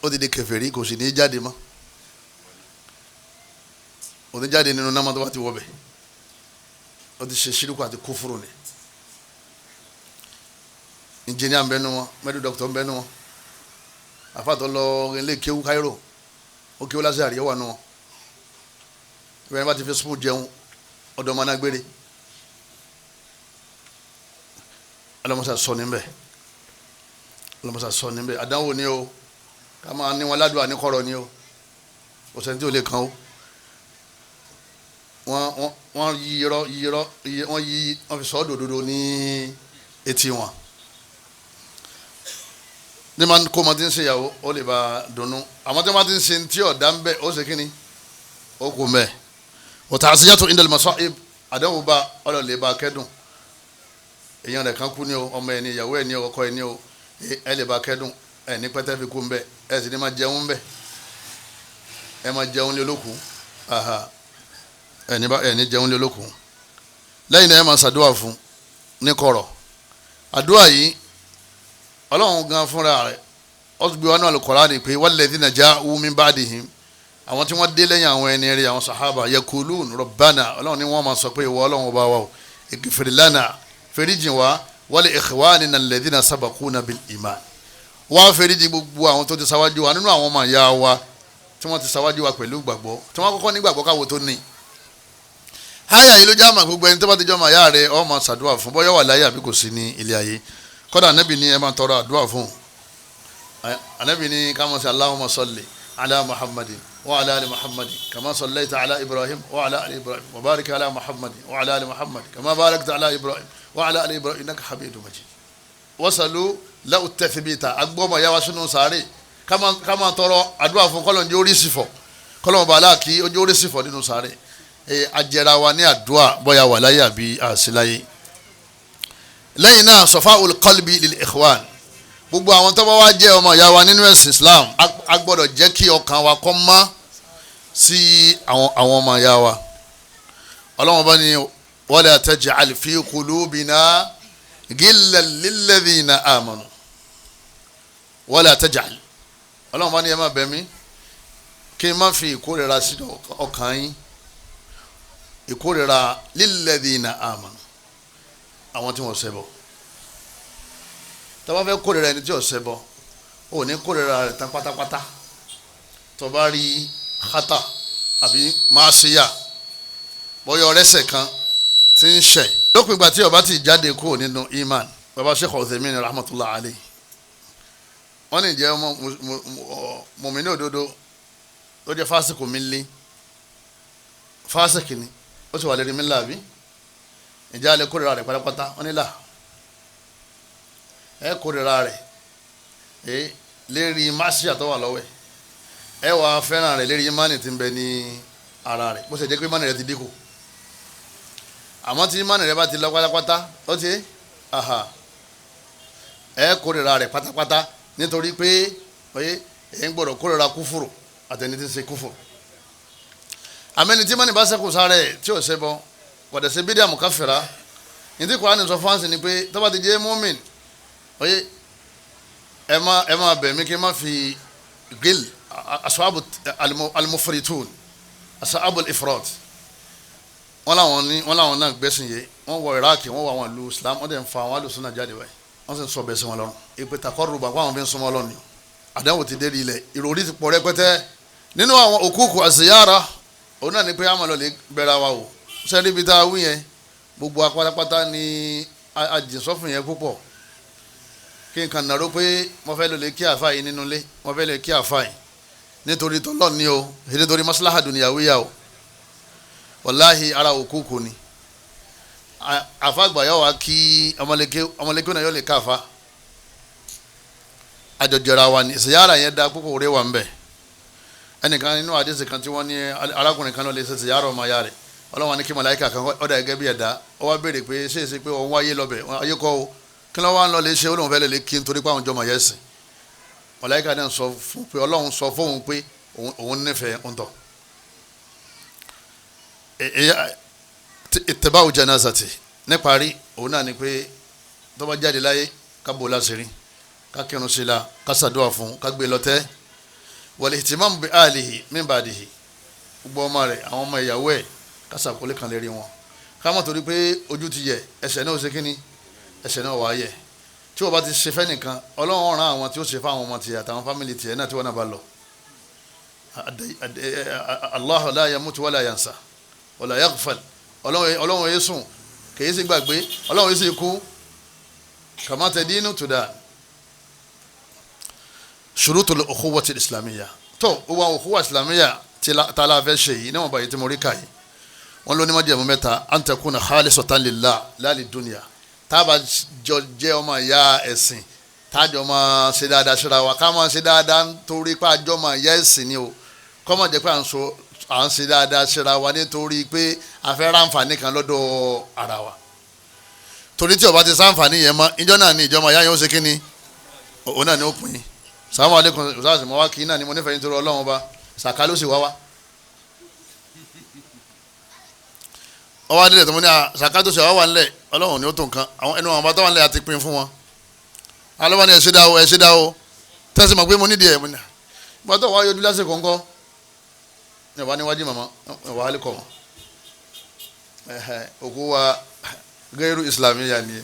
ó ti di kèfèrí kò sì ní jáde mọ́ ó ti jáde nínú náà tó bá ti wọ bẹ̀ ó ti ṣe ṣírùkù àti kúfúrú ni engineer ń bẹnu wọn medical doctor ń bẹnu wọn àfàtọ́ lọ ilé kéwú Cairo ó kéwú lásìkò àríyá wà nù wọn ìbẹ̀rẹ̀ bá ti fi spoon jẹun ọ̀dọ̀ ọmọ náà gbére ọlọ́mọṣà sọ níbẹ̀ àdánwò ni o ká máa ní wọn ládùúgbò àníkọ̀rọ̀ ni o kò sẹ́ni tí ò lè kàn ó wọ́n yí irọ́ wọ́n fi sọ ọ́ dòdòdò ní etí wọn ní ma kó ma ti ń ṣe ìyàwó ó lè ba dùnnú àmọ́ tí wọ́n ti ń ṣe tí ọ̀dà ń bẹ̀ ó ṣe kíni ó kò mẹ́ ọ̀tá àṣeyàtò indal masa'ib àdánwò bá ọlọ́lẹ̀ bá kẹ́dùn èèyàn rẹ̀ kan kú ní o ọmọ ẹ̀ ní ìyàwó ẹ̀ ní ọkọ ẹ̀ ní o ẹ̀ lè bá kẹ́dùn ẹ̀ ní pẹ́tẹ́ fi kú ń bẹ̀ ẹ̀ sì ní ma jẹun ń bẹ̀ ẹ̀ ma jẹun lé olókùn ẹ̀ ní jẹun lé olókùn lẹ́yìn náà ẹ̀ ma ṣàdúrà fún ní kọ̀rọ̀ àdúrà yìí ọlọ́run gan fúnra rẹ̀ ó gbé wọn náà Al-Qur'ani pé walladhina ja'u min ba'dihim àwọn tí wọ́n dé lẹ́yìn àwọn ẹni rẹ̀ àwọn sàhábà yaqulun rabbana ọlọ́run ni wọ́n máa sọ pé ìwọ ọlọ́run ọba wa ighfir lana fèrèjì wa wa li ikhwanina alladhina sabaquna bil iman wá fèrèjì gbogbo àwọn tó ti ṣáwájú wa nínú àwọn ọmọ ìyá wa tí wọ́n ti ṣáwájú wa pẹ̀lú gbàgbọ́ tí wọ́n kọ́kọ́ ní gbàgbọ́ káwo tó ní háyà yìí ló já mà gbogbo ẹni tó bá ti jọ mà yá rẹ ó máa ṣàdúrà fún bóyá wà láyé àbí kò sí ní ilé ayé. kódà Ànábì ní ẹ máa tọrọ àdúrà fún. Ànábì ní ká máa ṣe Allahumma salli ala Muhammadin wa ala ali Muhammadin kama sallaita ala Ibrahim wa ala ali Ibrahim wa barik ala Muhammadin wa ala ali Muhammadin kama barakta ala Ibrahim wa ala ali Ibrahim innaka Hamidum Majid. wasalu lahu tathbita agbọ́mọ̀ yá wa sínú sáré ká máa tọrọ àdúrà fún kọ́lọ̀ ní orí sífọ̀ kọ́lọ̀ bàálà kí ojú orí sífọ̀ nínú sáré ajẹ́ra wa ní àdúrà bóyá wà láyé àbí àṣìláyé. lẹ́yìn náà safa'ul qalbi lil ikhwan gbogbo àwọn tó bá wá jẹ́ ọmọ ìyá wa nínú ẹ̀sìn Islam a gbọ́dọ̀ jẹ́ kí ọkàn wa kó mọ́ sí àwọn ọmọ ìyá wa. Ọlọ́run bá ní wala taj'al fi qulubina gillan lilladhina amanu wala taj'al. Ọlọ́run bá ní ẹ má bẹ̀ mí kí n má fi ìkórira sí ọkàn yín, ìkórira lilladhina amanu àwọn tí wọ́n ṣẹbọ. tó bá fẹ́ kórira ẹni tí ó ṣẹbọ ò ní kórira rẹ̀ tán pátápátá. tó bá rí khata àbí máṣíyà bóyá ọ̀rẹ́sẹ̀ kan tí ń ṣẹ̀ lópin ìgbà tí ó bá ti jáde kúrò nínú iman. baba Sheikh Uthaymin rahmatullahi alayhi wọ́n ní jẹ́ mùmínì òdodo ló jẹ́ fásikù mi lé fásikì ni ó sì wà lérí mi láàbí ìjà alẹ́ kórira rẹ̀ pátápátá wọ́n ní là ẹ kórira rẹ̀ lérí máṣíà tó wà lọ́wọ́ ẹ wà fẹ́ràn rẹ̀ lérí imani tí ń bẹ ní ara rẹ̀ bó ṣe jẹ́ pé imani rẹ̀ ti dínkù. àmọ́ tí imani rẹ̀ bá ti lọ pátápátá ó ti ẹ kórira rẹ̀ pátápátá nítorí pé ẹ ń gbọ́dọ̀ kórira kúfùrù àtẹni tí ń ṣe kúfùrù. àmẹ́ni tí imani bá ṣẹ́kù sáré tí ò ṣe bọ́ kọ̀dẹ̀ ṣe bídíà mukaffira ní tí Kùránì sọ fáǹsì ni pé tó bá ti jẹ́ mùmín ẹ máa bẹ̀ mí kí n má fi gil ashabu al-mufritun ashabu al-ifrat wọ́n làwọn náà gbẹ́sìn yé wọ́n wọ Iraki wọ́n wọ àwọn ìlú Islam wọ́n dẹ̀ ń fa àwọn alùsùnà jáde wáyé wọ́n sì ń sọ bẹ́ẹ̀ sí wọn lọ́rùn ìpè takọ́rù bàbá àwọn fi ń súnmọ́ lọ́nìí àdáwò ti dé ilẹ̀ ìròrí ti pọ̀ rẹpẹtẹ nínú àwọn òkúkú àṣeyára òun náà ni pé àmọ́ lọ lè bẹ̀rẹ̀ wa wò sẹ́ni ibi tá a wí yẹn gbogbo apátápátá ni àjìnsọ́fìn yẹn púpọ̀ kí n kàn nàró pé mo fẹ́ lọ lè kí àfa yìí nínú ilé mo fẹ́ lè kí àfa yìí nítorí tọ́lọ́ ni o nítorí maslaha dunyawiyya o wàláhi ara òkúkú ni àfa àgbàyà wa kí ọmọlẹ́kẹ́ náà yóò lè ká àfa àjọjọra wa ni ìsìyára yẹn da púpọ̀ rẹwà ń bẹ̀ ẹnìkan nínú àdéhùn kan tí wọ́n ní arákùnrin kan ló lè ṣe ìsìyára ọmọ ya rẹ̀ ọlọ́wọ́n ní kí màláíkà kan ọ̀dà gẹ́gẹ́ bí ẹ̀dá ó wá béèrè pé ṣé èsì pé òun wáyé lọ́bẹ̀ ayé kọ́ o kí ló wá ń lọ lè ṣe olóhùn fẹ́ lè kí nítorí pé àwọn jọmọ̀ yẹn sìn màláíkà náà sọ fún pé ọlọ́run sọ fóun pé òun nífẹ̀ẹ́ ń tọ̀. ittiba'u janazati níparí òun náà ni pé tó bá jáde láyé ká bò láṣìírí ká kírun sí la ká ṣàdúrà fún ká gbé lọ́tẹ́ wal ihtimam bi alihi min ba'dihi gbogbo ọmọ rẹ̀ àwọn ọmọ ìyàwó ẹ̀ kásà kólé kan lérí wọn ká mọ̀ torí pé ojú ti yẹ ẹsẹ̀ náà ó ṣe kíní ẹsẹ̀ náà wà á yẹ tí wọ́n bá ti ṣe fẹ́ nìkan ọlọ́run rán àwọn tí ó ṣe fáwọn ọmọ tiẹ̀ àtàwọn fámìlì tiẹ̀ náà tí wọ́n náà bá lọ. Allahu la yamutu wala yansa wala yaghfal ọlọ́run yé sùn kèé sì gbàgbé ọlọ́run yé sì kú kama tadinu tudan. Shurutul ukhuwati islamiyya tó gbogbo àwọn ukhuwa islamiyya tí tààlà fẹ́ ṣe yìí níwọ̀n báyìí tí mo rí ká yìí wọ́n ló ní májẹ̀mú mẹ́ta an takuna khalisatan lillah la lidunya tábà jọ jẹ́ ọmọ ìyá ẹ̀sìn tájọ máa ṣe dáadáa ṣíra wa ká máa ṣe dáadáa nítorí pé àjọ máa ìyá ẹ̀sìn ni o kọ́ máa jẹ́ pé à ń ṣe dáadáa ṣíra wa nítorí pé a fẹ́ ráǹfààní kan lọ́dọ̀ ara wa torí tí ó bá ti sáǹfààní yẹn mọ́ ìjọ náà ni ìjọba ìyá yẹn ó ṣe kí ni òun náà ni ó pín in sàmú aleykum ṣáàṣì mọ́ wá kí náà ni mo nífẹ̀ẹ́ nítorí ọlọ́run ọba ṣàkà ló sì wá wá. ọwọ́ adílẹ̀ tó mo ní ṣàkà tó ṣe wá wà ńlẹ̀ ọlọ́run ni ó tó nǹkan àwọn ẹnu àwọn bá tó wà ńlẹ̀ àti pín fún wọn. alọ́wọ́ ni ẹ̀ ṣe dá o tẹ́sí mọ̀ pé mo nídìí ẹ̀ mo ní. ìgbà tó wá yọjú lásìkò ńkọ́ ní ọba níwájú màmá ọba alẹ́kọ̀ wọn. òkú wa gẹ́rù islamiyya ni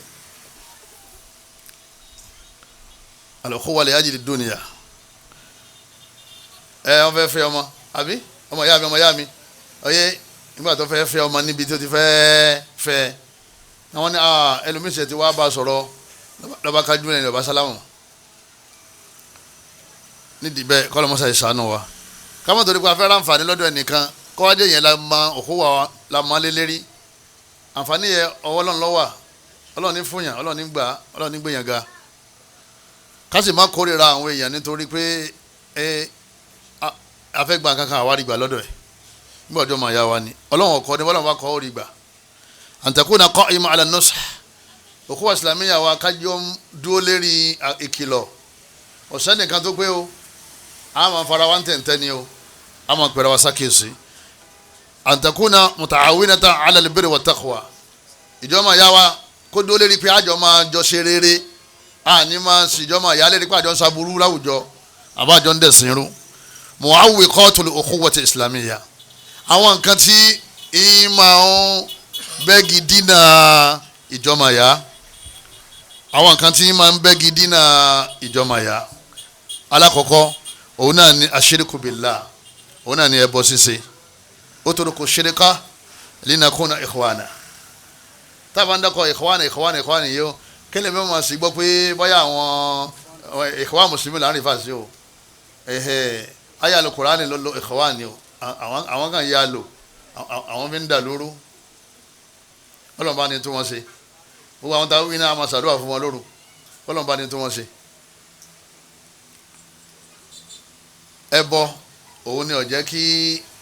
al-ukhuwa li ajli dunya wọ́n fẹ́ fẹ́ ọmọ àbí ọmọ ìyá mi ọyẹ nígbà tó fẹ́ fẹ́ ọmọ níbi tó ti fẹ́ fẹ́ àwọn ní ẹlòmíṣẹ́ ti wá bá sọ̀rọ̀ lọ́ba kájú lẹ́yìn lọ́ba sálámù nídìí bẹ́ẹ̀ kọ́ lọ́mọ́sá ìṣàánú wa kámọ́ torí pé a fẹ́ ra àǹfààní lọ́dọ̀ ẹnìkan kọ́wádé yẹn la ma òkú wa la ma lé lérí àǹfààní yẹn ọwọ́ Ọlọ́run ló wà Ọlọ́run ní fúnyàn Ọlọ́run ní gbà Ọlọ́run ní gbèyàn ga ká sì má kórìíra àwọn èèyàn nítorí pé a fẹ́ gba kankan àwárí gbà lọ́dọ̀ ẹ̀ nígbà ọjọ́ máa yá wa ni Ọlọ́run ọkọ ní Ọlọ́run bá kọ́ ó rí gbà àǹtakùnà qa'ima ala nush òkú wa ìsìlámíyà wa kájọ dúró lérí ìkìlọ̀ ọ̀sẹ́ nìkan tó pé o a máa fara wa ń tẹ̀ǹtẹ̀ ni o a máa pẹ̀rẹ̀ wa sákèsí àǹtakùnà muta'awinatan ala al-birri wa taqwa ìjọ máa yá wa kó dúró lérí pé àjọ máa jọ ṣe rere àní máa sì ìjọ máa yá lérí pé àjọ ń saburú láwùjọ àbájọ ń dẹ̀sìn rú mu'awwiqatul ukhuwati islamiyya àwọn nǹkan tí ìmọ̀ ń bẹ́gi dínà ìjọmọ̀yá àwọn nǹkan tí ìmọ̀ ń bẹ́gi dínà ìjọmọ̀yá alákọ̀ọ́kọ́ òun náà ni ashiriku billah òun náà ni ẹbọ ṣíṣe utruku shirka linakuna ikhwana tábà ń dákọ̀ ikhwana yìí ó kílẹ̀ mi máa sì gbọ́ pé báyà àwọn ikhwan mùsùlùmí là ń rí fàṣẹ o ayé alukurani ló lo ikhwani o àwọn kan yá lò àwọn fi ń dà lóru Ọlọ́run bá ní tí wọ́n ṣe gbogbo àwọn táwọn iná àmọ́ ṣàdúrà fún wọn lóru Ọlọ́run bá ní tí wọ́n ṣe. ẹbọ òun ni ó jẹ́ kí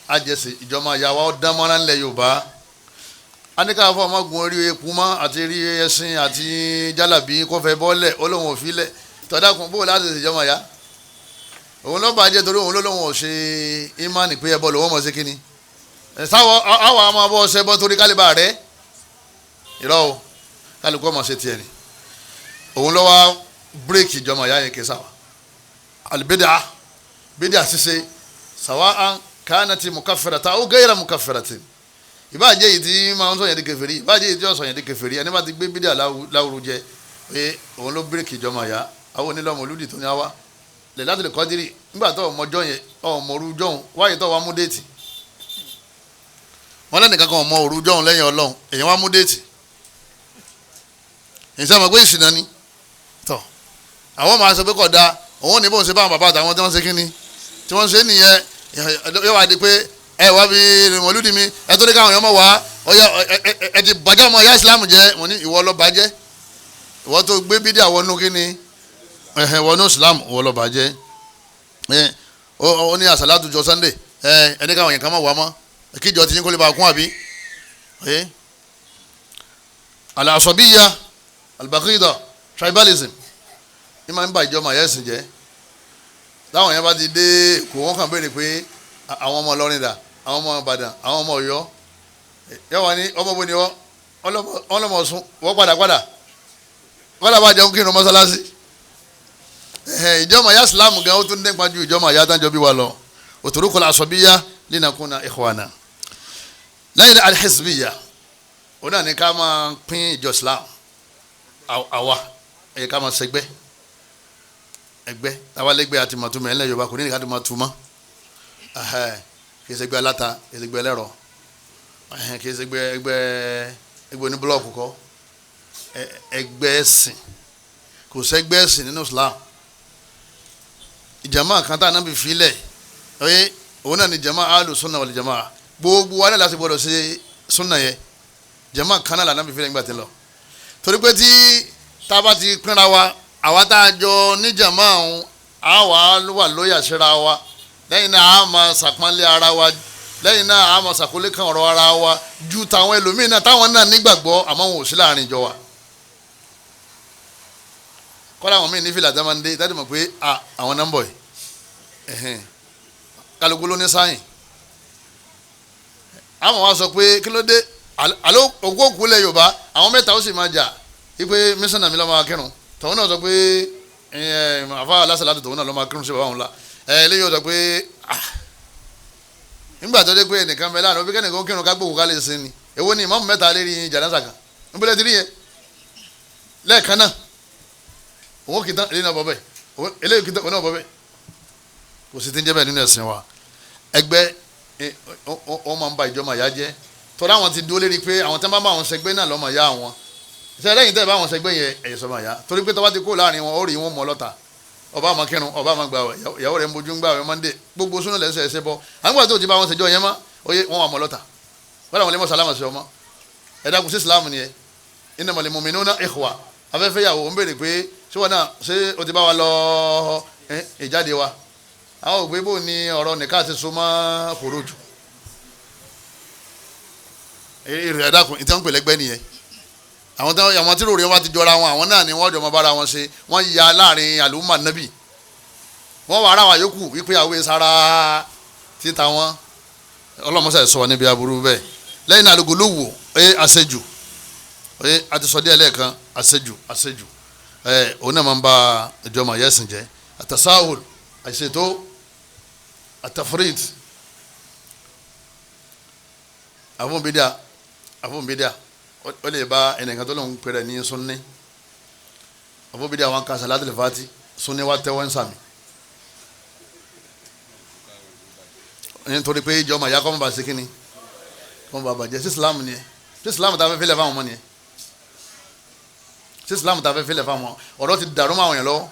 àjẹsí ìjọba ìyàwó ọ̀dán mọ́ra ńlẹ̀ Yorùbá aníkà fún ọmọgùn orí eku mọ́ àti rí ẹṣin àti jálàbí kọfẹ́ bọ́ọ̀lẹ̀ Ọlọ́run òfilẹ̀ tọ́dákun bó láti ṣèjọba ìyá òun ló bàjẹ́ torí òun ló lóun ò ṣe ìmánì pé ẹbọ lòun mọ̀ sí kínní sáwọ àwọn àmọ́ bọ́ ṣe bọ́ torí kálíbà rẹ̀ irọ́ o kálukú ọmọ ṣe tiẹ̀ ni òun ló wá bírèkì ìjọba ìyá yẹn kẹsà wa alibédà bídà ṣiṣe sawa'an kanati mukaffiratan aw ghayra mukaffiratin ìbáàjẹ́ yìí tí máa ń sọ yẹn di kèfèrí ìbáàjẹ́ yìí tí ó sọ yẹn di kèfèrí ẹni bá ti gbé bídà láwùrú jẹ pé òun ló bírèkì ìjọba ìyá àwọn onílọ́mọ olùdí tó ní wá Lailatul Qadri nígbà tó ọmọjọ́ yẹn ọmọ orújọ́ òun wáyé tó wá mú déètì wọn lẹ́nìkan kan ọmọ orújọ́ òun lẹ́yìn Ọlọ́run èyàn wá mú déètì ìṣàmọ̀ pé ìṣìnà ni tọ̀ àwọn máa sọ pé kọ̀ da òun ní bóun ṣe bá àwọn bàbá àtàwọn tí wọ́n ṣe kíni tí wọ́n ṣe nìyẹn yóò wá di pé ẹ wá bí mọ̀lúdì mi ẹ tó ní káwọn èèyàn mọ̀ wá ọyá ẹ ti bàjẹ́ ọmọ ìyá ìsìlámù jẹ́ wọ́n ní ìwọ ló bàjẹ́ ìwọ tó gbé bídíà wọnú kíni wọnú ìsìlámù ìwọ ló bàjẹ́ ó ní àsàlátù jọ Sunday ẹni káwọn èèyàn kan mọ̀ wá mọ́ kíjọ tí yín kó lè bá kún àbí al-asabiyya al-baghida tribalism ní máa ń bá ìjọba ìyá ẹ̀sìn jẹ́ táwọn yẹn bá ti dé kò wọ́n kàn béèrè pé àwọn ọmọ Ìlọrin dà àwọn ọmọ Ìbàdàn àwọn ọmọ Ọ̀yọ́ yẹ́n wà ní ọmọ bo ni wọ́n ọlọ́mọ Ọ̀ṣun wọ́n padà bá jẹun kí n mọ́sálásí ìjọba ìyá Islam gan ó tún nípa ju ìjọba ìyá tánjọ bí wa lọ utrukul asabiyya linakuna ikhwana lẹ́yìn al-hizbiyya òun náà ní ká máa pín ìjọ Islam àwa ẹ̀yẹ ká máa ṣẹgbẹ́ ẹgbẹ́ táwálẹ́gbẹ́ àti màtúmọ̀ ẹ̀lẹ́ Yorùbá kò ní ìka tó máa túmọ̀ kì í ṣẹgbẹ́ aláta kì í ṣẹgbẹ́ ẹlẹ́rọ kì í ṣẹgbẹ́ ẹgbẹ́ oníbúlọ́ọ̀kù kọ́ ẹgbẹ́ ẹ̀sìn kò ṣẹgbẹ́ ẹ̀sìn nínú Islam ìjàmá kan tá a náà fi filẹ̀ òun náà ni jàmá alu sunna wal jàmá gbogbo wa náà láti gbọdọ̀ ṣe sunna yẹ jàmá kan náà là náà fi filẹ̀ nígbà tí ń lọ torí pé tí tá a bá ti pínra wa àwa tá a jọ níjàmá ọ̀hún a wà lóyà síra wa lẹ́yìn náà a máa ṣàpọ́nlé ara wa lẹ́yìn náà a máa ṣàkólé kan ọ̀rọ̀ ara wa ju tàwọn ẹlòmíín náà táwọn náà nígbàgbọ́ àmọ́ wọn ò sí láàrin ìjọ wa kọ́lá àwọn míì ní fìlà tá a máa ń dé tá a ti mọ̀ pé àwọn náà ń bọ̀ yìí kálukú ló ní sáyìn àwọn wa sọ pé kí ló dé àló òkú òkú lẹ̀ Yorùbá àwọn mẹ́ta ó sì máa jà wípé mísánà mi lọ́mọ akẹ́rùn tòun náà sọ pé àfa alásàlátù tòun náà lọ́mọ akẹ́rùn sí bàbá òun la eléyìí ó sọ pé nígbà tó dé pé ẹnìkan bẹ láàrin òbí kẹ́nìkan kírun ká gbòòkú ká lè sin ni èwo ni ìmáàmù mẹ́ta lérí jàdásà kan níbo ti rí yẹn lẹ́ẹ̀kan náà òun kìtàn eléyìí náà bọ́ bẹ́ẹ̀ eléyìí kìtàn òun náà bọ́ bẹ́ẹ̀ kò sì ti ń jẹ́ bẹ́ẹ̀ nínú ẹ̀sìn wa ẹgbẹ́ wọ́n máa ń ba ìjọba ìyá jẹ́ tọ́lá àwọn ti dúró lérí pé àwọn tẹ́ bá bá àwọn ṣẹgbẹ́ náà lọ́mọ ìyá àwọn ṣe lẹ́yìn tẹ́ bá àwọn ṣẹgbẹ́ yẹn ẹ̀yẹ sọmọ ìyá torí pé tọ́wá ti kó láàrin wọn ó rí wọn mọ́ lọ́ta ọba àmọ́ kírun ọba àmọ́ gbà ìyàwó rẹ̀ ń bojú ń gbà wẹ̀ mọ́ndé gbogbo súnú lẹ́sẹ̀ ẹsẹ̀ bọ́ àwọn tó ti bá wọn ṣèjọ yẹn mọ́ oyè wọn wà mọ́ lọ́ta wọ́n làwọn lè mọ́ sálámà sí ọmọ ẹ̀dá kù sí Islam ni ẹ innamal mu'minuna ikhwa afẹ́fẹ́ yàwó ń béèrè pé ṣé wọn náà ṣé o ti bá wa lọ ìjáde wa àwọn ògbé bò ní ọ̀rọ̀ nìkan ti so mọ́ kòròjù èrè ẹ̀dá kù ìtàn pèlẹ́gbẹ́ nìyẹn àwọn tí ròrè wọn ti jọra wọn àwọn náà ni wọ́n jọ mọ bára wọn ṣe wọ́n ya láàrin àlùmọ́ nábì wọ́n wà ara wa yòókù wípé àwọn sára títa wọn ọlọ́mọṣẹ́ sọ níbi aburú bẹ́ẹ̀ lẹ́yìn náà alùpùpù wò àṣejù àti sọ díẹ̀ lẹ́ẹ̀kan àṣejù òun náà máa ń ba ìjọba yẹ́sìn jẹ́ àtàsáhùl àìṣètò àtàfríd àfọ̀nbídà ó lè bá ẹnìkan tó lóun pèrè ní sunni àfọ̀nbídà wọn kan salatul fati sunni wa tẹ́wọ́ ń sàmì nítorí pé ìjọba ìyá kọ́ mọ́ bá ṣe kínní kọ́ mọ́ bá bàjẹ́ sí Islam ni ẹ sí Islam tá a fẹ́ fẹ́lẹ̀ fáwọn ọmọ ni ẹ sí Islam tá a fẹ́ fẹ́lẹ̀ fáwọn ọmọ ọ̀rọ̀ ti dàrú mọ́ àwọn yẹn lọ́wọ́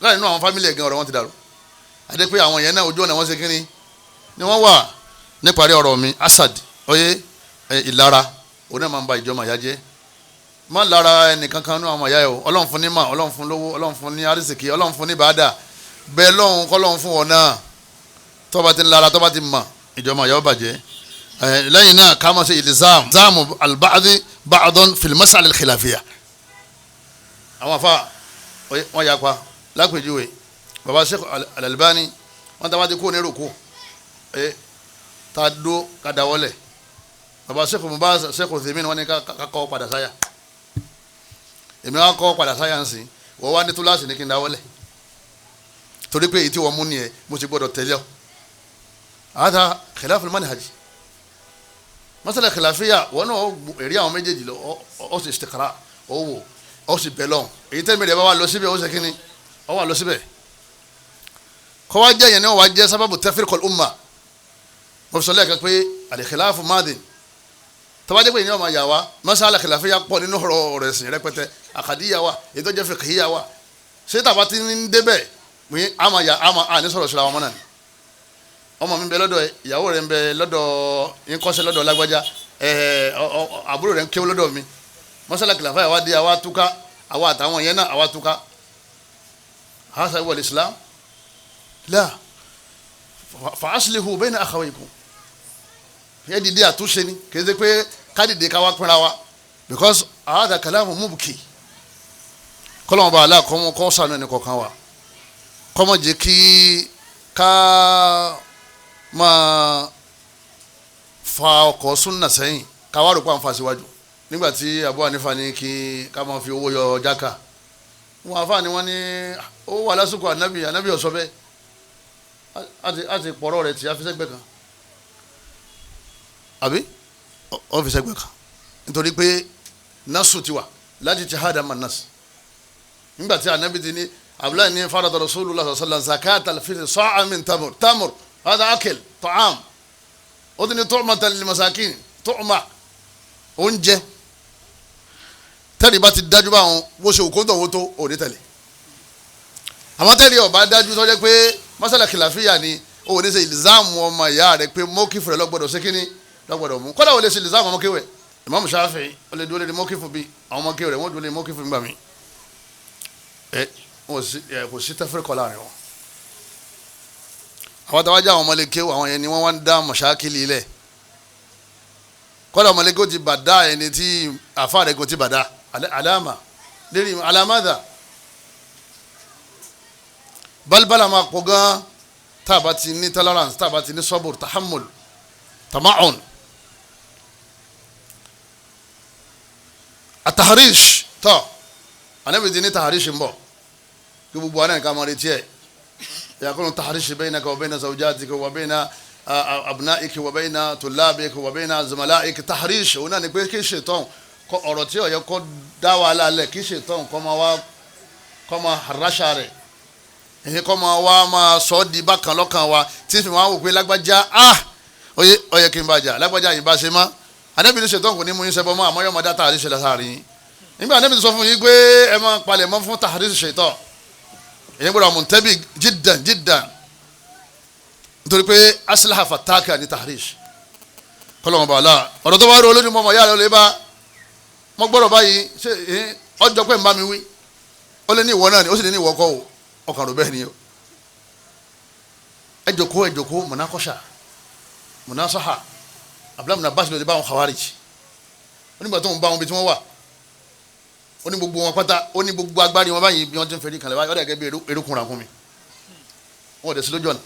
láì nínú àwọn fámìlì ẹ̀gán ọ̀rọ̀ wọn ti dàrú àti pé àwọn yẹn náà ojú ọ̀nà wọn ṣe kínní ni wọ́n wà níparí ọ̀rọ̀ mi Asad oyè ìlara òun náà máa ń ba ìjọba ìyá jẹ́ má lára ẹnìkankan nínú àwọn ìyá ẹ̀ o Ọlọ́run fún ní mà Ọlọ́run fún lówó Ọlọ́run fún ní arísìkí Ọlọ́run fún ní bàádà bẹ́ẹ̀ lọ́hùn kọ́lọ́hùn fún wọn náà tọ́ba ti ń lára tọ́ba ti mà ìjọba ìyá ó bàjẹ́ lẹ́yìn náà ká máa ṣe ìlísàm záàmù albáàdì báàdọ́n fìlímọ́sàlẹ̀ ìkìláfíà àwọn afa wọn yapa lápèjúwe baba Sheikh Al-Albani wọn tàbá ti kó ní rúkú tá a dó ká dáwọ́lẹ̀ baba Sheikh Mubaz Sheikh Uthaymeen wọn ni ká kọ́ padà sáyà èmi wá kọ́ padà sáyà ń sìn wọ́n wá ní túláàsì ní kí n dáwọ́lẹ̀ torí pé èyí tí wọ́n mú nìyẹn mo ti gbọ́dọ̀ tẹ̀lé ọ هذا خلاف المنهج مثلا خلافية وانا اريا àwọn méjèèjì lọ ó sì istiqra ó wò ó sì belong èyí tẹ́ mi rẹ̀ bá wà lọ síbẹ̀ ó ṣe kíni ó wà lọ síbẹ̀ kọ́ wá jẹ́ yẹn ní wọ́n wá jẹ́ sábàbù tafriq al-umma mo fi sọ lẹ́ẹ̀kan pé al-khilafu madin tọ́wájẹ́ pé ìyẹn ọmọ yà wá masala khilafiyya pọ̀ nínú ọ̀rọ̀ ẹ̀sìn rẹpẹtẹ àkàdíyà wa èyí tó jẹ́ fiqhiyya wa ṣé tàbá ti ń débẹ̀ pé àmà yà àmà à ní sọ̀rọ̀ síra wọn mọ́ náà ọmọ mi ń bẹ lọ́dọ̀ ẹ ìyàwó rẹ ń bẹ lọ́dọ̀ yín kọ́ṣẹ́ lọ́dọ̀ lágbájá àbúrò rẹ ń kéwọ́ lọ́dọ̀ mi mọ́sálà kìláfà àwa di àwa túká àwa àtàwọn yẹn náà àwa túká hasa wal islam la fa aslihu bayna akhawaykum yẹ dìde àtúnṣe ni kì í ṣe pé kádìdé ká wá pínra wa because hadha kalamu mubki kọ́lọ́mọba aláàkọ́mọ kọ́ sànú ẹni kọ̀ọ̀kan wa kọ́mọ jẹ́ kí ká máa fa ọkọ̀ súnà sẹ́yìn káwá rò pa àǹfà síwájú nígbàtí Abu Hanifa ní kí ká máa fi owó yọ jáka wọn àfà ni wọ́n ní ó wà lásìkò ànábì ó sọ bẹ́ẹ̀ àti pọ̀rọ̀ rẹ̀ tí a fi sẹ́gbẹ̀ kan àbí ó fi sẹ́gbẹ̀ kan nítorí pé násù ti wà láti ti hádà mà násù nígbàtí ànábì ti ní Abdullahi ní farada Rasulullah sallallahu alaihi wasallam zakat al-fitr sa'a min tamr هذا أكل طعام أذن طعمة للمساكين طعمة oúnjẹ tẹ́lẹ̀ bá ti dájú báwọn bó ṣe òkú tó wó tó òní tẹ̀lé àwọn tẹ́lẹ̀ ọba dájú tó jẹ́ pé masala kìláfíà ni òní ṣe ìlìzáàmù ọmọ ìyá rẹ̀ pé mọ́kìfù rẹ̀ lọ́gbọ̀dọ̀ ṣé kíní lọ́gbọ̀dọ̀ mú kọ́dà wọlé ṣe ìlìzáàmù ọmọ kéwẹ̀ Imam Shafi'i ó lè dúró lé mọ́kìfù bí àwọn ọmọ kéwẹ̀ rẹ̀ wọ́n dúró lé mọ́kìfù nígbà mí kò sí tẹ́fẹ́rẹ́kọ̀ láàrin wọn àwọn tàwájú àwọn ọmọlẹ́kẹ́ àwọn yẹn ni wọ́n wá ń dá mọ̀ṣákìlì ilẹ̀ kọ́dà ọmọlẹ́kẹ́ ti bàdá ẹni tí àfa rẹ̀ kò ti bàdá alama lérí alamada balibala máa pọ̀ gan tá a bá ti ní tolerance tá a bá ti ní sọ́bùr tahammul tama'un ataharish tọ́ anábìtì ní taharish ń bọ̀ kí gbogbo àná nǹkan máa retí ẹ̀. يكون تحريش بينك وبين زوجاتك وبين أبنائك وبين طلابك وبين زملائك تحريش هنا نقول كي شيطان ọ̀rọ̀ tí ó yẹ kó dá wàhálà lẹ̀ kí ṣètọ́n kó máa harasha rẹ̀ èyí kó máa wá máa sọ ọ́ di bákan lọ́kàn wa tí fi máa wò pé lágbájá ó yẹ kí n bá jà lágbájá yìí bá ṣe má Ànábì ní ṣètò kò ní mú yín ṣẹbọ mọ́ àmọ́ yóò máa dá tààrí ṣe láàrin yín nígbà Ànábì sọ fún yín pé ẹ máa palẹ̀ mọ́ fún tààrí ṣètò èyí gbọ́dọ̀ muntabi jiddan nítorí pé aslaha fataka ní tààrí kọ́lọ́mọ bàálà ọ̀rọ̀ tó bá rí olójú mọ́mọ́ yára lè bá mọ́ gbọ́dọ̀ báyìí ṣe ọjọ́ pé ń bá mi wí ó lé ní ìwọ náà ni ó sì lé ní ìwọ kọ́ ọkàn rò bẹ́ẹ̀ ni o ẹ jókòó mọ̀nàkọ́ṣà mọ̀nàṣáhà abúlámùnà bá ṣe lè bá wọn Khawarij onígbà tó ń bá wọn bí tí wọ́n wà ó ní gbogbo wọn pátá ó ní gbogbo agbárí wọn báyìí bí wọ́n ti ń fẹ́rí kalẹ̀ báyìí ó dẹ̀ gẹ́gẹ́ bí erékùn rà fún mi wọn ò dẹ̀ sí lójú ọ̀nà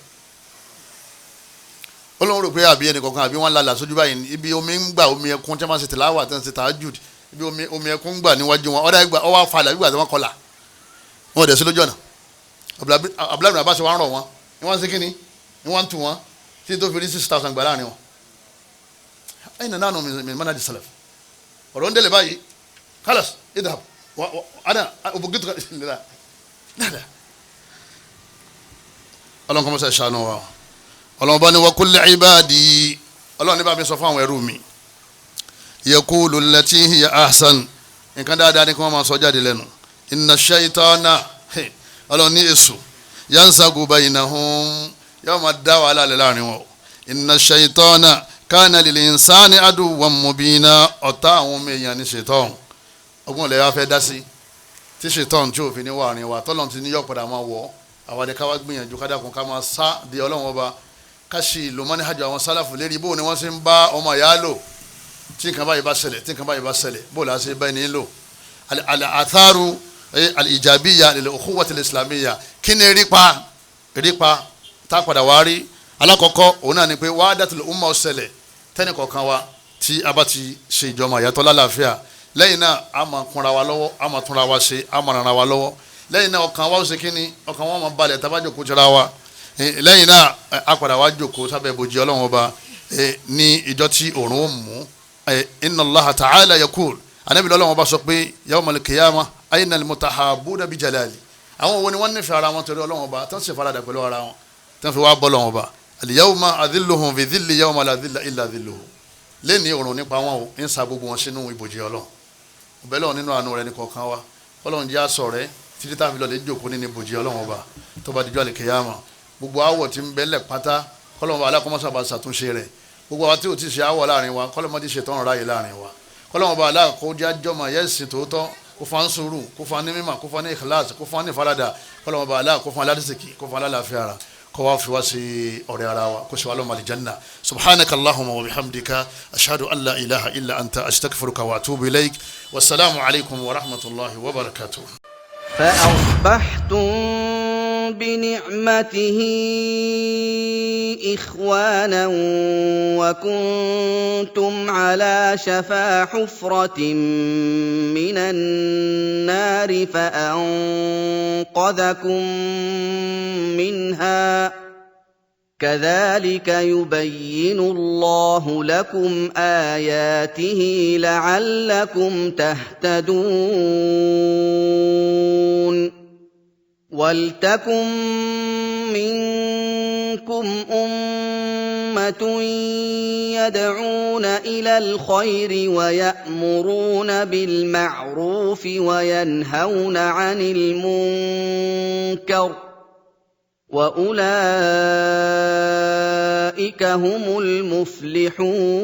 ó lóun rò pé àbí ẹnì kọ̀ọ̀kan àbí wọ́n lálà sójú báyìí ibi omi ń gbà omi ẹkún tí wọ́n máa ṣe tìláwà tí wọ́n ṣe tahajjud ibi omi ẹkún ń gbà níwájú wọn ó wá falà bí gbà tí wọ́n kọlà wọn ò dẹ̀ sí lójú ọ̀nà abúlámùnà bá ṣe wá ń rọ̀ wọn ni wọ́n ń ṣe kíni ni wọ́n ń tù wọ́n tí tó fi rí 6,000 gbà láàrin wọn أين نحن من منهج السلف ولو ندل باي خلاص اذهب أنا أبغضك لا لا Ọlọ́run kọ́ mọ́sá ìṣàánú wa Ọlọ́run bá ní wa kulli ibadi Ọlọ́run ní bá mi sọ fún àwọn ẹrú mi yaqulu allati hiya ahsan nǹkan dáadáa ní kí wọ́n máa sọ jáde lẹ́nu inna shaytana Ọlọ́run ní èṣù yansagu baynahum yóò máa dá wàhálà lẹ́ láàrin wọn inna shaytana kana lil insani aduwwan mubina ọ̀tá àwọn ọmọ èèyàn ní ṣètọ́n ọgbọ́n lẹ́yà fẹ́ dá sí tí ṣètọ́n tí òfin ní wà rìn wà tọ́lọ́n ti ní yọ̀ padà máa wọ̀ àwọn adé káwá gbìyànjú kádàkùn ká máa sá di Ọlọ́run ọba ká sì lò mọ́ ní hajj àwọn sálàfù lérí bó ni wọ́n ṣe ń bá ọmọ ìyá lò tí nǹkan báyìí bá ṣẹlẹ̀ bó la ṣe bá ẹni lò al-atharu al-ijabiyya lil-ukhuwwati al-islamiyya kí ni erípa tá a padà wá rí alákọ̀ọ́kọ́ òun náà ni pé wahdatul umma ṣẹlẹ̀ tẹ́nì kọ̀ọ̀kan wa tí a bá ti ṣe ìjọba ìyàtọ̀ lálàáfíà lẹ́yìn náà a máa kúnra wa lọ́wọ́ a máa túnra wa ṣe a máa ràn wa lọ́wọ́ lẹ́yìn náà ọkàn wa ó ṣe kíni ọkàn wa máa balẹ̀ tá a bá jòkó jọra wa lẹ́yìn náà a padà wá jòkó sábẹ́ bòjì Ọlọ́run ọba ní ìjọ tí òòrùn ó mú inna Allaha ta'ala yaqul Ànábì Ọlọ́run ọba sọ pé yawmal qiyamah ayna al-mutahabbuna bi jalali àwọn wo ni wọ́n nífẹ̀ẹ́ ara wọn torí Ọlọ́run ọba tán sì faradà pẹ̀lú ara wọn tán fi wá bọ́ Ọlọ́run ọba al-yawma adhilluhum fi dhilli yawma la dhilla illa dhilluhu lẹ́ni òrùn nípa wọn ò ń sa gbogbo wọn sínú ibòjì Ọlọ́run ọbẹ̀ lọ́wọ́ nínú àánú rẹ̀ ní kọ̀ọ̀kan wa Ọlọ́run jẹ́ àṣọ rẹ̀ títí táfi lọ́ọ́ lè jókòó nínú ibòjì Ọlọ́run ọba tó bá dijọ́ àlìkèyàmà gbogbo àwọ̀ tí ń bẹ́lẹ̀ pátá kọ́lọ́mọ alákọ̀ọ́mọ́sá bá ṣàtúnṣe rẹ̀ gbogbo àwọn tí ò ti ṣe àwọ̀ láàrin wa kọ́lọ́mọ ti ṣètọ́run ráyè láàrin wa kọ́lọ́mọ bá alákọ̀ọ́jà jọmọ yẹ́sì tòótọ́ kó fa ń sùúrù kó fa ní mímọ̀ kó fa ní ìkìláàsì kó fa ní ìfaradà kọ́lọ́mọ bá alákọ̀ọ́ fa aládìsíkì kó fa alálàáfíà ara kó fi wá sí ọ̀rẹ́ ara wa kó sì wá lọ́mọ àlìjánná subhanaka allahumma wa bihamdika ashhadu an la ilaha illa anta astaghfiruka wa atubu ilayk wasalaamu alaykum wa rahmatulahi wa barakatuh. فأصبحتم بنعمته إخوانا وكنتم على شفا حفرة من النار فأنقذكم منها كذلك يبين الله لكم آياته لعلكم تهتدون ولتكن منكم أمة يدعون إلى الخير ويأمرون بالمعروف وينهون عن المنكر وأولئك هم المفلحون